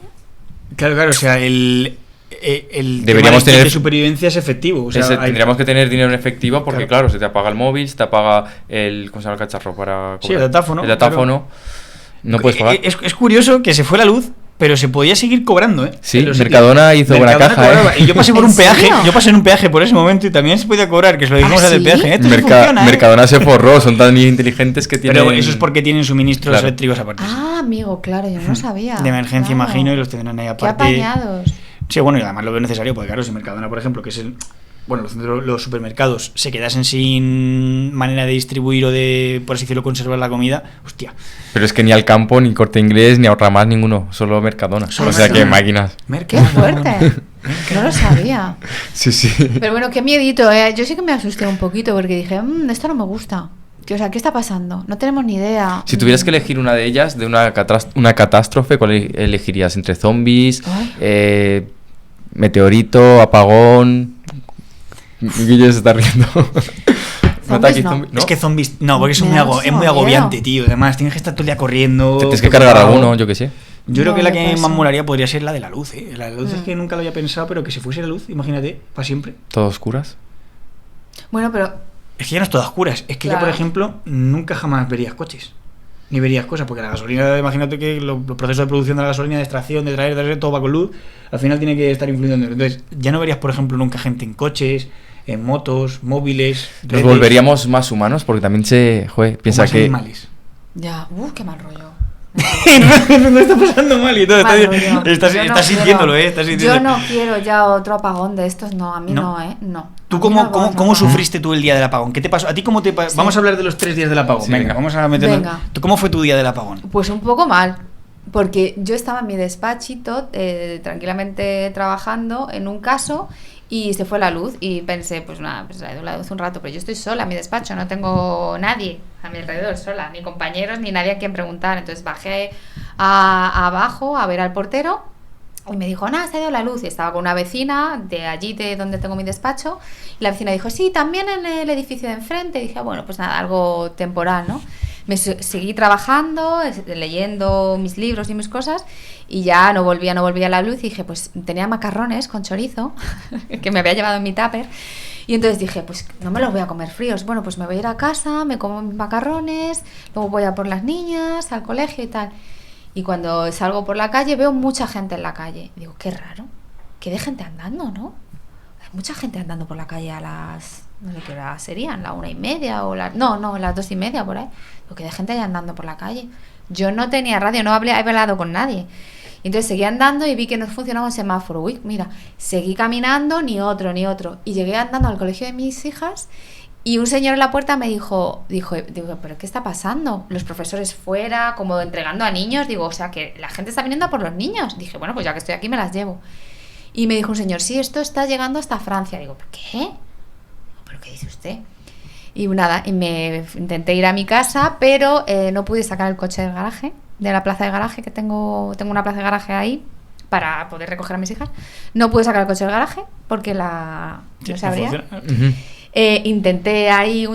S2: Claro, o sea, el
S3: Deberíamos
S2: tema del kit
S3: tener-
S2: de supervivencia es efectivo. O sea,
S3: Tendríamos que tener dinero en efectivo porque,
S2: Claro.
S3: claro, se te apaga el móvil, se te apaga el... ¿Cómo se llama el cacharro? Para
S2: Sí, el datáfono,
S3: El datáfono. No puedes pagar.
S2: Es curioso que se fue la luz, pero se podía seguir cobrando, ¿eh?
S3: Sí,
S2: En los sitios.
S3: Mercadona hizo buena caja,
S2: cobraba.
S3: ¿eh?
S2: Y yo pasé por
S1: ¿En
S2: un peaje,
S1: serio?
S2: yo pasé en un peaje por ese momento y también se podía cobrar, que se lo dijimos
S1: ¿Ah,
S2: al del
S1: sí?
S2: peaje. Esto sí funciona, ¿eh?
S3: Mercadona se forró, son tan inteligentes que tienen...
S2: Pero eso es porque tienen suministros
S3: Claro.
S2: eléctricos aparte.
S1: Ah, amigo, claro, yo no lo sabía.
S2: De emergencia,
S1: Claro.
S2: imagino, y los tendrán ahí
S1: Qué
S2: aparte.
S1: apañados.
S2: Sí, bueno, y además lo veo necesario, porque claro, si Mercadona, por ejemplo, que es el... Bueno, los supermercados se quedasen sin manera de distribuir o de, por así decirlo, conservar la comida, hostia.
S3: Pero es que ni al campo, ni Corte Inglés, ni Ahorra Más, ninguno. Solo Mercadona.
S2: Solo
S3: o sea que
S2: Mercadona.
S3: máquinas.
S1: Qué
S2: Mercadona.
S1: fuerte. No lo sabía.
S3: Sí, sí.
S1: Pero bueno, qué miedito, ¿eh? Yo sí que me asusté un poquito porque dije, esto no me gusta. O sea, ¿qué está pasando? No tenemos ni idea.
S3: Si tuvieras que elegir una de ellas, de una catástrofe, ¿cuál elegirías? ¿Entre zombies,
S1: Ay.
S3: meteorito, apagón? Guille se está riendo.
S1: Zombies
S3: aquí
S1: no.
S3: zombi-
S2: Es que zombies, no, porque eso
S1: Me
S2: es
S1: da
S2: es muy
S1: muchísimo
S2: agobiante,
S1: miedo.
S2: tío. Además, tienes que estar todo el día corriendo.
S3: Te tienes que cargar a
S2: preocupado.
S3: uno, yo qué sé.
S2: Yo creo
S1: No,
S2: que la
S1: me
S2: que
S1: pasa.
S2: más molaría podría ser la de la luz, ¿eh? La de la luz es
S1: Mm.
S2: que nunca lo había pensado, pero que se fuese la luz, imagínate, para siempre.
S3: Todo oscuras.
S1: Bueno, pero
S2: Es que ya no es todas oscuras. Es que ya, por
S1: Claro.
S2: ejemplo, nunca jamás verías coches. Ni verías cosas, porque la gasolina, imagínate que los procesos de producción de la gasolina, de extracción, de traer, todo va con luz, al final tiene que estar influyendo. Entonces, ya no verías, por ejemplo, nunca gente en coches, en motos, móviles.
S3: Nos
S2: redes,
S3: volveríamos más humanos porque también
S2: o
S3: piensa
S2: más
S3: que...
S2: animales.
S1: ya, qué mal rollo.
S2: No está pasando mal y todo.
S1: Mal
S2: Estás,
S1: rollo.
S2: estás,
S1: Yo no
S2: estás
S1: quiero-
S2: sintiéndolo, ¿eh? Estás sintiéndolo.
S1: Yo no quiero ya otro apagón de estos, no, a mí
S2: ¿No?
S1: no, ¿eh? No.
S2: ¿Tú
S1: A mí
S2: cómo,
S1: no
S2: cómo,
S1: vamos a
S2: cómo
S1: apagar.
S2: sufriste tú el día del apagón? ¿Qué te pasó? ¿A ti cómo te
S1: Sí.
S2: Vamos a hablar de los 3 días del apagón.
S3: Sí,
S2: venga,
S3: venga.
S2: vamos a meternos.
S1: Venga.
S2: ¿Tú ¿Cómo fue tu día del apagón?
S1: Pues un poco mal, porque yo estaba en mi despachito, tranquilamente trabajando en un caso y se fue la luz y pensé, pues nada, pues ha ido la luz un rato, pero yo estoy sola en mi despacho, no tengo nadie a mi alrededor sola, ni compañeros ni nadie a quien preguntar. Entonces bajé abajo a ver al portero y me dijo, nada, se ha ido la luz. Y estaba con una vecina de allí, de donde tengo mi despacho, y la vecina dijo, sí, también en el edificio de enfrente. Y dije, bueno, pues nada, algo temporal, ¿no? Seguí trabajando, leyendo mis libros y mis cosas, y ya no volvía la luz. Y dije, pues tenía macarrones con chorizo que me había llevado en mi tupper, y entonces dije, pues no me los voy a comer fríos. Bueno, pues me voy a ir a casa, me como mis macarrones, luego voy a por las niñas al colegio y tal. Y cuando salgo por la calle veo mucha gente en la calle. Digo, qué raro, que de gente andando, ¿no? Hay mucha gente andando por la calle a las... no sé qué hora serían, la 1:30 o las... No, las 2:30 por ahí. Digo, que de gente ahí andando por la calle. Yo no tenía radio, no he hablado con nadie. Y entonces seguí andando y vi que no funcionaba un semáforo. Uy, mira, seguí caminando, ni otro. Y llegué andando al colegio de mis hijas y un señor en la puerta me dijo, ¿pero qué está pasando? Los profesores fuera, como entregando a niños. Digo, o sea, que la gente está viniendo a por los niños. Dije, bueno, pues ya que estoy aquí me las llevo. Y me dijo un señor, sí, esto está llegando hasta Francia. Digo, ¿qué? ¿Pero qué dice usted? Y nada, y me intenté ir a mi casa, pero no pude sacar el coche del garaje, de la plaza de garaje, que tengo una plaza de garaje ahí para poder recoger a mis hijas. No pude sacar el coche del garaje porque no se abría. Intenté ahí,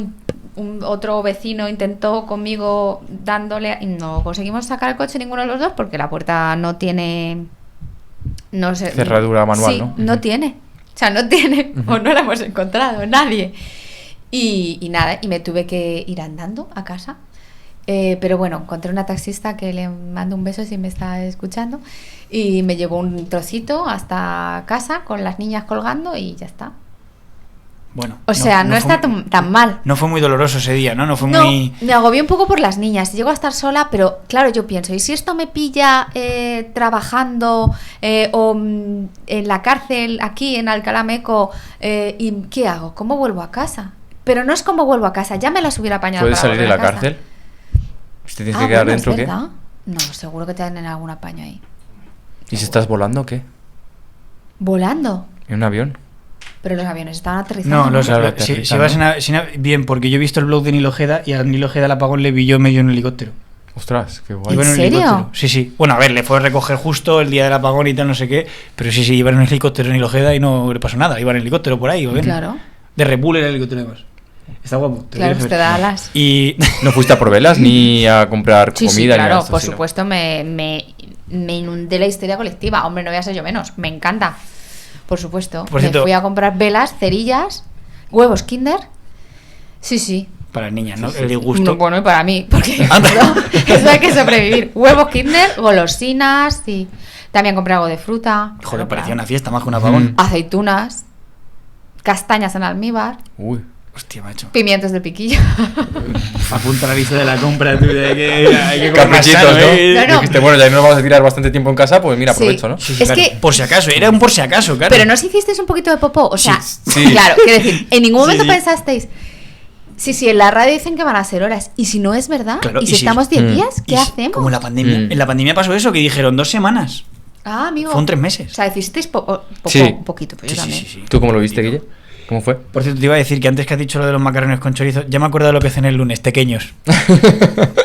S1: otro vecino intentó conmigo dándole, y no conseguimos sacar el coche ninguno de los dos porque la puerta no tiene, no sé,
S3: cerradura manual,
S1: sí,
S3: ¿no?
S1: no tiene, o sea, no tiene, o no la hemos encontrado, nadie. Y nada, y me tuve que ir andando a casa. Pero bueno, encontré una taxista que le mando un beso si me está escuchando, y me llevó un trocito hasta casa con las niñas colgando y ya está.
S2: Bueno,
S1: O sea, no está tan mal.
S2: No fue muy doloroso ese día, ¿no? No fue
S1: No,
S2: muy...
S1: me agobié un poco por las niñas. Llego a estar sola, pero claro, yo pienso, ¿y si esto me pilla trabajando o en la cárcel aquí en Alcalá Meco? ¿Y qué hago? ¿Cómo vuelvo a casa? Pero no es como vuelvo a casa, ya me las hubiera apañado.
S3: ¿Puedes
S1: para
S3: salir de
S1: volver
S3: la
S1: a casa.
S3: cárcel? ¿Si te tienes que quedar
S1: bueno,
S3: dentro o
S1: ¿es
S3: qué?
S1: verdad? No, seguro que te dan en algún apaño ahí.
S3: ¿Y si estás volando o qué?
S1: ¿Volando?
S3: ¿En un avión?
S1: Pero los aviones estaban aterrizando.
S2: No, los
S3: Claro,
S2: si
S3: aterrizando.
S2: vas bien, porque yo he visto el blog de Nilo Ojeda y a Nilo Ojeda el apagón le vi yo medio en un helicóptero.
S3: Ostras, qué guay.
S1: ¿En
S2: Iba un
S1: serio?
S2: helicóptero. Sí, sí. Bueno, a ver, le fue a recoger justo el día del apagón y tal, no sé qué, pero sí, iba en un helicóptero en Nilo Ojeda y no le pasó nada. Iba en el helicóptero por ahí, ¿o bien?
S1: Claro,
S2: De Red Bull era el helicóptero además. Está guapo.
S1: claro,
S2: lo
S1: pues
S2: digo.
S1: te da alas.
S2: Y...
S3: ¿No fuiste a por velas ni a comprar
S1: Sí,
S3: comida?
S1: sí,
S3: ni nada de
S1: claro,
S3: esto,
S1: por
S3: sino-
S1: supuesto me inundé la histeria colectiva. Hombre, no voy a ser yo menos, me encanta. Por supuesto.
S2: Por cierto-
S1: Me fui a comprar velas, cerillas, huevos Kinder. Sí, sí.
S2: Para niñas, ¿no? El disgusto.
S1: No, bueno, y para mí, porque
S2: Anda.
S1: eso hay que sobrevivir. Huevos Kinder, golosinas, y también compré algo de fruta.
S2: Joder,
S1: claro,
S2: parecía
S1: claro.
S2: una fiesta más que un apagón.
S1: Aceitunas, castañas en almíbar,
S3: Uy.
S2: Hostia, macho.
S1: pimientos de piquillo.
S2: Apunta la lista de la compra, tú, de que hay que comer más
S3: Caprichitos,
S2: sano,
S3: ¿no?
S2: ¿eh?
S1: No, no.
S3: Dijiste, bueno, ya no nos vamos a tirar bastante tiempo en casa, pues mira,
S1: Sí.
S3: aprovecho, ¿no?
S2: Sí, sí,
S1: Es
S2: claro.
S1: que-
S2: Por si acaso, era un por si acaso, claro.
S1: Pero no os hicisteis un poquito de popó, o sea,
S3: Sí.
S1: claro, quiero decir, en ningún momento
S2: Sí, sí.
S1: pensasteis, sí, en la radio dicen que van a ser horas, y si no es verdad,
S2: Claro,
S1: y
S2: y
S1: si
S2: si-
S1: estamos 10
S3: Mm.
S1: días, ¿qué
S2: Y
S1: hacemos?
S2: Como en la pandemia.
S3: Mm.
S2: En la pandemia pasó eso, que dijeron 2 semanas.
S1: Ah, amigo.
S2: Fueron 3
S1: O
S2: meses.
S1: sea, hicisteis popó,
S3: Sí.
S1: un poquito, pues
S2: Sí,
S1: yo
S2: sí,
S1: también.
S2: sí, sí.
S3: ¿Tú cómo lo viste, Guille? ¿Cómo fue?
S2: Por cierto, te iba a decir que antes que has dicho lo de los macarrones con chorizo, ya me he acordado de lo que cené el lunes, pequeños.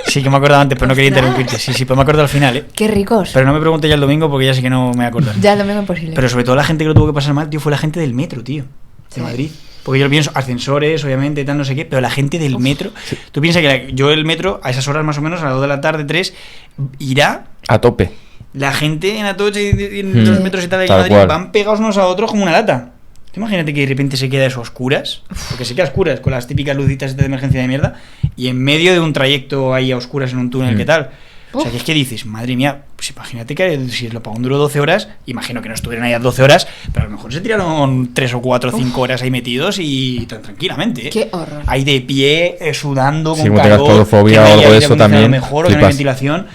S2: Sí, que me he acordado antes, pero no quería
S1: Ostras.
S2: interrumpirte. Sí, pero me acuerdo al final, ¿eh?
S1: Qué ricos.
S2: Pero no me preguntes ya el domingo porque ya sé que no me voy a acordar.
S1: Ya el domingo imposible.
S2: Pero sobre todo la gente que lo tuvo que pasar mal, tío, fue la gente del metro, tío. De
S1: Sí.
S2: Madrid. Porque yo lo pienso, ascensores, obviamente, tal, no sé qué, pero la gente del metro. Tú piensas que yo el metro, a esas horas más o menos, a las 2 de la tarde, 3, irá.
S3: A tope.
S2: La gente en Atocha y en los metros y tal, de
S3: Tal
S2: Madrid,
S3: cual.
S2: van pegados unos a otros como una lata. Tú imagínate que de repente se queda eso a oscuras, porque se queda a oscuras con las típicas lucitas de emergencia de mierda, y en medio de un trayecto ahí a oscuras en un túnel, ¿qué tal? O sea, que es que dices, madre mía, pues imagínate que si el apagón duró 12 horas, imagino que no estuvieran ahí a 12 horas, pero a lo mejor se tiraron 3 o 4 o 5 horas ahí metidos y tan tranquilamente, ¿eh?
S1: Qué horror.
S2: Ahí de pie, sudando,
S3: Sí,
S2: con
S3: como tengas
S2: calor,
S3: claustrofobia
S2: que no
S3: o
S2: haya
S3: algo de
S2: aire
S3: eso
S2: acondicionado
S3: también,
S2: mejor o que no hay
S3: flipas.
S2: ventilación.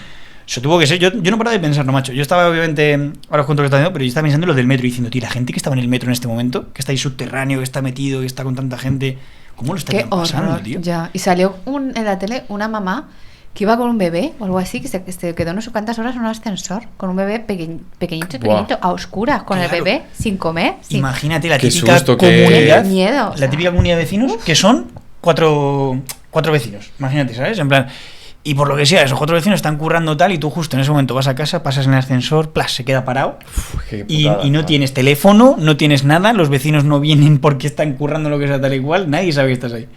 S2: Eso tuvo que ser. Yo no paraba de pensarlo, macho. Yo estaba, obviamente, ahora os cuento lo que está haciendo, pero yo estaba pensando en lo del metro diciendo, tío, la gente que estaba en el metro en este momento, que está ahí subterráneo, que está metido, que está con tanta gente, ¿cómo lo
S1: Qué
S2: estarían pasando,
S1: horror.
S2: tío?
S1: Ya. Y salió en la tele una mamá que iba con un bebé o algo así, que se quedó no sé cuántas horas en un ascensor, con un bebé pequeñito,
S3: Buah.
S1: a oscuras, con el
S2: Claro.
S1: bebé, sin comer. Sin...
S2: Imagínate la
S3: Qué
S2: típica
S3: susto, qué
S2: comunidad.
S1: miedo, o
S2: La
S1: sea.
S2: típica comunidad de vecinos que son cuatro vecinos. Imagínate, ¿sabes? En plan. Y por lo que sea, esos 4 vecinos están currando tal y tú justo en ese momento vas a casa, pasas en el ascensor, plas, se queda parado.
S3: Qué
S2: Y
S3: putada,
S2: no tienes teléfono, no tienes nada, los vecinos no vienen porque están currando lo que sea tal y cual, nadie sabe que estás ahí.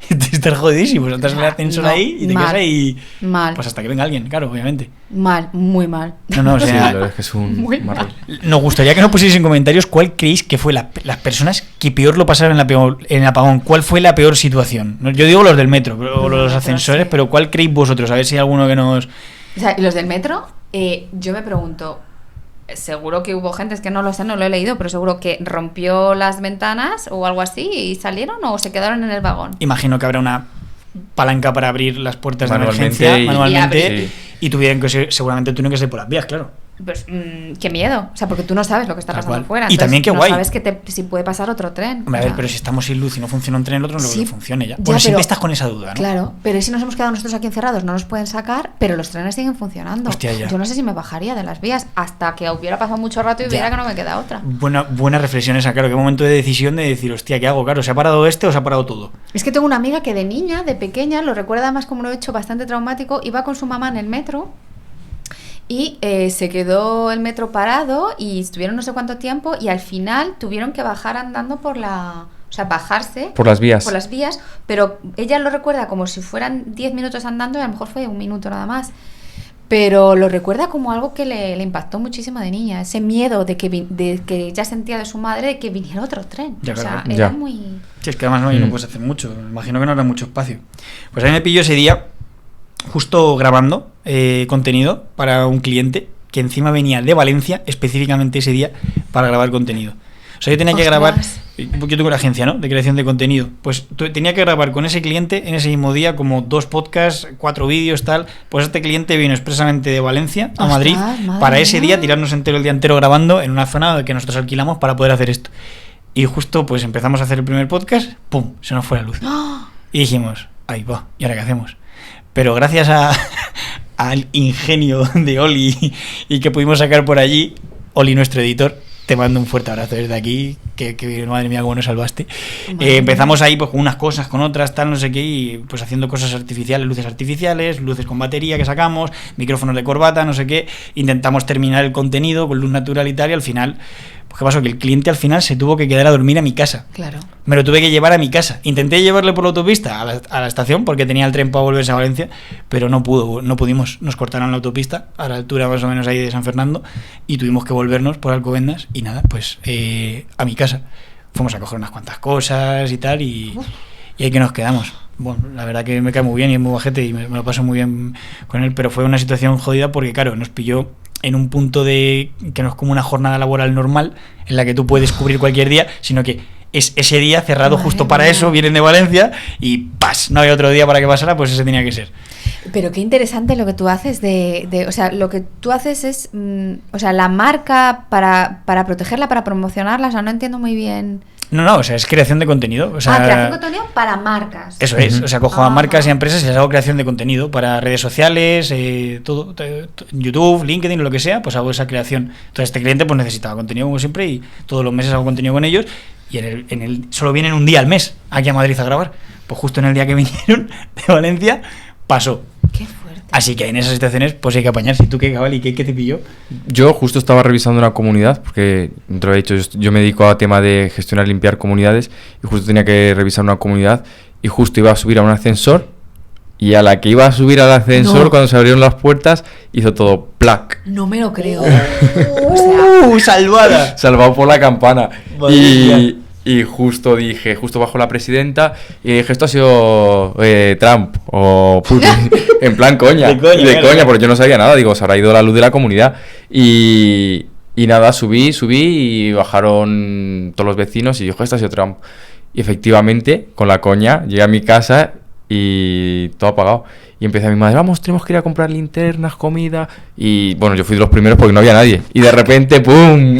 S2: Estás jodidísimo, estás en el ascensor
S1: No,
S2: ahí y te
S1: mal,
S2: quedas ahí.
S1: mal.
S2: Pues hasta que venga alguien, claro, obviamente.
S1: Mal, muy mal.
S2: No, o
S3: Sí, la
S2: sea,
S3: verdad es que es un
S1: Muy
S3: marrón.
S2: nos gustaría que nos pusierais en comentarios cuál creéis que fue las personas que peor lo pasaron en el apagón. ¿Cuál fue la peor situación? Yo digo los del metro, o los ascensores,
S1: sí.
S2: pero ¿cuál creéis vosotros? A ver si hay alguno que nos...
S1: O sea, y los del metro, yo me pregunto, seguro que hubo gente, es que no lo sé, no lo he leído, pero seguro que rompió las ventanas o algo así y salieron o se quedaron en el vagón.
S2: Imagino que habrá una palanca para abrir las puertas de
S3: Manualmente
S2: emergencia
S3: y-
S2: manualmente
S3: y abrir.
S2: y tuvieran que ser, seguramente tuvieron que ser por las vías, claro.
S1: Pues qué miedo, o sea, porque tú no sabes lo que está
S2: Tal
S1: pasando
S2: cual.
S1: afuera.
S2: Y también qué
S1: no
S2: guay.
S1: sabes si puede pasar otro tren.
S2: Hombre, a
S1: o
S2: ver,
S1: sea,
S2: pero si estamos sin luz y no funciona un tren, el otro no
S1: sí,
S2: que funcione ya.
S1: ya,
S2: Bueno, siempre
S1: pero-
S2: estás con esa duda, ¿no?
S1: Claro, pero si nos hemos quedado nosotros aquí encerrados, no nos pueden sacar, pero los trenes siguen funcionando.
S2: Hostia, ya.
S1: Yo no sé si me bajaría de las vías hasta que hubiera pasado mucho rato y
S2: Ya.
S1: viera que no me queda otra.
S2: Buena reflexión esa, claro, qué momento de decisión de decir, hostia, ¿qué hago? Claro, ¿se ha parado este o se ha parado todo?
S1: Es que tengo una amiga que de niña, de pequeña, lo recuerda más como un hecho bastante traumático, iba con su mamá en el metro y se quedó el metro parado y estuvieron no sé cuánto tiempo y al final tuvieron que bajar andando por la... O sea, bajarse
S3: Por las vías.
S1: por las vías, pero ella lo recuerda como si fueran 10 minutos andando y a lo mejor fue un minuto nada más. Pero lo recuerda como algo que le impactó muchísimo de niña, ese miedo de que ya sentía de su madre de que viniera otro tren.
S2: Ya,
S1: o sea,
S2: claro.
S1: era
S3: Ya.
S1: muy...
S2: Sí, es que además no puedes hacer mucho. Me imagino que no habrá mucho espacio. Pues a mí me pilló ese día justo grabando contenido para un cliente que encima venía de Valencia, específicamente ese día, para grabar contenido. O sea, yo tenía que
S1: Ostras.
S2: grabar... Yo tengo una agencia, ¿no?, de creación de contenido. Pues tenía que grabar con ese cliente en ese mismo día como 2 podcasts, 4 vídeos, tal. Pues este cliente vino expresamente de Valencia a
S1: Ostras,
S2: Madrid
S1: madre
S2: para ese
S1: mía.
S2: día tirarnos el día entero grabando en una zona que nosotros alquilamos para poder hacer esto. Y justo pues empezamos a hacer el primer podcast, ¡pum!, se nos fue la luz.
S1: ¡Ah!
S2: Y dijimos, ahí va, ¿y ahora qué hacemos? Pero gracias al ingenio de Oli y que pudimos sacar por allí, Oli, nuestro editor, te mando un fuerte abrazo desde aquí, que madre mía, cómo nos salvaste.
S1: Madre
S2: Empezamos ahí pues con unas cosas, con otras, tal, no sé qué, y pues haciendo cosas artificiales, luces con batería que sacamos, micrófonos de corbata, no sé qué. Intentamos terminar el contenido con luz natural y tal, y al final, pues ¿qué pasó? Que el cliente al final se tuvo que quedar a dormir a mi casa.
S1: Claro.
S2: Me lo tuve que llevar a mi casa. Intenté llevarle por la autopista a la estación porque tenía el tren para volverse a Valencia, pero no pudimos. Nos cortaron la autopista a la altura más o menos ahí de San Fernando y tuvimos que volvernos por Alcobendas y nada, pues a mi casa. Fuimos a coger unas cuantas cosas y tal y ahí que nos quedamos. Bueno, la verdad que me cae muy bien y es muy bajete y me lo paso muy bien con él, pero fue una situación jodida porque claro, nos pilló en un punto de que no es como una jornada laboral normal en la que tú puedes cubrir cualquier día, sino que es ese día cerrado.
S1: Madre
S2: justo para
S1: mía.
S2: eso, vienen de Valencia y ¡pas! No había otro día para que pasara, pues ese tenía que ser.
S1: Pero qué interesante lo que tú haces o sea, lo que tú haces es, o sea, la marca para protegerla, para promocionarla, o sea, no entiendo muy bien.
S2: No, o sea, es creación de contenido. O sea,
S1: creación de contenido para marcas.
S2: Eso es, o sea, cojo a marcas y a empresas y les hago creación de contenido para redes sociales, todo, YouTube, LinkedIn, lo que sea, pues hago esa creación. Entonces este cliente pues necesitaba contenido como siempre y todos los meses hago contenido con ellos y solo vienen un día al mes aquí a Madrid a grabar. Pues justo en el día que vinieron de Valencia pasó.
S1: Qué fuerte.
S2: Así que en esas situaciones pues hay que apañarse. ¿Y tú qué, cabal? ¿Y qué te pilló?
S3: Yo justo estaba revisando una comunidad, porque te lo he dicho, yo me dedico a tema de gestionar, limpiar comunidades, y justo tenía que revisar una comunidad, y justo iba a subir a un ascensor, y a la que iba a subir al ascensor,
S1: No.
S3: cuando se abrieron las puertas, hizo todo plac.
S1: No me lo creo. O sea,
S2: ¡Salvada!
S3: Salvado por la campana.
S2: Madre mía.
S3: Y justo bajó la presidenta y dije, esto ha sido Trump o Putin. En plan coña.
S2: De coña, claro.
S3: Porque yo no sabía nada. Digo, se habrá ido la luz de la comunidad. Y nada, subí y bajaron todos los vecinos y dijo, esto ha sido Trump. Y efectivamente, con la coña, llegué a mi casa y todo apagado. Y empecé a mi madre, vamos, tenemos que ir a comprar linternas, comida. Y bueno, yo fui de los primeros porque no había nadie. Y de repente, ¡pum!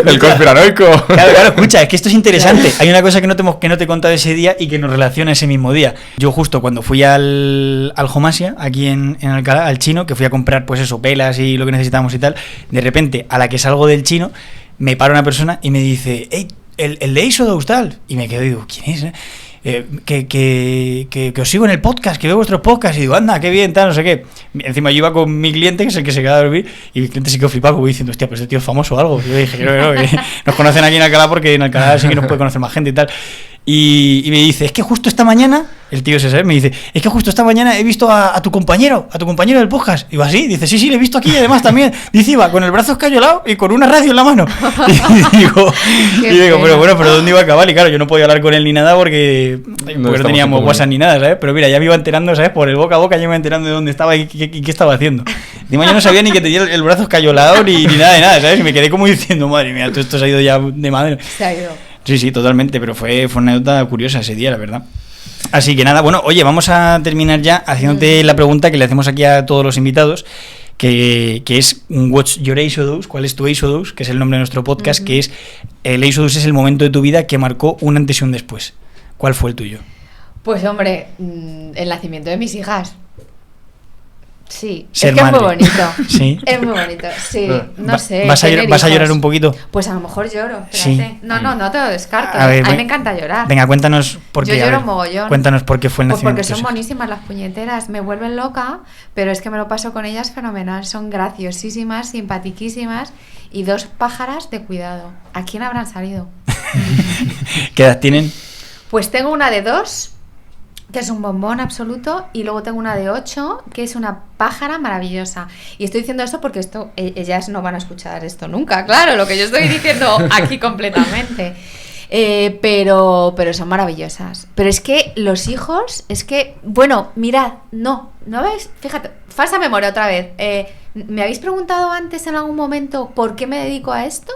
S3: El conspiranoico.
S2: Claro, escucha, es que esto es interesante. Hay una cosa que no te he contado ese día y que nos relaciona ese mismo día. Yo justo cuando fui al Jomasia, aquí en Alcalá, al chino, que fui a comprar pues eso, pelas y lo que necesitábamos y tal, de repente, a la que salgo del chino, me para una persona y me dice, hey, el de Iso de Austral. Y me quedo y digo, ¿quién es? Que os sigo en el podcast, que veo vuestros podcasts y digo, anda, qué bien, tal, no sé qué. Encima yo iba con mi cliente, que es el que se queda a dormir, y mi cliente se quedó flipado, como diciendo, hostia, pues este tío es famoso o algo. Y yo dije, que nos conocen aquí en Alcalá porque en Alcalá sí que nos puede conocer más gente y tal. Y me dice, es que justo esta mañana, el tío ese, ¿sabes? Me dice, es que justo esta mañana he visto a tu compañero del podcast. Y digo, ¿así? Dice, sí, le he visto aquí y además también. Dice, iba con el brazo escayolado y con una radio en la mano. Y digo, pero bueno, ¿pero dónde iba a acabar? Y claro, yo no podía hablar con él ni nada porque no teníamos WhatsApp ni nada, ¿sabes? Pero mira, ya me iba enterando, ¿sabes? Por el boca a boca ya me iba enterando de dónde estaba y qué estaba haciendo. Encima yo no sabía ni que tenía el brazo escayolado ni nada de nada, ¿sabes? Y me quedé como diciendo, madre mía, todo esto se ha ido ya de madre.
S1: se ha ido.
S2: Sí, totalmente, pero fue una anécdota curiosa ese día, la verdad. Así que nada, bueno, oye, vamos a terminar ya haciéndote la pregunta que le hacemos aquí a todos los invitados, que es What's Your Ace Dose, ¿cuál es tu Ace Dose? Que es el nombre de nuestro podcast, que es el Ace Dose es el momento de tu vida que marcó un antes y un después. ¿Cuál fue el tuyo?
S1: Pues hombre, el nacimiento de mis hijas. Sí,
S2: Ser
S1: es que
S2: madre.
S1: es muy bonito.
S2: Sí.
S1: Es muy bonito, sí, no sé.
S2: ¿Vas a
S1: hijos.
S2: llorar un poquito?
S1: Pues a lo mejor lloro, espérate.
S2: Sí.
S1: No te lo descarto.
S2: A ver,
S1: A mí me encanta llorar.
S2: Venga, cuéntanos por qué.
S1: Yo lloro
S2: a ver,
S1: mogollón.
S2: Cuéntanos por qué fue el
S1: Pues
S2: nacimiento.
S1: porque son buenísimas las puñeteras, me vuelven loca, pero es que me lo paso con ellas fenomenal. Son graciosísimas, simpatiquísimas y 2 pájaras de cuidado. ¿A quién habrán salido?
S2: ¿Qué edad tienen?
S1: Pues tengo una de 2, que es un bombón absoluto, y luego tengo una de 8, que es una pájara maravillosa. Y estoy diciendo esto porque ellas no van a escuchar esto nunca, claro, lo que yo estoy diciendo aquí completamente. Pero son maravillosas. Pero es que los hijos, bueno, mirad, no veis, fíjate, falsa memoria otra vez. ¿Me habéis preguntado antes en algún momento por qué me dedico a esto?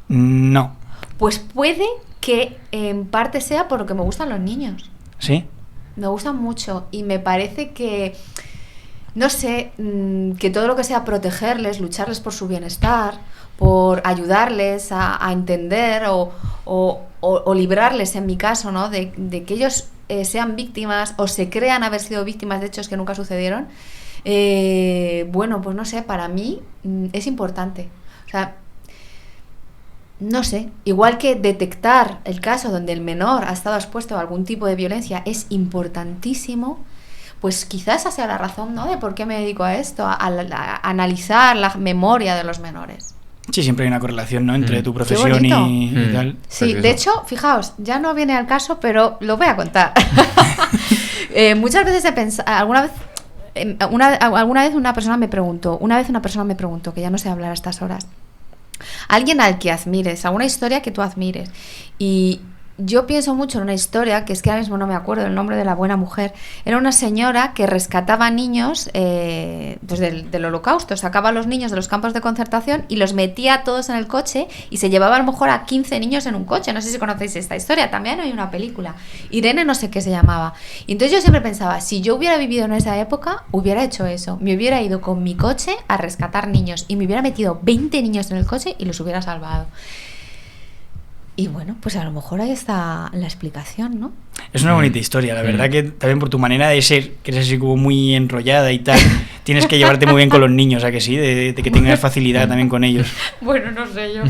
S2: No.
S1: Pues puede que en parte sea por lo que me gustan los niños.
S2: ¿Sí?
S1: Me gustan mucho y me parece que, no sé, que todo lo que sea protegerles, lucharles por su bienestar, por ayudarles a entender o librarles, en mi caso, ¿no? de que ellos sean víctimas o se crean haber sido víctimas de hechos que nunca sucedieron, bueno, pues no sé, para mí es importante. O sea, no sé, igual que detectar el caso donde el menor ha estado expuesto a algún tipo de violencia es importantísimo, pues quizás esa sea la razón, ¿no? De por qué me dedico a esto, a analizar la memoria de los menores.
S2: Sí, siempre hay una correlación, ¿no? Entre tu
S1: Qué
S2: profesión
S1: bonito.
S2: y tal.
S1: Sí,
S3: Pues
S1: de
S3: eso.
S1: hecho, fijaos, ya no viene al caso, pero lo voy a contar. Muchas veces he pensado, alguna vez una persona me preguntó, que ya no sé hablar a estas horas, alguien al que admires, alguna historia que tú admires, y yo pienso mucho en una historia que es que ahora mismo no me acuerdo el nombre de la buena mujer. Era una señora que rescataba niños pues del Holocausto, sacaba a los niños de los campos de concentración y los metía a todos en el coche y se llevaba a lo mejor a 15 niños en un coche. No sé si conocéis esta historia, también hay una película, Irene no sé qué se llamaba. Y entonces yo siempre pensaba, si yo hubiera vivido en esa época, hubiera hecho eso, me hubiera ido con mi coche a rescatar niños y me hubiera metido 20 niños en el coche y los hubiera salvado. Y bueno, pues a lo mejor ahí está la explicación, ¿no?
S2: Es una bonita historia, la verdad que también por tu manera de ser, que eres así como muy enrollada y tal, tienes que llevarte muy bien con los niños, ¿a que sí? De que tengas facilidad también con ellos.
S1: Bueno, no sé yo.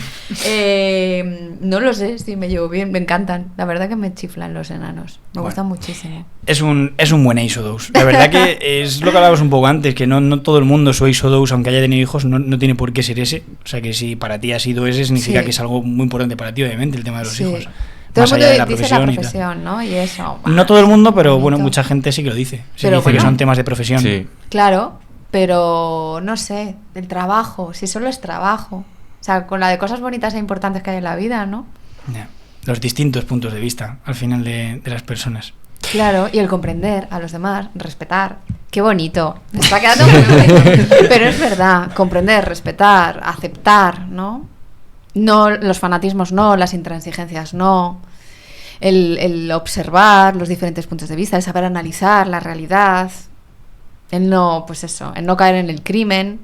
S1: No lo sé si me llevo bien, me encantan. La verdad que me chiflan los enanos, me gustan muchísimo.
S2: Es un buen Ace La verdad que es lo que hablábamos un poco antes, que no todo el mundo su Ace aunque haya tenido hijos, no tiene por qué ser ese. O sea que si para ti ha sido ese, significa que es algo muy importante para ti, obviamente, el tema de los hijos.
S1: Todo
S2: Más
S1: el
S2: allá de
S1: mundo
S2: la
S1: dice la
S2: profesión
S1: profesión, ¿no? Y eso.
S2: No todo el mundo, pero
S1: bonito.
S2: bueno, mucha gente sí que lo dice. Se
S1: Pero
S2: dice que
S1: bueno.
S2: son temas de profesión.
S3: Sí.
S1: Claro, pero no sé, el trabajo, si solo es trabajo. O sea, con la de cosas bonitas e importantes que hay en la vida, ¿no?
S2: Ya. Los distintos puntos de vista, al final, de las personas.
S1: Claro, y el comprender a los demás, respetar. Qué bonito, me está quedando muy bonito. Pero es verdad, comprender, respetar, aceptar, ¿no? No los fanatismos, no las intransigencias, no. El observar los diferentes puntos de vista, el saber analizar la realidad, el no, pues eso, el no caer en el crimen.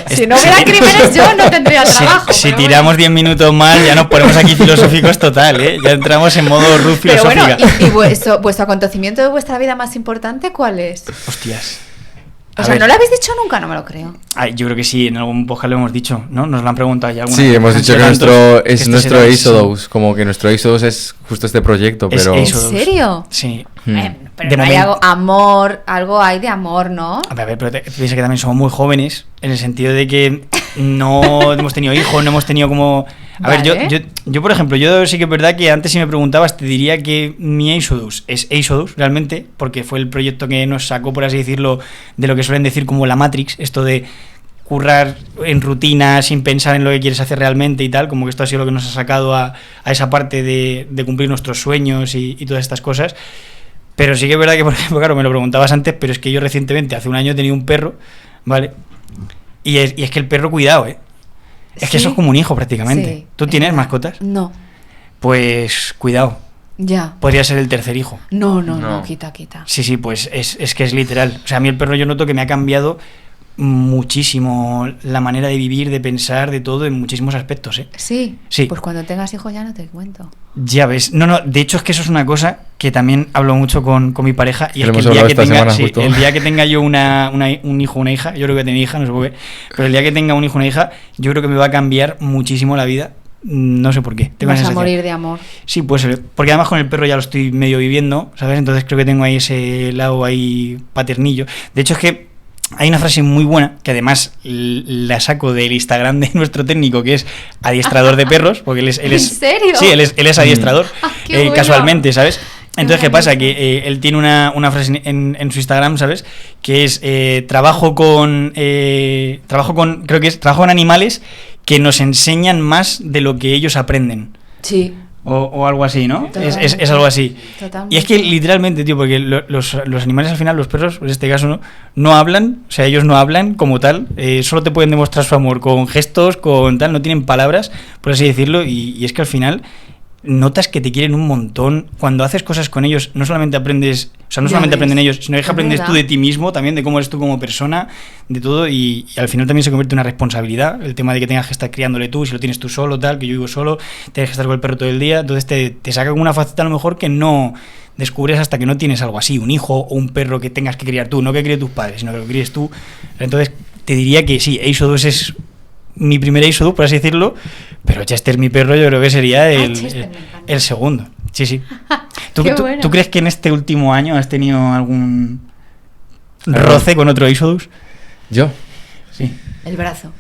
S1: Si no hubiera crímenes yo no tendría trabajo.
S2: Si
S1: pero
S2: tiramos 10 minutos más, ya nos ponemos aquí filosóficos total, ¿eh? Ya entramos en modo Ruth
S1: Pero
S2: filosófica.
S1: bueno, ¿y vuestro acontecimiento de vuestra vida más importante cuál es?
S2: Hostias.
S1: O
S2: A
S1: sea,
S2: ver.
S1: ¿no lo habéis dicho nunca? No me lo creo.
S2: Ay, yo creo que sí, en algún podcast lo hemos dicho, ¿no? Nos lo han preguntado ya alguna
S3: Sí,
S2: vez.
S3: hemos
S2: Han
S3: dicho
S2: sido
S3: que
S2: tantos
S3: es
S2: este
S3: nuestro
S2: será-
S3: ISO2, como que nuestro ISO2 es justo este proyecto,
S2: Es
S3: pero...
S1: ¿En
S2: ISO2.
S1: serio?
S2: Sí.
S1: Pero
S2: De
S1: no hay
S2: momento.
S1: algo hay de amor, ¿no?
S2: A ver, pero piensa que también somos muy jóvenes, en el sentido de que no hemos tenido hijos, no hemos tenido como... A ver,
S1: Vale.
S2: yo, por ejemplo, yo sí que es verdad que antes si me preguntabas te diría que mi Ace es Ace realmente, porque fue el proyecto que nos sacó, por así decirlo, de lo que suelen decir como la Matrix, esto de currar en rutina sin pensar en lo que quieres hacer realmente y tal, como que esto ha sido lo que nos ha sacado a esa parte de cumplir nuestros sueños y todas estas cosas. Pero sí que es verdad que, por ejemplo, claro, me lo preguntabas antes, pero es que yo recientemente, hace un año, he tenido un perro, ¿vale? Y es que el perro, cuidado, ¿eh? Es que
S1: Sí.
S2: eso es como un hijo prácticamente.
S1: Sí,
S2: ¿Tú
S1: es
S2: tienes
S1: verdad.
S2: mascotas?
S1: No,
S2: Pues cuidado.
S1: Ya.
S2: podría ser el tercer hijo.
S1: No, quita.
S2: Sí, pues es que es literal. O sea, a mí el perro yo noto que me ha cambiado muchísimo la manera de vivir, de pensar, de todo, en muchísimos aspectos, ¿eh?
S1: Sí.
S2: Sí.
S1: Pues cuando tengas hijos ya no te cuento.
S2: Ya ves. No, de hecho es que eso es una cosa que también hablo mucho con mi pareja, y
S3: Que
S2: es
S3: lo
S2: que
S3: hemos
S2: el día
S3: hablado
S2: que
S3: esta
S2: tenga,
S3: semana,
S2: sí,
S3: justo.
S2: el día que tenga yo un hijo, una hija, yo creo que tiene hija, no sé por qué, pero el día que tenga un hijo, una hija, yo creo que me va a cambiar muchísimo la vida. No sé por qué. Tengo
S1: Vas
S2: esa
S1: a
S2: sensación.
S1: morir de amor.
S2: Sí, puede ser. Porque además con el perro ya lo estoy medio viviendo, ¿sabes? Entonces creo que tengo ahí ese lado ahí paternillo. De hecho es que hay una frase muy buena, que además la saco del Instagram de nuestro técnico, que es adiestrador de perros, porque él es...
S1: ¿En serio?
S2: Sí, él es adiestrador,
S1: Qué bueno.
S2: casualmente, ¿sabes? Entonces, ¿qué pasa?
S1: bonito.
S2: Que él tiene una frase en su Instagram, ¿sabes? Que es, trabajo con animales que nos enseñan más de lo que ellos aprenden.
S1: Sí.
S2: O algo así, ¿no?
S1: Totalmente.
S2: Es algo así.
S1: Totalmente.
S2: Y es que literalmente, tío, porque los animales al final, los perros, en este caso, no hablan, o sea, ellos no hablan como tal, solo te pueden demostrar su amor con gestos, con tal, no tienen palabras, por así decirlo, y es que al final notas que te quieren un montón. Cuando haces cosas con ellos, no solamente aprendes, o sea, no
S1: Ya
S2: solamente
S1: ves.
S2: aprenden ellos, sino que
S1: Es
S2: aprendes
S1: verdad.
S2: tú de ti mismo, también de cómo eres tú como persona, de todo, y al final también se convierte en una responsabilidad, el tema de que tengas que estar criándole tú, si lo tienes tú solo, tal, que yo vivo solo, tienes que estar con el perro todo el día, entonces te saca como una faceta a lo mejor que no descubres hasta que no tienes algo así, un hijo o un perro que tengas que criar tú, no que críe tus padres, sino que lo críes tú. Entonces te diría que sí, Ace 2 es mi primer Ace 2, por así decirlo, pero Chester, mi perro, yo creo que sería
S1: Chester, me encanta.
S2: el segundo. Sí.
S1: Qué bueno.
S2: ¿Tú crees que en este último año has tenido algún roce con otro Ace 2?
S3: ¿Yo?
S2: Sí.
S1: El brazo.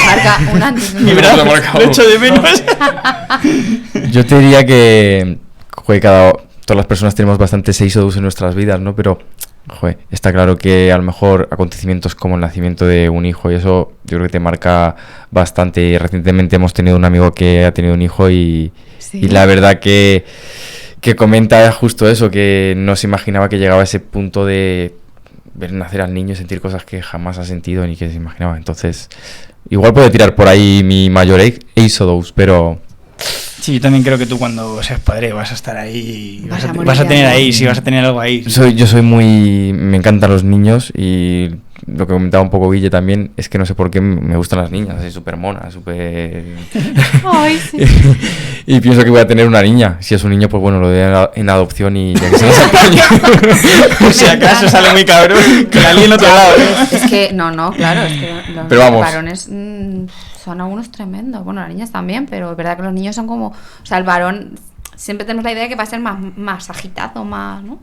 S1: Marca un antes y un
S2: Mi
S1: después.
S2: brazo,
S3: lo he marcado.
S2: lo echo de menos.
S3: Yo te diría que, joder, todas las personas tenemos bastantes Ace 2 en nuestras vidas, ¿no? Pero, joder, está claro que a lo mejor acontecimientos como el nacimiento de un hijo y eso, yo creo que te marca bastante. Y recientemente hemos tenido un amigo que ha tenido un hijo y la verdad que comenta justo eso, que no se imaginaba que llegaba a ese punto de ver nacer al niño y sentir cosas que jamás ha sentido ni que se imaginaba. Entonces, igual puedo tirar por ahí mi mayor Ace 2, pero...
S2: Sí, yo también creo que tú cuando seas padre vas a estar ahí,
S1: Vas a morir
S2: vas a
S1: de
S2: tener
S1: amor.
S2: ahí, sí, vas a tener algo ahí.
S3: Yo soy muy... Me encantan los niños y lo que comentaba un poco Guille también es que no sé por qué me gustan las niñas, así súper monas, súper...
S1: Ay, sí.
S3: Y pienso que voy a tener una niña. Si es un niño, pues bueno, lo doy en adopción y ya que se nos apañe.
S2: Por si acaso sale muy cabrón, que la líe en otro lado.
S1: Es que, no, claro, es que los
S3: Pero vamos.
S1: varones son algunos tremendos. Bueno, las niñas también, pero es verdad que los niños son como... O sea, el varón, siempre tenemos la idea de que va a ser más agitado, más, ¿no?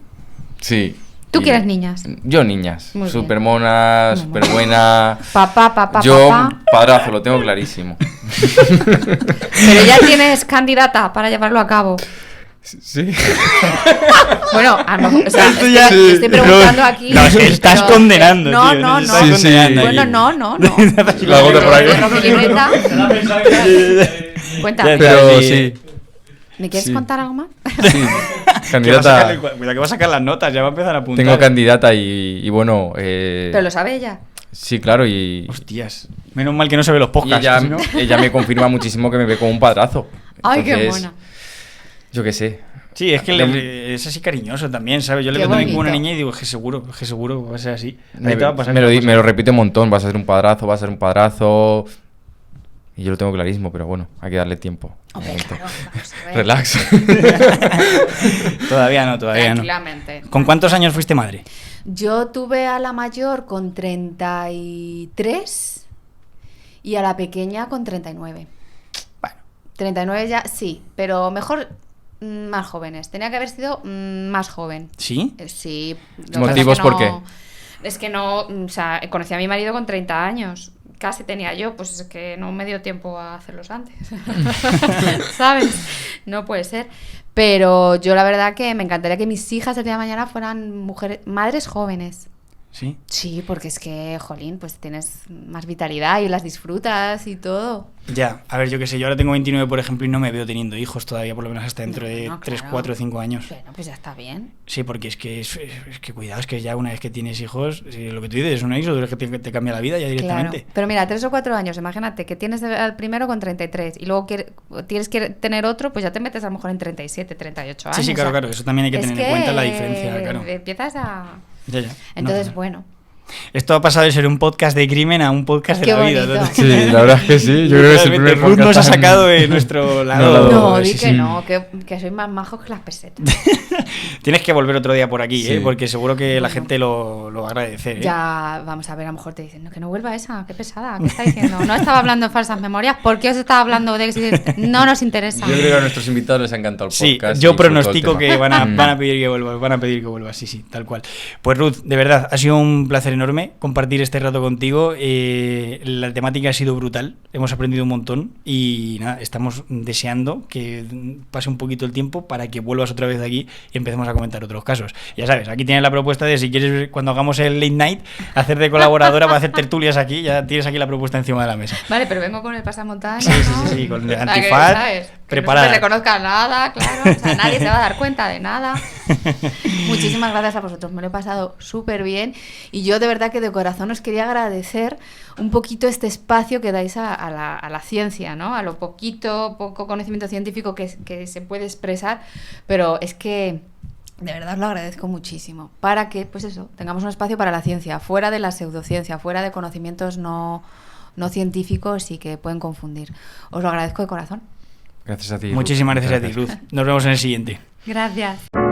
S3: Sí.
S1: ¿Tú
S3: Y-
S1: quieres niñas?
S3: Yo niñas.
S1: Muy
S3: Súper
S1: bien.
S3: mona,
S1: Muy
S3: súper
S1: mona.
S3: buena.
S1: Papá.
S3: Yo, padrazo, lo tengo clarísimo.
S1: Pero ya tienes candidata para llevarlo a cabo.
S3: Sí.
S1: Bueno, a lo mejor, o sea,
S2: Esto
S1: es
S2: ya-
S1: que estoy preguntando aquí.
S2: No, es que estás
S1: pero-
S2: condenando,
S1: No,
S2: tío,
S1: no,
S2: nos
S1: no.
S2: estás
S3: Sí,
S2: condenando
S3: sí.
S2: aquí.
S1: Bueno, no.
S3: La gota por ahí.
S1: Roque Libreta. Cuéntame.
S3: Pero
S2: Sí.
S3: sí.
S1: ¿Me quieres
S3: Sí.
S1: contar algo más?
S3: Sí.
S2: Que va a sacar
S3: Candidata.
S2: cuidado que va a sacar las notas, ya va a empezar a apuntar.
S3: Tengo candidata y bueno.
S1: Pero lo sabe ella.
S3: Sí, claro, y
S2: Hostias, menos mal que no se ve los podcasts.
S3: ella,
S2: ¿no?
S3: ella me confirma muchísimo que me ve como un padrazo.
S1: Ay, qué
S3: Entonces,
S1: mona.
S3: Yo qué sé.
S2: Sí, es que es así cariñoso también, ¿sabes? Yo le
S1: Qué
S2: veo también como una
S1: bonito.
S2: niña y digo, es que seguro va a ser así.
S3: Me,
S2: Ahí te va a pasar
S3: me lo,
S2: una
S3: di-
S2: cosa.
S3: me lo repite un montón. Vas a ser un padrazo, vas a ser un padrazo. Y yo lo tengo clarísimo, pero bueno, hay que darle tiempo.
S1: Hombre, claro, vamos a ver.
S3: Relax.
S2: Todavía no.
S1: Tranquilamente.
S2: ¿Con cuántos años fuiste madre?
S1: Yo tuve a la mayor con 33 y a la pequeña con 39.
S2: Bueno,
S1: 39 ya, sí, pero mejor más jóvenes. Tenía que haber sido más joven.
S2: ¿sí?
S1: Sí. lo que pasa
S3: ¿Motivos
S1: es que
S3: por qué?
S1: Es que no, o sea, conocí a mi marido con 30 años. Casi tenía yo, pues es que no me dio tiempo a hacerlos antes. ¿Sabes? No puede ser. Pero yo la verdad que me encantaría que mis hijas el día de mañana fueran madres jóvenes.
S2: ¿Sí?
S1: Sí, porque es que, jolín, pues tienes más vitalidad y las disfrutas y todo.
S2: Ya, a ver, yo qué sé, yo ahora tengo 29, por ejemplo, y no me veo teniendo hijos todavía, por lo menos hasta dentro de 3,
S1: claro.
S2: 4, 5 años.
S1: Bueno, pues ya está bien.
S2: Sí, porque es que cuidado, es que ya una vez que tienes hijos, lo que tú dices, es un éxodo, es que te cambia la vida ya directamente.
S1: Claro. Pero mira, 3 o 4 años, imagínate que tienes al primero con 33 y luego tienes que tener otro, pues ya te metes a lo mejor en 37, 38 años.
S2: Sí, claro, claro, eso también hay que tener en cuenta la diferencia, claro.
S1: Empiezas a...
S2: Ya.
S1: Entonces,
S2: No.
S1: bueno.
S2: Esto ha pasado de ser un podcast de crimen a un podcast de
S1: Qué
S2: la vida.
S1: bonito.
S3: Sí, la verdad es que sí. Yo creo que es el primer
S2: Ruth nos ha
S3: podcast
S2: sacado de nuestro lado.
S1: No,
S3: sí,
S1: di
S3: sí.
S1: que no, que soy más majo que las pesetas.
S2: Tienes que volver otro día por aquí,
S3: Sí.
S2: porque seguro que la
S1: Bueno.
S2: gente lo va a agradecer.
S1: Ya, vamos a ver, a lo mejor te dicen, no, que no vuelva esa, qué pesada, ¿qué está diciendo? No estaba hablando de falsas memorias, ¿por qué os estaba hablando de que no nos interesa?
S3: Yo creo que a nuestros invitados les ha encantado el
S2: Sí,
S3: podcast.
S2: yo
S3: y sobre todo el
S2: pronostico
S3: tema.
S2: que van a pedir que vuelvas, van a pedir que vuelvas, sí, tal cual. Pues Ruth, de verdad, ha sido un placer enorme compartir este rato contigo. La temática ha sido brutal, hemos aprendido un montón y nada, estamos deseando que pase un poquito el tiempo para que vuelvas otra vez aquí y empecemos a comentar otros casos. Ya sabes, aquí tienes la propuesta de si quieres, cuando hagamos el late night, hacer de colaboradora para hacer tertulias aquí, ya tienes aquí la propuesta encima de la mesa.
S1: Vale, pero vengo con el pasamontaña,
S2: Sí,
S1: ¿no?
S2: sí, con el
S1: O sea, que,
S2: antifaz,
S1: ¿sabes? Que
S2: preparada.
S1: no se reconozca nada, claro, o sea, nadie se va a dar cuenta de nada. Muchísimas gracias a vosotros, me lo he pasado súper bien y yo de verdad que de corazón os quería agradecer un poquito este espacio que dais a la ciencia, ¿no? A lo poco conocimiento científico que se puede expresar, pero es que de verdad os lo agradezco muchísimo, para que, pues eso, tengamos un espacio para la ciencia, fuera de la pseudociencia, fuera de conocimientos no científicos y que pueden confundir. Os lo agradezco de corazón.
S3: Gracias a ti.
S2: Muchísimas gracias a ti, Ruth. Nos vemos en el siguiente.
S1: Gracias.